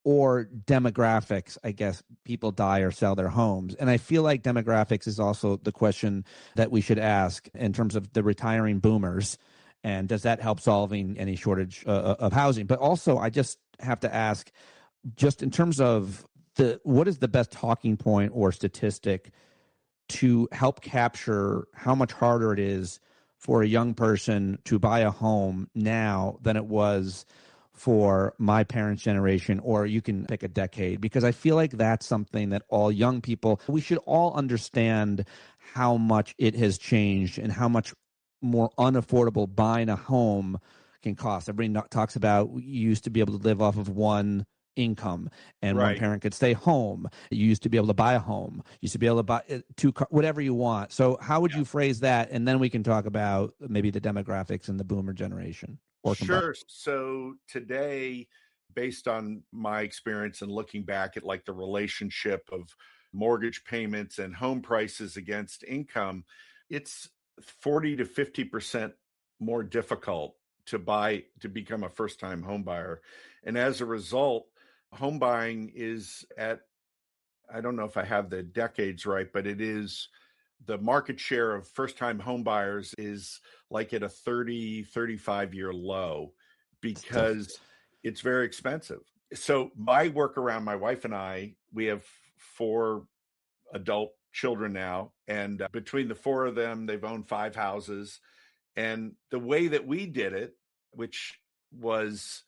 or demographics. I guess people die or sell their homes. And I feel like demographics is also the question that we should ask in terms of the retiring boomers. And does that help solving any shortage of housing? But also, I just have to ask, just in terms of what is the best talking point or statistic to help capture how much harder it is for a young person to buy a home now than it was for my parents' generation, or you can pick a decade, because I feel like that's something that all young people, we should all understand how much it has changed and how much more unaffordable buying a home can cost. Everybody talks about you used to be able to live off of one income and one parent could stay home. You used to be able to buy a home. You used to be able to buy whatever you want. So how would you phrase that? And then we can talk about maybe the demographics and the boomer generation. Sure. So today, based on my experience and looking back at like the relationship of mortgage payments and home prices against income, it's 40 to 50% more difficult to become a first-time home buyer. And as a result, home buying is at, I don't know if I have the decades right, but it is, the market share of first-time home buyers is like at a 35 year low because it's very expensive. So my workaround, my wife and I, we have 4 adult children now. And between the 4 of them, they've owned 5 houses. And the way that we did it, which was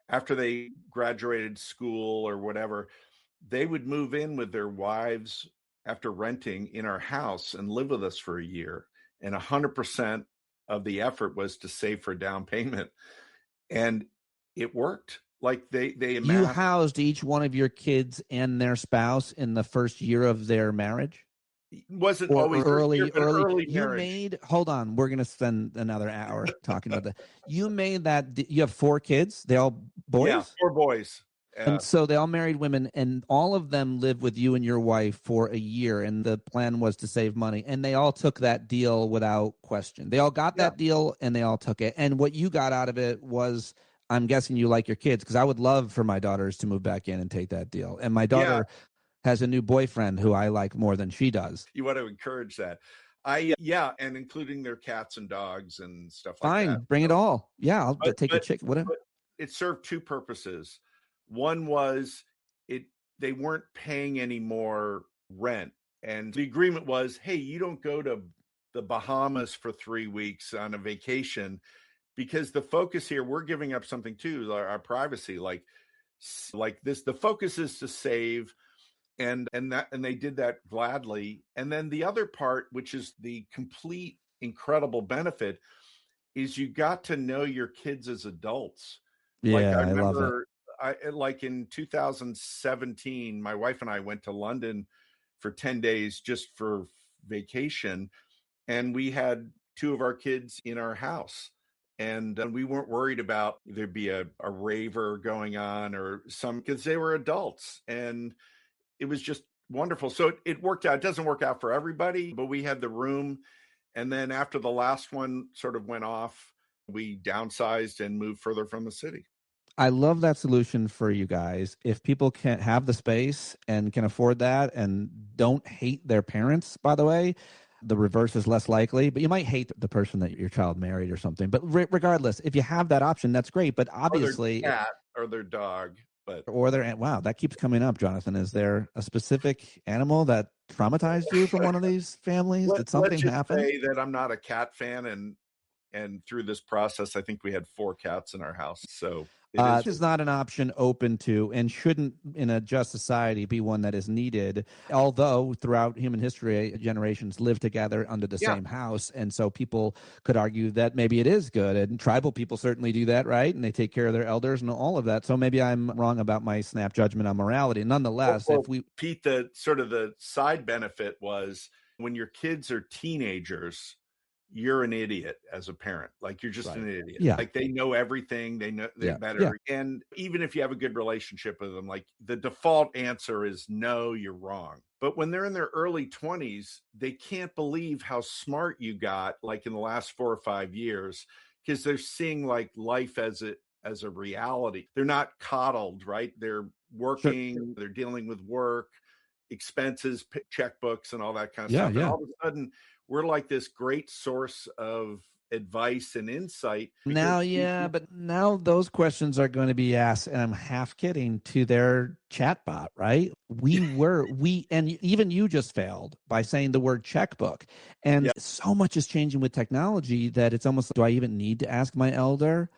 after they graduated school or whatever, they would move in with their wives after renting in our house and live with us for a year. And 100% of the effort was to save for down payment. And it worked. Like they You amassed. housed each one of your kids and their spouse in the first year of their marriage? Wasn't Or always early. early You marriage. made, hold on, we're going to spend another hour talking about that. You made that, you have 4 kids? They all boys? Yeah, 4 boys. And so they all married women, and all of them lived with you and your wife for a year, and the plan was to save money. And they all took that deal without question. They all got that deal, and they all took it. And what you got out of it was, I'm guessing you like your kids, because I would love for my daughters to move back in and take that deal. And my daughter has a new boyfriend who I like more than she does. You want to encourage that. And including their cats and dogs and stuff like Fine, that. bring it all. Yeah, I'll take a chick, whatever. But it served 2 purposes. One was they weren't paying any more rent. And the agreement was, hey, you don't go to the Bahamas for 3 weeks on a vacation, because the focus here, we're giving up something too, our privacy. Like this, the focus is to save. And they did that gladly. And then the other part, which is the complete incredible benefit, is you got to know your kids as adults. Yeah, I love remember, it. In 2017, my wife and I went to London for 10 days just for vacation, and we had 2 of our kids in our house. And we weren't worried about there'd be a raver going on or because they were adults. And it was just wonderful. So it worked out. It doesn't work out for everybody, but we had the room. And then after the last one sort of went off, we downsized and moved further from the city. I love that solution for you guys. If people can't have the space and can afford that and don't hate their parents, by the way, the reverse is less likely, but you might hate the person that your child married or something. But regardless, if you have that option, that's great. But obviously, or their cat or their dog. Or their wow, that keeps coming up, Jonathan. Is there a specific animal that traumatized you from one of these families? Did something happen? Let's just say that I'm not a cat fan, and through this process, I think we had 4 cats in our house. So It is not an option open to and shouldn't, in a just society, be one that is needed. Although throughout human history, generations live together under the same house. And so people could argue that maybe it is good. And tribal people certainly do that, right? And they take care of their elders and all of that. So maybe I'm wrong about my snap judgment on morality. Nonetheless, Pete, the side benefit was when your kids are teenagers, you're an idiot as a parent. Like you're just an idiot. Yeah. Like they know everything. They know better. Yeah. And even if you have a good relationship with them, like the default answer is no, you're wrong. But when they're in their early 20s, they can't believe how smart you got like in the last 4 or 5 years, because they're seeing like life as a reality. They're not coddled, right? They're working, they're dealing with work, expenses, checkbooks, and all that kind of stuff. And all of a sudden, we're like this great source of advice and insight. But now those questions are going to be asked, and I'm half kidding, to their chatbot, right? And even you just failed by saying the word checkbook. And so much is changing with technology that it's almost, do I even need to ask my elder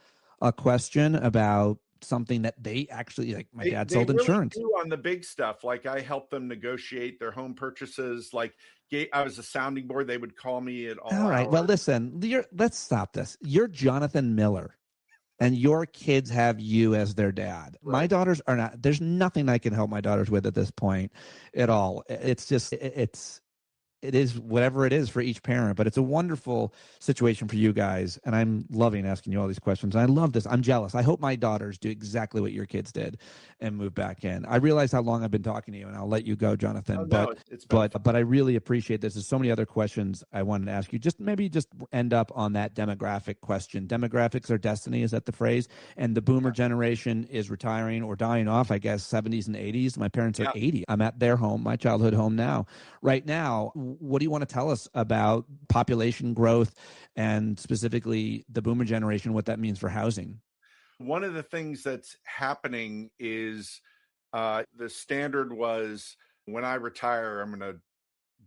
a question about something that they actually, like my dad sold insurance. Really do on the big stuff. Like I helped them negotiate their home purchases. Like I was a sounding board. They would call me at all right. hours. Well, listen, let's stop this. You're Jonathan Miller and your kids have you as their dad. Right. My daughters are not, there's nothing I can help my daughters with at this point at all. It's just, it is whatever it is for each parent, but it's a wonderful situation for you guys. And I'm loving asking you all these questions. And I love this. I'm jealous. I hope my daughters do exactly what your kids did and move back in. I realize how long I've been talking to you, and I'll let you go, Jonathan. But I really appreciate this. There's so many other questions I wanted to ask you. Just end up on that demographic question. Demographics are destiny. Is that the phrase? And the boomer generation is retiring or dying off, I guess, 70s and 80s. My parents are 80. I'm at their home, my childhood home now. Right now, what do you want to tell us about population growth and specifically the boomer generation, what that means for housing? One of the things that's happening is the standard was, when I retire, I'm going to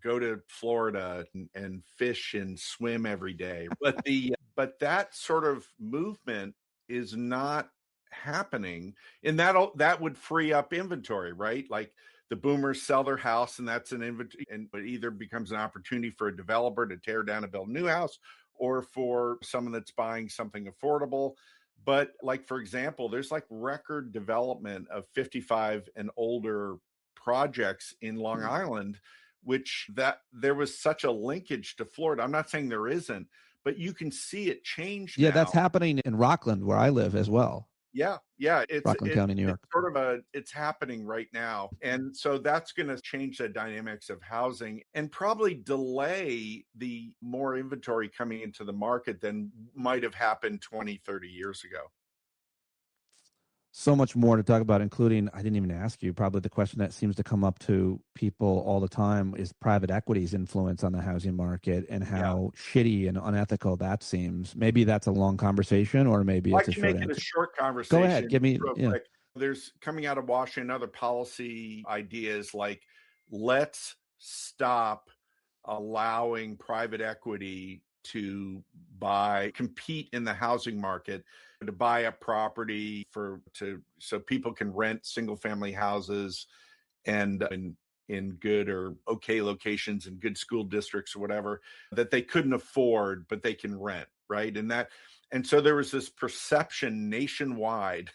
go to Florida and fish and swim every day. But that sort of movement is not happening, and that would free up inventory, right? Like the boomers sell their house, and that's an inventory, and it either becomes an opportunity for a developer to tear down and build a new house, or for someone that's buying something affordable. But like, for example, there's like record development of 55 and older projects in Long Island, which that there was such a linkage to Florida. I'm not saying there isn't, but you can see it change Yeah, now. that's happening in Rockland, where I live as well. Yeah, it's Rockland County, New York. It's sort of it's happening right now. And so that's going to change the dynamics of housing and probably delay the more inventory coming into the market than might have happened 20, 30 years ago. So much more to talk about, including, I didn't even ask you, probably the question that seems to come up to people all the time is private equity's influence on the housing market and how shitty and unethical that seems. Maybe that's a long conversation, or maybe it's a short answer. I can make it a short conversation. Go ahead. Give me, quick. There's coming out of Washington other policy ideas like, let's stop allowing private equity to compete in the housing market, to buy up property so people can rent single family houses and in good or okay locations in good school districts or whatever that they couldn't afford, but they can rent, right? And so there was this perception nationwide.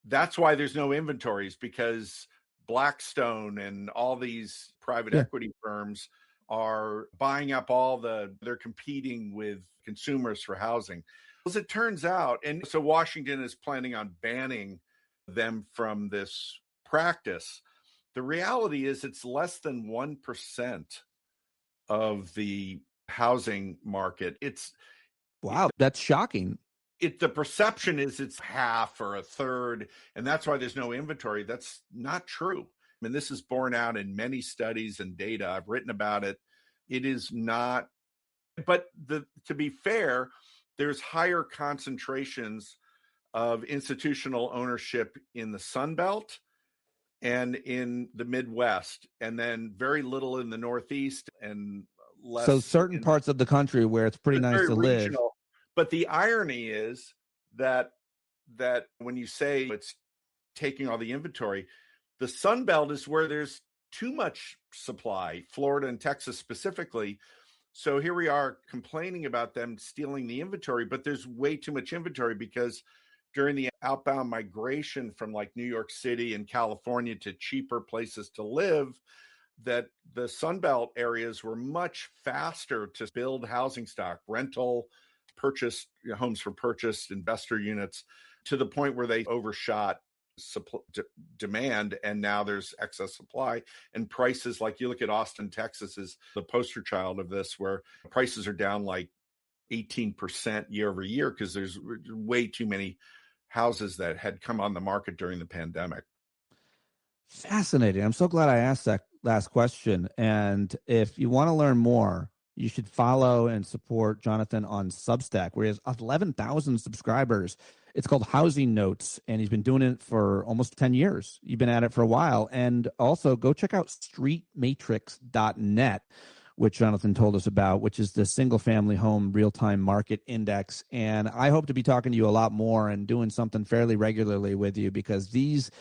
That's why there's no inventories, because Blackstone and all these private equity firms are buying up they're competing with consumers for housing. As it turns out, and so Washington is planning on banning them from this practice. The reality is it's less than 1% of the housing market. Wow, that's shocking. The perception is it's half or a third, and that's why there's no inventory. That's not true. I mean, this is borne out in many studies and data. I've written about it. It is not, but to be fair, there's higher concentrations of institutional ownership in the Sun Belt and in the Midwest, and then very little in the Northeast and less. So certain parts of the country where it's pretty nice to live. But the irony is that when you say it's taking all the inventory, the Sun Belt is where there's too much supply, Florida and Texas specifically. So here we are complaining about them stealing the inventory, but there's way too much inventory because during the outbound migration from like New York City and California to cheaper places to live, that the Sun Belt areas were much faster to build housing stock, rental, purchase, homes for purchase, investor units, to the point where they overshot demand, and now there's excess supply, and prices, like you look at Austin, Texas is the poster child of this, where prices are down like 18% year over year because there's way too many houses that had come on the market during the pandemic. Fascinating. I'm so glad I asked that last question. And if you want to learn more, you should follow and support Jonathan on Substack, where he has 11,000 subscribers. It's called Housing Notes, and he's been doing it for almost 10 years. You've been at it for a while. And also go check out streetmatrix.net, which Jonathan told us about, which is the single-family home real-time market index. And I hope to be talking to you a lot more and doing something fairly regularly with you, because these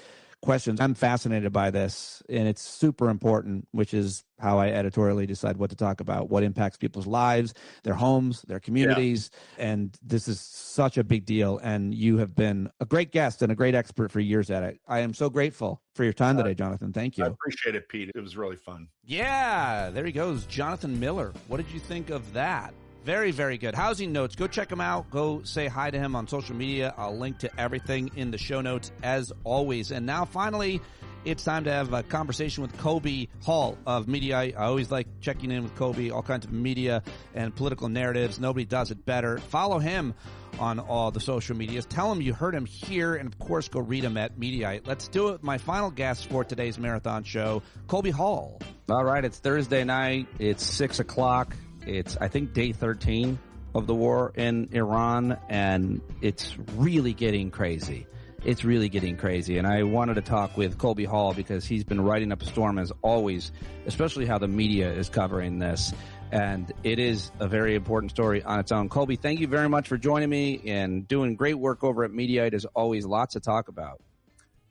questions, I'm fascinated by this, and it's super important, which is how I editorially decide what to talk about, what impacts people's lives, their homes, their communities. And this is such a big deal. And you have been a great guest and a great expert for years at it. I am so grateful for your time today, Jonathan. Thank you. I appreciate it, Pete. It was really fun. Yeah, there he goes. Jonathan Miller. What did you think of that? Very, very good. Housing Notes. Go check him out. Go say hi to him on social media. I'll link to everything in the show notes as always. And now finally, it's time to have a conversation with Colby Hall of Mediaite. I always like checking in with Colby, all kinds of media and political narratives. Nobody does it better. Follow him on all the social medias. Tell him you heard him here, and of course, go read him at Mediaite. Let's do it with my final guest for today's marathon show, Colby Hall. All right, it's Thursday night. It's 6 o'clock. It's, I think, day 13 of the war in Iran, and it's really getting crazy. It's really getting crazy. And I wanted to talk with Colby Hall because he's been writing up a storm as always, especially how the media is covering this. And it is a very important story on its own. Colby, thank you very much for joining me and doing great work over at Mediaite. As always, lots to talk about.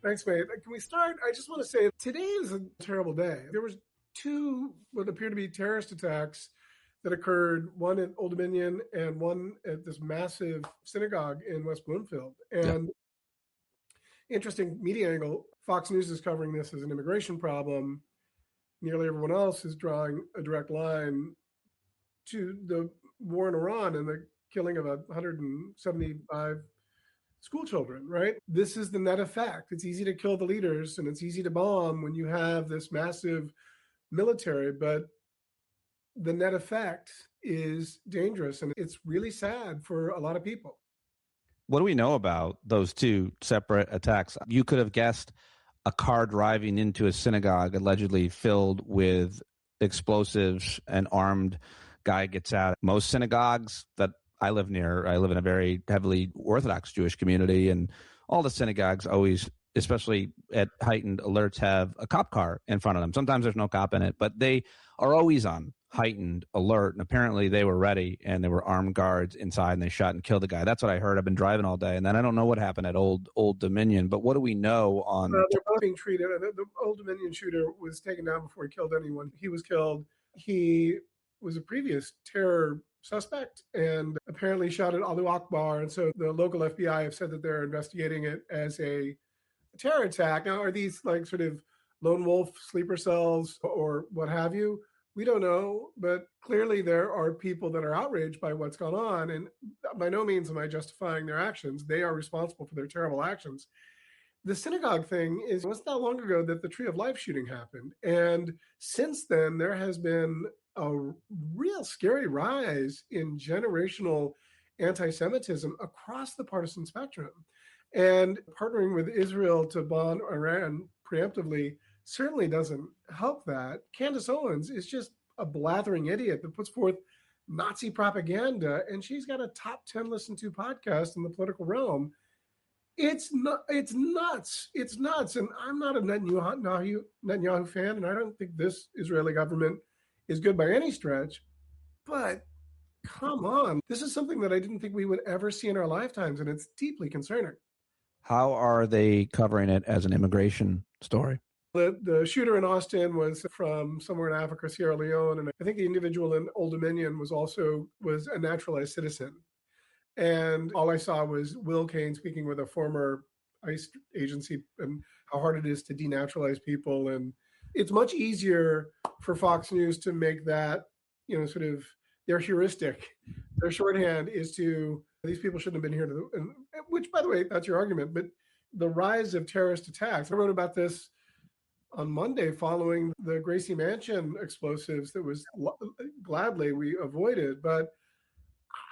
Thanks, mate. Can we start? I just want to say today is a terrible day. There was two what appear to be terrorist attacks that occurred, one at Old Dominion and one at this massive synagogue in West Bloomfield. And interesting media angle, Fox News is covering this as an immigration problem. Nearly everyone else is drawing a direct line to the war in Iran and the killing of 175 school children, right? This is the net effect. It's easy to kill the leaders and it's easy to bomb when you have this massive military, but the net effect is dangerous, and it's really sad for a lot of people. What do we know about those two separate attacks? You could have guessed a car driving into a synagogue allegedly filled with explosives, an armed guy gets out. Most synagogues that I live near, I live in a very heavily Orthodox Jewish community, and all the synagogues always, especially at heightened alerts, have a cop car in front of them. Sometimes there's no cop in it, but they are always on heightened alert, and apparently they were ready, and there were armed guards inside, and they shot and killed the guy. That's what I heard. I've been driving all day, and then I don't know what happened at Old Dominion, but what do we know on... They're both being treated. The Old Dominion shooter was taken down before he killed anyone. He was killed. He was a previous terror suspect and apparently shot at Allahu Akbar, and so the local FBI have said that they're investigating it as a terror attack. Now, are these like sort of lone wolf sleeper cells or what have you? We don't know, but clearly there are people that are outraged by what's gone on, and by no means am I justifying their actions. They are responsible for their terrible actions. The synagogue thing is, it wasn't that long ago that the Tree of Life shooting happened, and since then there has been a real scary rise in generational anti-Semitism across the partisan spectrum. And partnering with Israel to bomb Iran preemptively certainly doesn't help that. Candace Owens is just a blathering idiot that puts forth Nazi propaganda, and she's got a top 10 listened to podcast in the political realm. It's nuts. It's nuts. And I'm not a Netanyahu fan, and I don't think this Israeli government is good by any stretch. But come on, this is something that I didn't think we would ever see in our lifetimes, and it's deeply concerning. How are they covering it as an immigration story? The shooter in Austin was from somewhere in Africa, Sierra Leone, and I think the individual in Old Dominion was a naturalized citizen. And all I saw was Will Kane speaking with a former ICE agency and how hard it is to denaturalize people. And it's much easier for Fox News to make that, sort of their heuristic. Their shorthand is to, these people shouldn't have been here, which, by the way, that's your argument. But the rise of terrorist attacks, I wrote about this on Monday following the Gracie Mansion explosives that was gladly we avoided. But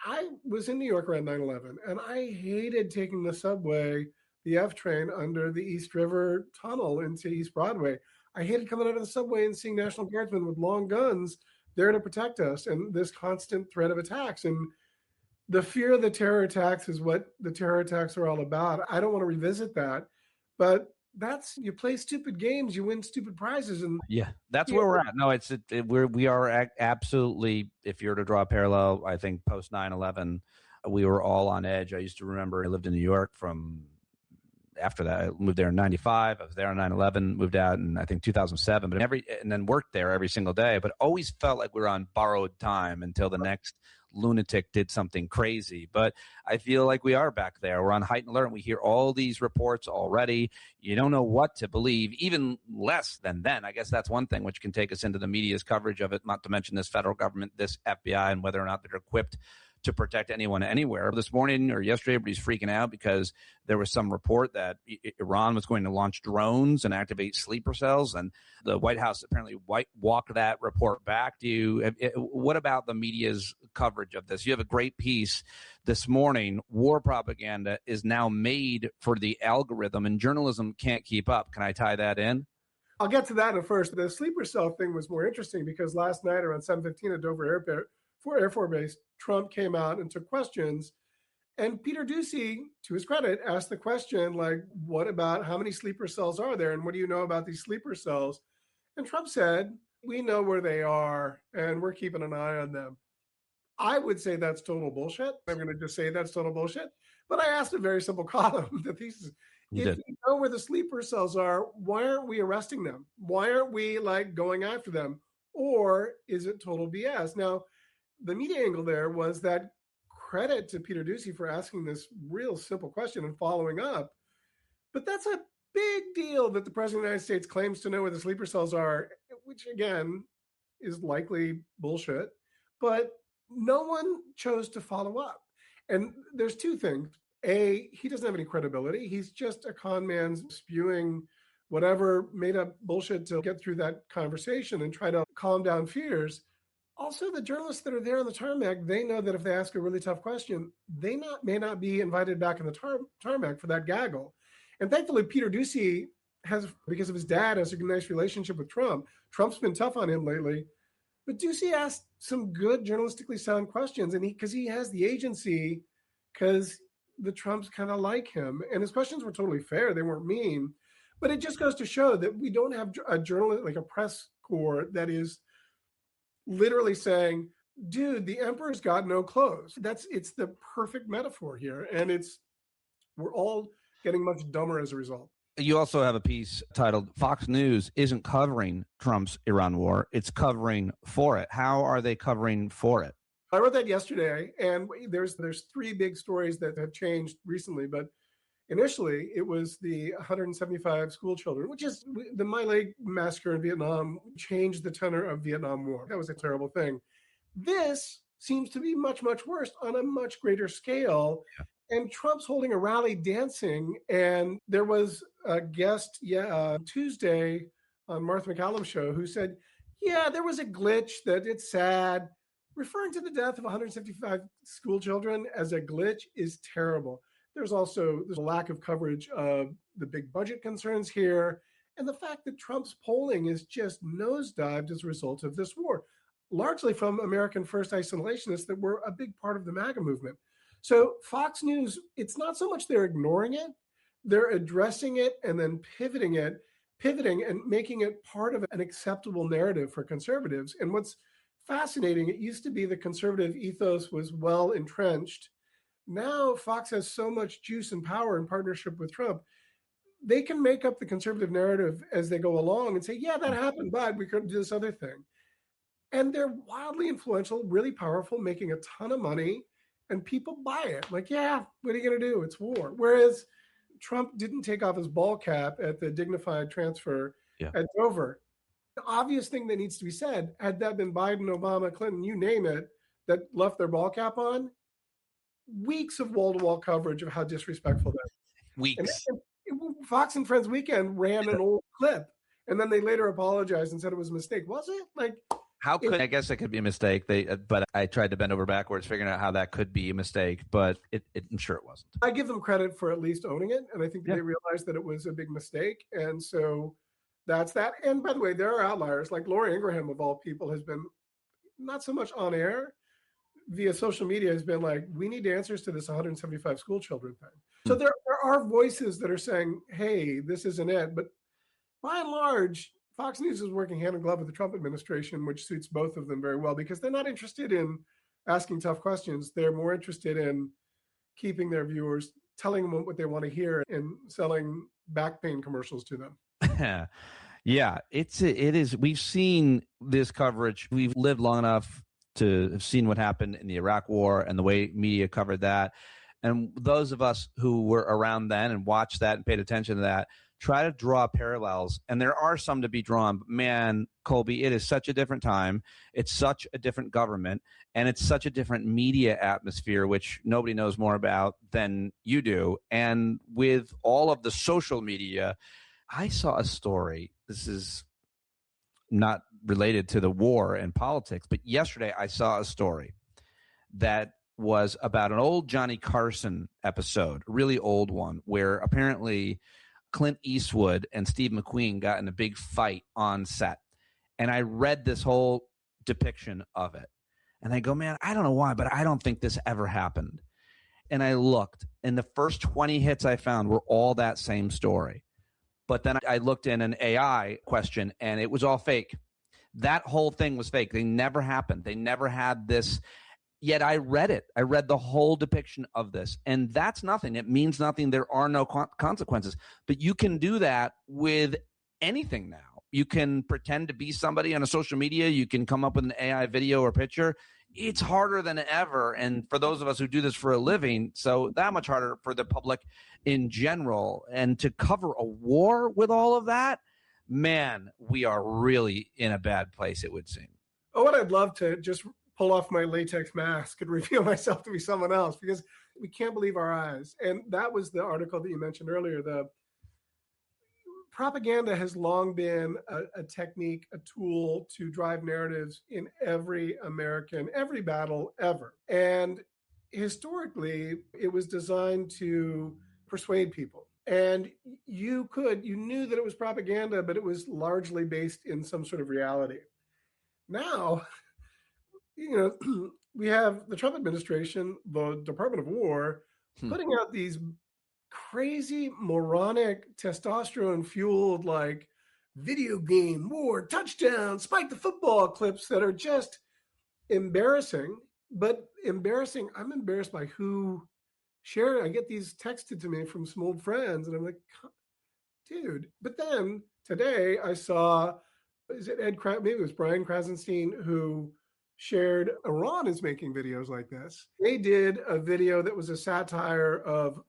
I was in New York around 9/11, and I hated taking the subway, the F train, under the East River Tunnel into East Broadway. I hated coming out of the subway and seeing National Guardsmen with long guns there to protect us, and this constant threat of attacks. And the fear of the terror attacks is what the terror attacks are all about. I don't want to revisit that, but you play stupid games, you win stupid prizes, and that's where we're at. No, we are absolutely. If you're to draw a parallel, I think post 9/11, we were all on edge. I used to remember I lived in New York from after that. I moved there in '95. I was there on 9/11. Moved out in I think 2007. But and then worked there every single day. But always felt like we were on borrowed time until the next lunatic did something crazy. But I feel like we are back there. We're on heightened alert, and we hear all these reports already. You don't know what to believe, even less than then. I guess that's one thing which can take us into the media's coverage of it, not to mention this federal government, this FBI, and whether or not they're equipped to protect anyone anywhere. This morning or yesterday, everybody's freaking out because there was some report that Iran was going to launch drones and activate sleeper cells, and the White House apparently walked that report back. What about the media's coverage of this? You have a great piece this morning. War propaganda is now made for the algorithm, and journalism can't keep up. Can I tie that in? I'll get to that in first. The sleeper cell thing was more interesting because last night around 7:15 at Dover Air Force Base, Trump came out and took questions. And Peter Doocy, to his credit, asked the question, like, what about how many sleeper cells are there? And what do you know about these sleeper cells? And Trump said, we know where they are and we're keeping an eye on them. I would say that's total bullshit. I'm going to just say that's total bullshit. But I asked a very simple column. The thesis If you know where the sleeper cells are, why aren't we arresting them? Why aren't we going after them? Or is it total BS? Now, the media angle there was that credit to Peter Doocy for asking this real simple question and following up. But that's a big deal that the President of the United States claims to know where the sleeper cells are, which again is likely bullshit. But no one chose to follow up. And there's two things. A, he doesn't have any credibility. He's just a con man spewing whatever made up bullshit to get through that conversation and try to calm down fears. Also, the journalists that are there on the tarmac, they know that if they ask a really tough question, they may not be invited back in the tarmac for that gaggle. And thankfully, Peter Doocy has, because of his dad, has a nice relationship with Trump. Trump's been tough on him lately. But Doocy asked some good journalistically sound questions, and because he has the agency, because the Trumps kind of like him. And his questions were totally fair. They weren't mean. But it just goes to show that we don't have a journalist, like a press corps, that is literally saying, dude, the emperor's got no clothes. It's the perfect metaphor here. And we're all getting much dumber as a result. You also have a piece titled Fox News isn't covering Trump's Iran war. It's covering for it. How are they covering for it? I wrote that yesterday, and there's three big stories that have changed recently. But initially, it was the 175 school children, which is the My Lai massacre in Vietnam changed the tenor of Vietnam War. That was a terrible thing. This seems to be much, much worse on a much greater scale. Yeah. And Trump's holding a rally dancing, and there was a guest Tuesday on Martha McCallum's show who said, yeah, there was a glitch, that it's sad. Referring to the death of 175 school children as a glitch is terrible. There's a lack of coverage of the big budget concerns here, and the fact that Trump's polling is just nosedived as a result of this war, largely from American First isolationists that were a big part of the MAGA movement. So Fox News, it's not so much they're ignoring it, they're addressing it and then pivoting and making it part of an acceptable narrative for conservatives. And what's fascinating, it used to be the conservative ethos was well entrenched. Now Fox has so much juice and power in partnership with Trump, they can make up the conservative narrative as they go along and say, yeah, that happened, but we couldn't do this other thing. And they're wildly influential, really powerful, making a ton of money. And people buy it. Like, yeah, what are you going to do? It's war. Whereas Trump didn't take off his ball cap at the dignified transfer at Dover. The obvious thing that needs to be said, had that been Biden, Obama, Clinton, you name it, that left their ball cap on, weeks of wall-to-wall coverage of how disrespectful that is. Weeks. And Fox and Friends Weekend ran an old clip, and then they later apologized and said it was a mistake. Was it? I guess it could be a mistake. But I tried to bend over backwards, figuring out how that could be a mistake, but I'm sure it wasn't. I give them credit for at least owning it, and I think they realized that it was a big mistake, and so that's that. And by the way, there are outliers, like Laura Ingraham, of all people, has been not so much on air, via social media, has been like, we need answers to this 175 school children thing. So there are voices that are saying, hey, this isn't it. But by and large, Fox News is working hand in glove with the Trump administration, which suits both of them very well, because they're not interested in asking tough questions. They're more interested in keeping their viewers, telling them what they want to hear, and selling back pain commercials to them. Yeah, it is. We've seen this coverage. We've lived long enough to have seen what happened in the Iraq War and the way media covered that. And those of us who were around then and watched that and paid attention to that try to draw parallels, and there are some to be drawn. But man, Colby, it is such a different time. It's such a different government, and it's such a different media atmosphere, which nobody knows more about than you do. And with all of the social media, I saw a story. This is not related to the war and politics, but yesterday I saw a story that was about an old Johnny Carson episode, a really old one, where apparently Clint Eastwood and Steve McQueen got in a big fight on set. And I read this whole depiction of it. And I go, man, I don't know why, but I don't think this ever happened. And I looked, and the first 20 hits I found were all that same story. But then I looked in an AI question, and it was all fake. That whole thing was fake. They never happened. They never had this. Yet I read it. I read the whole depiction of this, and that's nothing. It means nothing. There are no consequences. But you can do that with anything now. You can pretend to be somebody on a social media. You can come up with an AI video or picture. It's harder than ever. And for those of us who do this for a living, so that much harder for the public in general. And to cover a war with all of that, man, we are really in a bad place, it would seem. Oh, what I'd love to just pull off my latex mask and reveal myself to be someone else, because we can't believe our eyes. And that was the article that you mentioned earlier. The propaganda has long been a technique, a tool to drive narratives in every battle ever. And historically, it was designed to persuade people. And you knew that it was propaganda, but it was largely based in some sort of reality. Now, we have the Trump administration, the Department of War, putting out these crazy, moronic, testosterone-fueled, like, video game, war, touchdown, spike the football clips that are just embarrassing. But embarrassing, I'm embarrassed by who shared it. I get these texted to me from some old friends, and I'm like, dude. But then today I saw, maybe it was Brian Krasenstein, who shared Iran is making videos like this. They did a video that was a satire of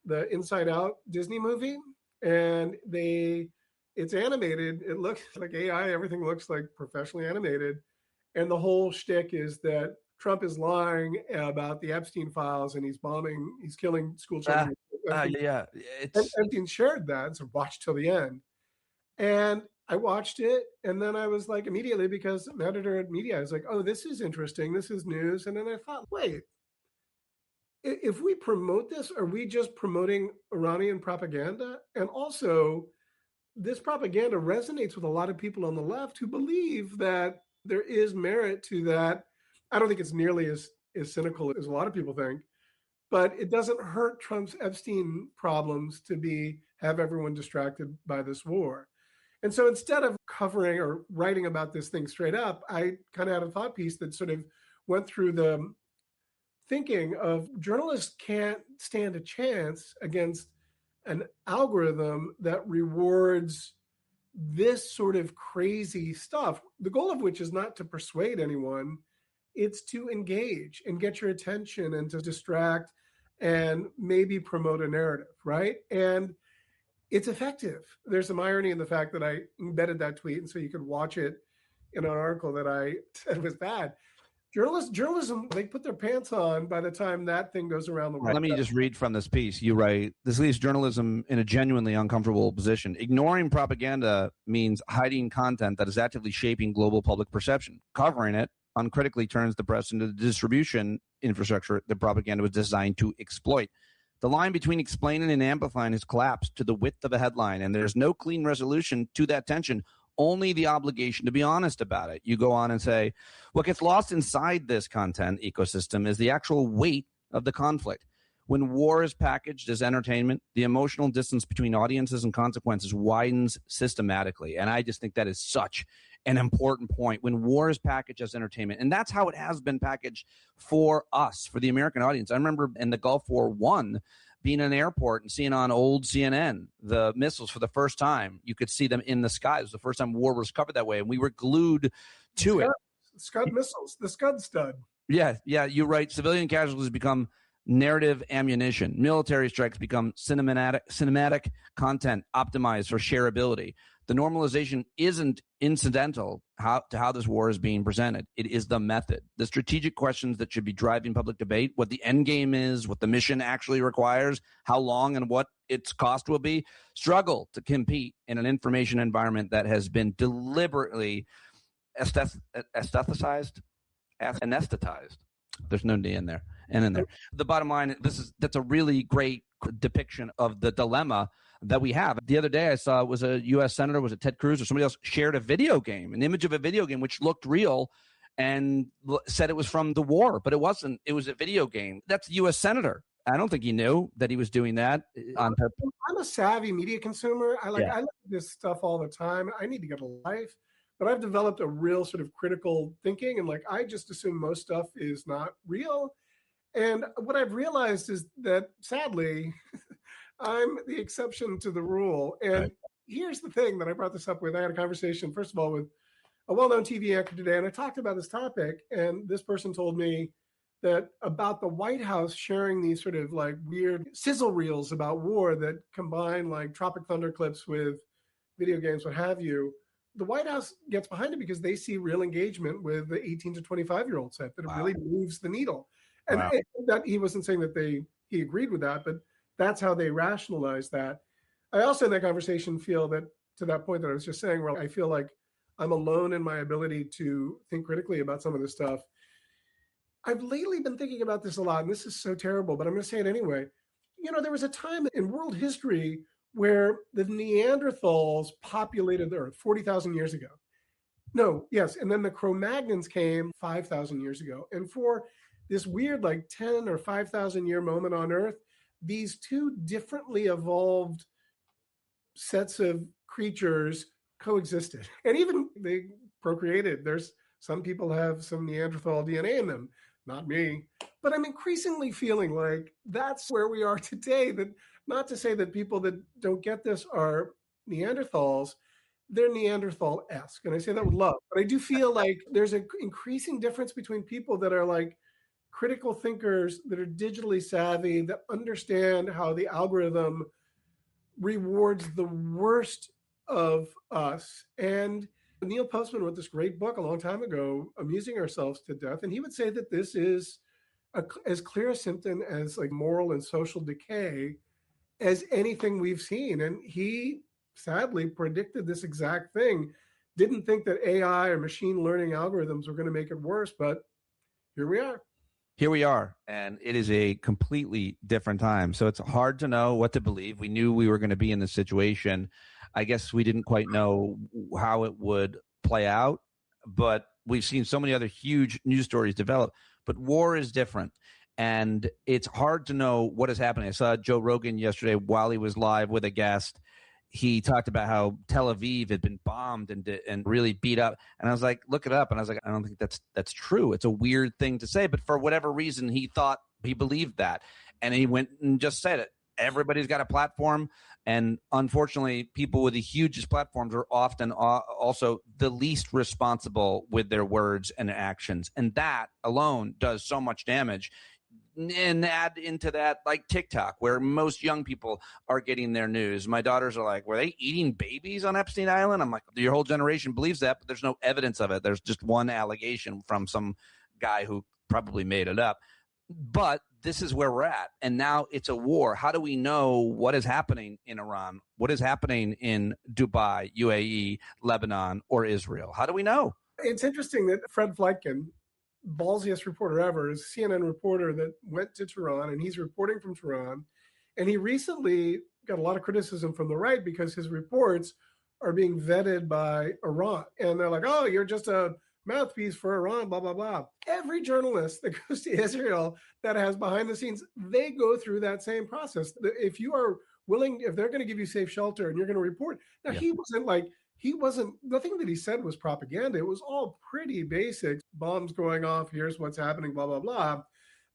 the Inside Out Disney movie, and it's animated. It looks like AI. Everything looks like professionally animated. And the whole shtick is that Trump is lying about the Epstein files, and he's killing school children. Yeah. Epstein shared that, and so watch till the end. And I watched it, and then I was like, immediately, because I'm editor at media, I was like, oh, this is interesting. This is news. And then I thought, wait, if we promote this, are we just promoting Iranian propaganda? And also, this propaganda resonates with a lot of people on the left who believe that there is merit to that. I don't think it's nearly as cynical as a lot of people think, but it doesn't hurt Trump's Epstein problems to have everyone distracted by this war. And so instead of covering or writing about this thing straight up, I kind of had a thought piece that sort of went through the thinking of journalists can't stand a chance against an algorithm that rewards this sort of crazy stuff, the goal of which is not to persuade anyone, it's to engage and get your attention and to distract and maybe promote a narrative, right? And it's effective. There's some irony in the fact that I embedded that tweet, and so you could watch it in an article that I said was bad. Journalism, they put their pants on by the time that thing goes around the world. Let me just read from this piece. You write, this leaves journalism in a genuinely uncomfortable position. Ignoring propaganda means hiding content that is actively shaping global public perception. Covering it uncritically turns the press into the distribution infrastructure the propaganda was designed to exploit. The line between explaining and amplifying has collapsed to the width of a headline, and there's no clean resolution to that tension, only the obligation to be honest about it. You go on and say, what gets lost inside this content ecosystem is the actual weight of the conflict. When war is packaged as entertainment, the emotional distance between audiences and consequences widens systematically. And I just think that is such an important point. When war is packaged as entertainment, and that's how it has been packaged for us, for the American audience. I remember in the Gulf War I, being in an airport and seeing on old CNN the missiles for the first time. You could see them in the sky. It was the first time war was covered that way, and we were glued to it. Scud missiles, the Scud stud. Yeah, you're right. Civilian casualties become narrative ammunition. Military strikes become cinematic content optimized for shareability. The normalization isn't incidental to how this war is being presented. It is the method. The strategic questions that should be driving public debate, what the end game is, what the mission actually requires, how long and what its cost will be, struggle to compete in an information environment that has been deliberately anesthetized. There's no D in there. And in there. The bottom line, that's a really great depiction of the dilemma that we have. The other day I saw it was a U.S. senator, was it Ted Cruz or somebody else, shared a video game, an image of a video game which looked real and said it was from the war, but it wasn't. It was a video game. That's a U.S. senator. I don't think he knew that he was doing that on purpose. I'm a savvy media consumer. I look at this stuff all the time. I need to get a life. but I've developed a real sort of critical thinking, and like I just assume most stuff is not real. And what I've realized is that sadly, I'm the exception to the rule. And here's the thing that I brought this up with. I had a conversation, first of all, with a well-known TV anchor today, and I talked about this topic, and this person told me that about the White House sharing these sort of like weird sizzle reels about war that combine like Tropic Thunder clips with video games, what have you. The White House gets behind it because they see real engagement with the 18 to 25-year-old set, that it really moves the needle. And that he wasn't saying that he agreed with that, but that's how they rationalize that. I also in that conversation feel that, to that point that I was just saying, where I feel like I'm alone in my ability to think critically about some of this stuff. I've lately been thinking about this a lot, and this is so terrible, but I'm going to say it anyway. You know, there was a time in world history where the Neanderthals populated the Earth 40,000 years ago. No, yes, and then the Cro-Magnons came 5,000 years ago. And for this weird like 10 or 5,000 year moment on Earth, these two differently evolved sets of creatures coexisted. And even they procreated. There's some people have some Neanderthal DNA in them, not me. But I'm increasingly feeling like that's where we are today. That not to say that people that don't get this are Neanderthals, they're Neanderthal-esque. And I say that with love. But I do feel like there's an increasing difference between people that are like critical thinkers, that are digitally savvy, that understand how the algorithm rewards the worst of us. And Neil Postman wrote this great book a long time ago, Amusing Ourselves to Death. And he would say that this is as clear a symptom as like moral and social decay as anything we've seen. And he sadly predicted this exact thing. Didn't think that AI or machine learning algorithms were going to make it worse, but here we are. Here we are, and it is a completely different time. So it's hard to know what to believe. We knew we were going to be in this situation. I guess we didn't quite know how it would play out, but we've seen so many other huge news stories develop. But war is different, and it's hard to know what is happening. I saw Joe Rogan yesterday while he was live with a guest. He talked about how Tel Aviv had been bombed and really beat up. And I was like, look it up. And I was like, I don't think that's true. It's a weird thing to say. But for whatever reason, he believed that. And he went and just said it. Everybody's got a platform. And unfortunately, people with the hugest platforms are often also the least responsible with their words and actions. And that alone does so much damage. And add into that like TikTok, where most young people are getting their news. My daughters are like, were they eating babies on Epstein Island? I'm like, your whole generation believes that, but there's no evidence of it. There's just one allegation from some guy who probably made it up. But this is where we're at. And now it's a war. How do we know what is happening in Iran? What is happening in Dubai, UAE, Lebanon, or Israel? How do we know? It's interesting that Fred Fleitgen, ballsiest reporter ever, is a CNN reporter that went to Tehran, and he's reporting from Tehran. And he recently got a lot of criticism from the right because his reports are being vetted by Iran. And they're like, oh, you're just a mouthpiece for Iran, blah, blah, blah. Every journalist that goes to Israel that has behind the scenes, they go through that same process. If you are willing, if they're going to give you safe shelter and you're going to report. Now, he wasn't, nothing that he said was propaganda. It was all pretty basic. Bombs going off, here's what's happening, blah, blah, blah.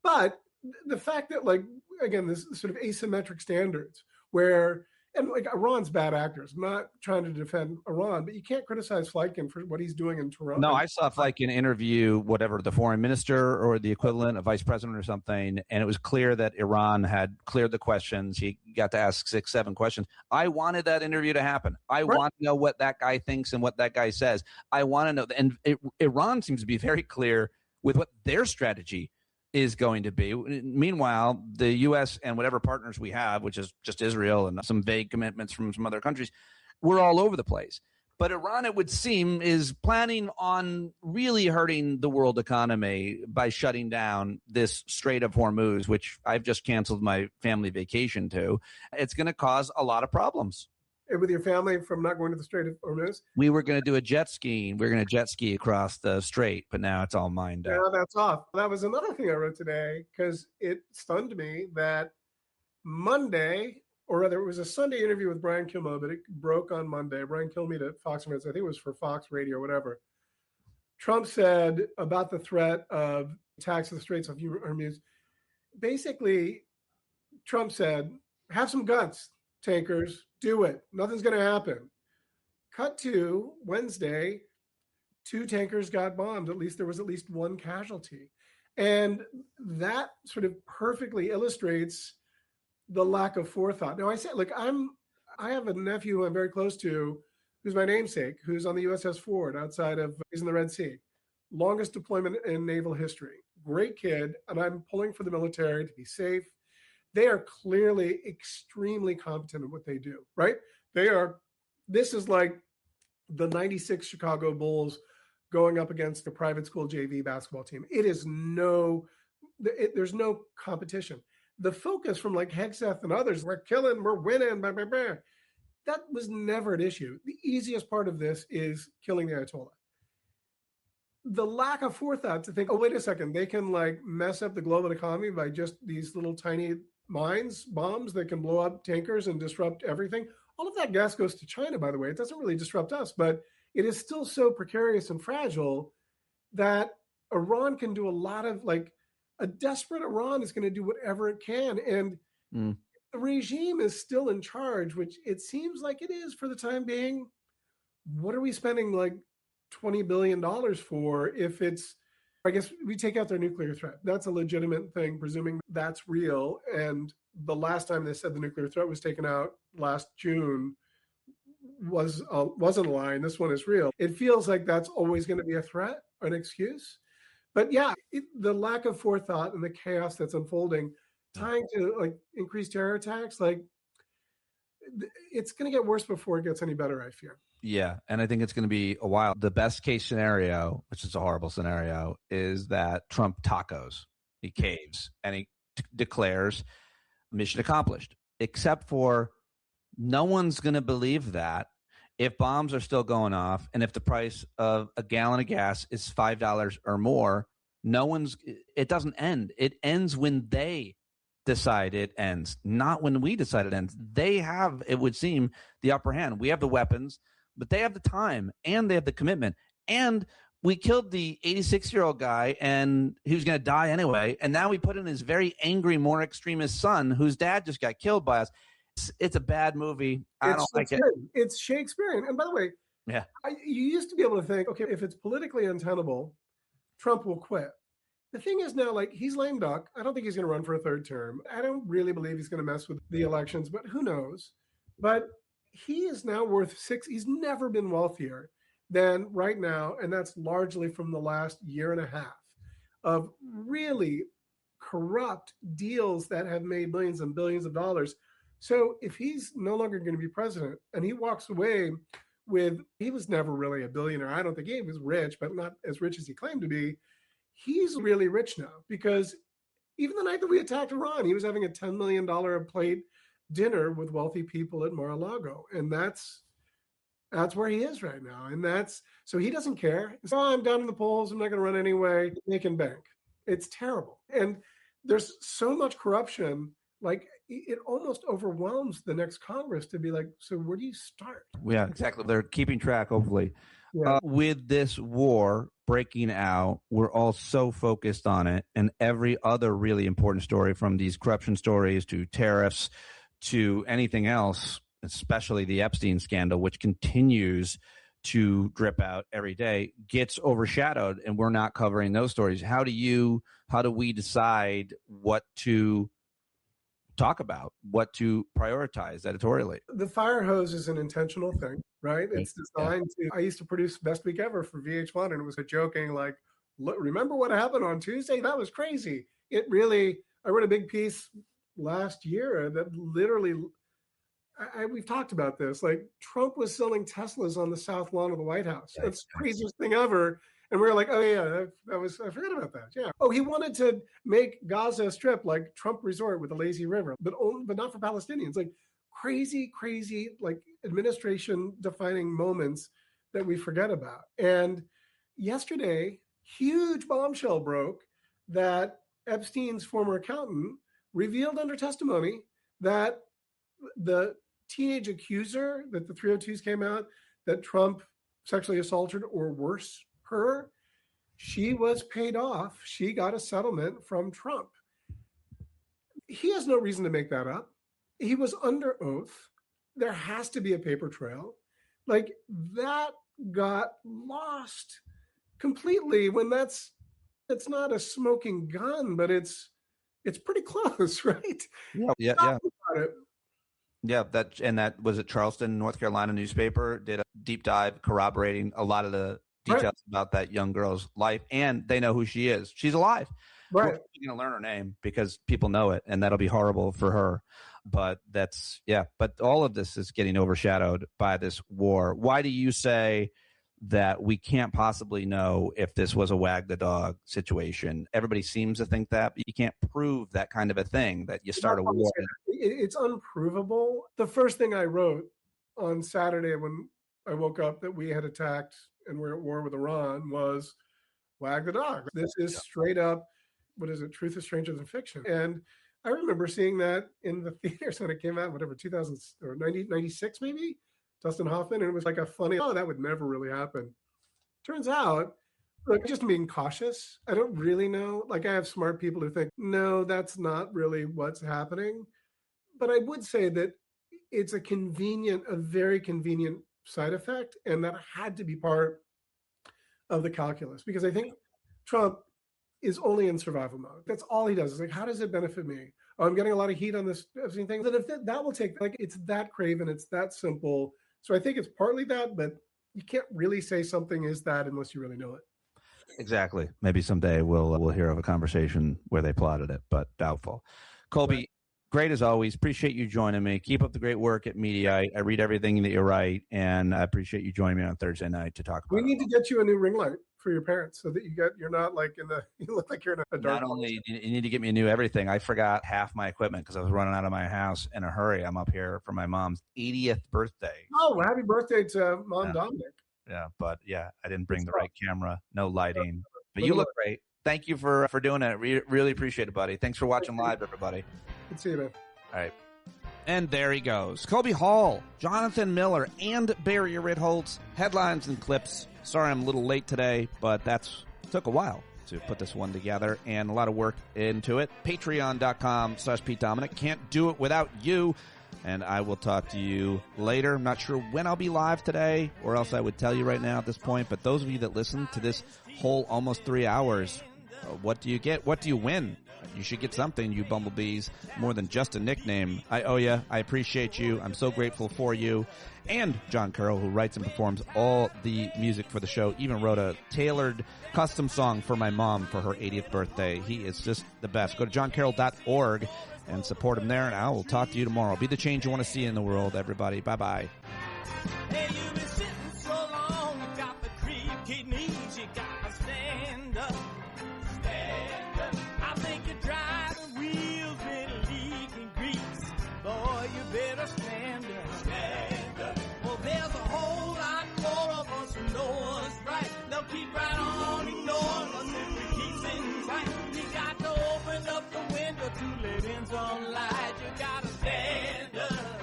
But the fact that, like, again, this sort of asymmetric standards where, and like Iran's bad actors. I'm not trying to defend Iran, but you can't criticize Fleitgen for what he's doing in Tehran. No, I saw Fleitgen interview whatever, the foreign minister or the equivalent, a vice president or something, and it was clear that Iran had cleared the questions. He got to ask 6, 7 questions. I wanted that interview to happen. I want to know what that guy thinks and what that guy says. I want to know. And Iran seems to be very clear with what their strategy is going to be. Meanwhile, the U.S. and whatever partners we have, which is just Israel and some vague commitments from some other countries, we're all over the place. But Iran, it would seem, is planning on really hurting the world economy by shutting down this Strait of Hormuz, which I've just canceled my family vacation to. It's going to cause a lot of problems. With your family from not going to the Strait of Hormuz? We were going to do a jet skiing. We were going to jet ski across the strait, but now it's all mined up. Yeah, that's off. That was another thing I wrote today because it stunned me that Monday or rather it was a Sunday interview with Brian Kilmeade, but it broke on Monday. Brian Kilmeade at Fox News, I think it was for Fox Radio or whatever. Trump said about the threat of attacks at the Straits of Hormuz, basically, Trump said, have some guts, tankers, do it. Nothing's going to happen. Cut to Wednesday, 2 tankers got bombed. There was at least 1 casualty. And that sort of perfectly illustrates the lack of forethought. Now, I said, look, I have a nephew who I'm very close to, who's my namesake, who's on the USS Ford he's in the Red Sea. Longest deployment in naval history. Great kid, and I'm pulling for the military to be safe. They are clearly extremely competent at what they do, right? This is like the 96 Chicago Bulls going up against the private school JV basketball team. There's no competition. The focus from like Hegseth and others, we're killing, we're winning, blah, blah, blah. That was never an issue. The easiest part of this is killing the Ayatollah. The lack of forethought to think, oh, wait a second, they can like mess up the global economy by just these little tiny bombs that can blow up tankers and disrupt everything. All of that gas goes to China, by the way. It doesn't really disrupt us, but it is still so precarious and fragile that Iran can do a lot of, like, a desperate Iran is going to do whatever it can. And the regime is still in charge, which it seems like it is for the time being. What are we spending like $20 billion for if it's, I guess we take out their nuclear threat. That's a legitimate thing, presuming that's real. And the last time they said the nuclear threat was taken out last June wasn't a lie, and this one is real. It feels like that's always going to be a threat or an excuse. But yeah, the lack of forethought and the chaos that's unfolding, tying to like increased terror attacks, like it's going to get worse before it gets any better, I fear. Yeah, and I think it's going to be a while. The best case scenario, which is a horrible scenario, is that Trump tacos. He caves and he declares mission accomplished, except for no one's going to believe that if bombs are still going off and if the price of a gallon of gas is $5 or more. It doesn't end. It ends when they decide it ends, not when we decide it ends. They have, it would seem, the upper hand. We have the weapons, but they have the time and they have the commitment. And we killed the 86-year-old guy and he was going to die anyway. And now we put in his very angry, more extremist son, whose dad just got killed by us. It's a bad movie. I don't like it. It's Shakespearean. And by the way, yeah, you used to be able to think, okay, if it's politically untenable, Trump will quit. The thing is now, like, he's lame duck. I don't think he's going to run for a third term. I don't really believe he's going to mess with the elections, but who knows? But he is now worth he's never been wealthier than right now, and that's largely from the last year and a half of really corrupt deals that have made millions and billions of dollars. So if he's no longer going to be president and he walks away he was never really a billionaire. I don't think he was rich, but not as rich as he claimed to be. He's really rich now because even the night that we attacked Iran, he was having a $10 million a plate dinner with wealthy people at Mar-a-Lago. And that's where he is right now. And so he doesn't care. So I'm down in the polls. I'm not going to run anyway. They can bank. It's terrible. And there's so much corruption, like it almost overwhelms the next Congress to be like, so where do you start? Yeah, exactly. They're keeping track, hopefully. Yeah. With this war breaking out, we're all so focused on it. And every other really important story, from these corruption stories to tariffs to anything else, especially the Epstein scandal, which continues to drip out every day, gets overshadowed, and we're not covering those stories. How do we decide what to talk about, what to prioritize editorially? The fire hose is an intentional thing, right? It's designed to, I used to produce Best Week Ever for VH1, and it was a joking, like, look, remember what happened on Tuesday? That was crazy. I wrote a big piece last year that literally, we've talked about this, like Trump was selling Teslas on the South Lawn of the White House. That's the craziest thing ever. And we were like, oh yeah, I forgot about that. Yeah. Oh, he wanted to make Gaza Strip like Trump Resort with a lazy river, but not for Palestinians. Like crazy, like administration defining moments that we forget about. And yesterday, huge bombshell broke that Epstein's former accountant revealed under testimony that The teenage accuser that the 302s came out that Trump sexually assaulted or worse, her, she was paid off. She got a settlement from Trump. He has no reason to make that up. He was under oath. There has to be a paper trail. Like, that got lost completely when it's not a smoking gun, but it's pretty close, right? Yeah. Yeah, that was it. Charleston, North Carolina newspaper did a deep dive corroborating a lot of the details about that young girl's life, and they know who she is. She's alive. Right. We're going to learn her name because people know it, and that'll be horrible for her. But but all of this is getting overshadowed by this war. Why do you say that we can't possibly know if this was a wag the dog situation? Everybody seems to think that, but you can't prove that kind of a thing, that you start a war. It's unprovable. The first thing I wrote on Saturday when I woke up that we had attacked and we're at war with Iran was wag the dog. This is straight up, what is it? Truth is stranger than fiction. And I remember seeing that in the theaters when it came out, whatever, 2000 or 96 maybe? Dustin Hoffman, and it was like a funny, that would never really happen. Turns out, look, just being cautious. I don't really know. Like, I have smart people who think, no, that's not really what's happening. But I would say that it's a very convenient side effect, and that had to be part of the calculus. Because I think Trump is only in survival mode. That's all he does. It's like, how does it benefit me? Oh, I'm getting a lot of heat on this thing. That if that will take, like, it's that craven, it's that simple. So I think it's partly that, but you can't really say something is that unless you really know it. Exactly. Maybe someday we'll hear of a conversation where they plotted it, but doubtful. Colby, great as always. Appreciate you joining me. Keep up the great work at Mediaite. I read everything that you write, and I appreciate you joining me on Thursday night to talk about it. We need to get you a new ring light for your parents so that you're not like you look like you're in a dark. Not only you need to get me a new everything, I forgot half my equipment because I was running out of my house in a hurry. I'm up here for my mom's 80th birthday. Oh, well, happy birthday to Mom Dominic. Yeah, but I didn't bring the right camera, no lighting. But you look great. Thank you for doing it. Really appreciate it, buddy. Thanks for watching live, everybody. Good to see you, man. All right. And there he goes. Colby Hall, Jonathan Miller, and Barry Ritholtz. Headlines and clips. Sorry I'm a little late today, but took a while to put this one together and a lot of work into it. Patreon.com/Pete Dominic. Can't do it without you. And I will talk to you later. I'm not sure when I'll be live today, or else I would tell you right now at this point. But those of you that listen to this whole almost 3 hours, what do you get? What do you win? You should get something, you bumblebees, more than just a nickname. I owe you. I appreciate you. I'm so grateful for you. And John Carroll, who writes and performs all the music for the show, even wrote a tailored custom song for my mom for her 80th birthday. He is just the best. Go to johncarroll.org and support him there, and I will talk to you tomorrow. Be the change you want to see in the world, everybody. Bye-bye. Hey, you've been sitting so long, you got the creaky knees, you got to stand up. Stand up. I think you're driving wheels with leaking grease. Boy, you better stand up. Stand up. Well, there's a whole lot more of us who know what's right. They'll keep right on ignoring us if we keep sitting tight. You got to open up the window to let in some light. You got to stand up.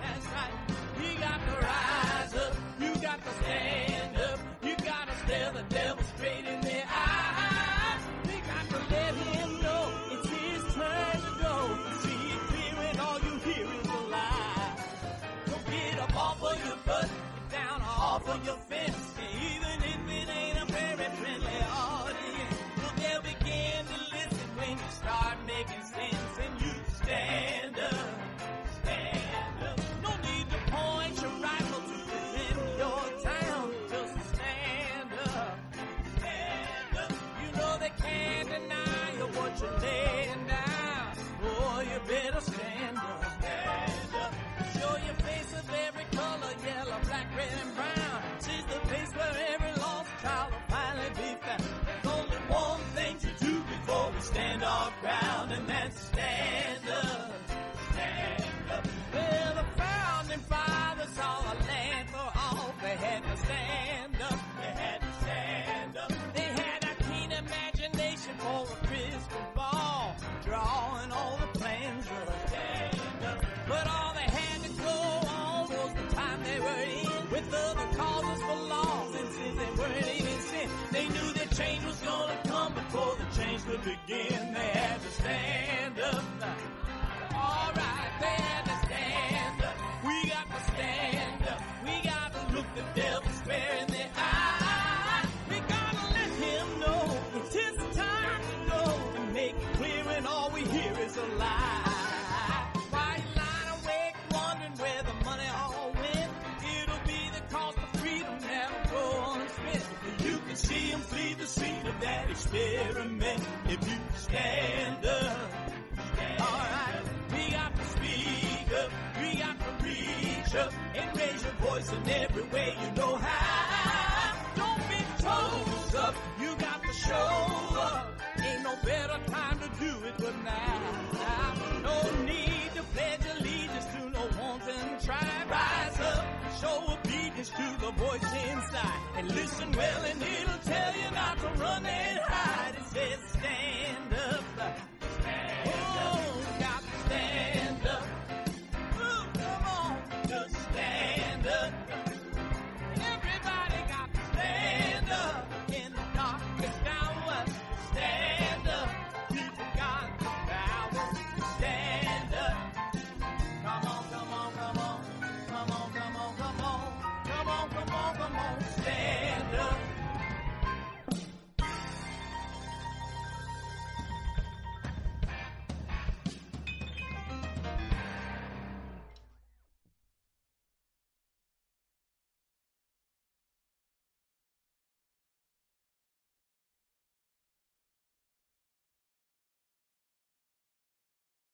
That's right. You got to rise up. You got to stand up. You got to stare the devil straight in the eye. You got to let him know it's his turn to go. See it clear when all you hear is a lie. Don't get up off of your butt, get down off of your fence. Even if it ain't a very friendly audience, well, they'll begin to listen when you start making sense. And you stand up. Stand up. No need to point your rifle to defend your town. Just stand up. Stand up. You know they can't deny you what you're laying down. Boy, you better stand up. Stand up. Show your face of every color, yellow, black, red, and brown. She's the experiment if you stand up. All right, we got to speak up, we got to reach up and raise your voice in every way you know how. Don't be toes up, you got to show up. Ain't no better time to do it but now. No need to pledge allegiance to no wanton tribe. Rise up, show obedience to the voice inside, and listen well and it'll tell you not to run and hide. It says stand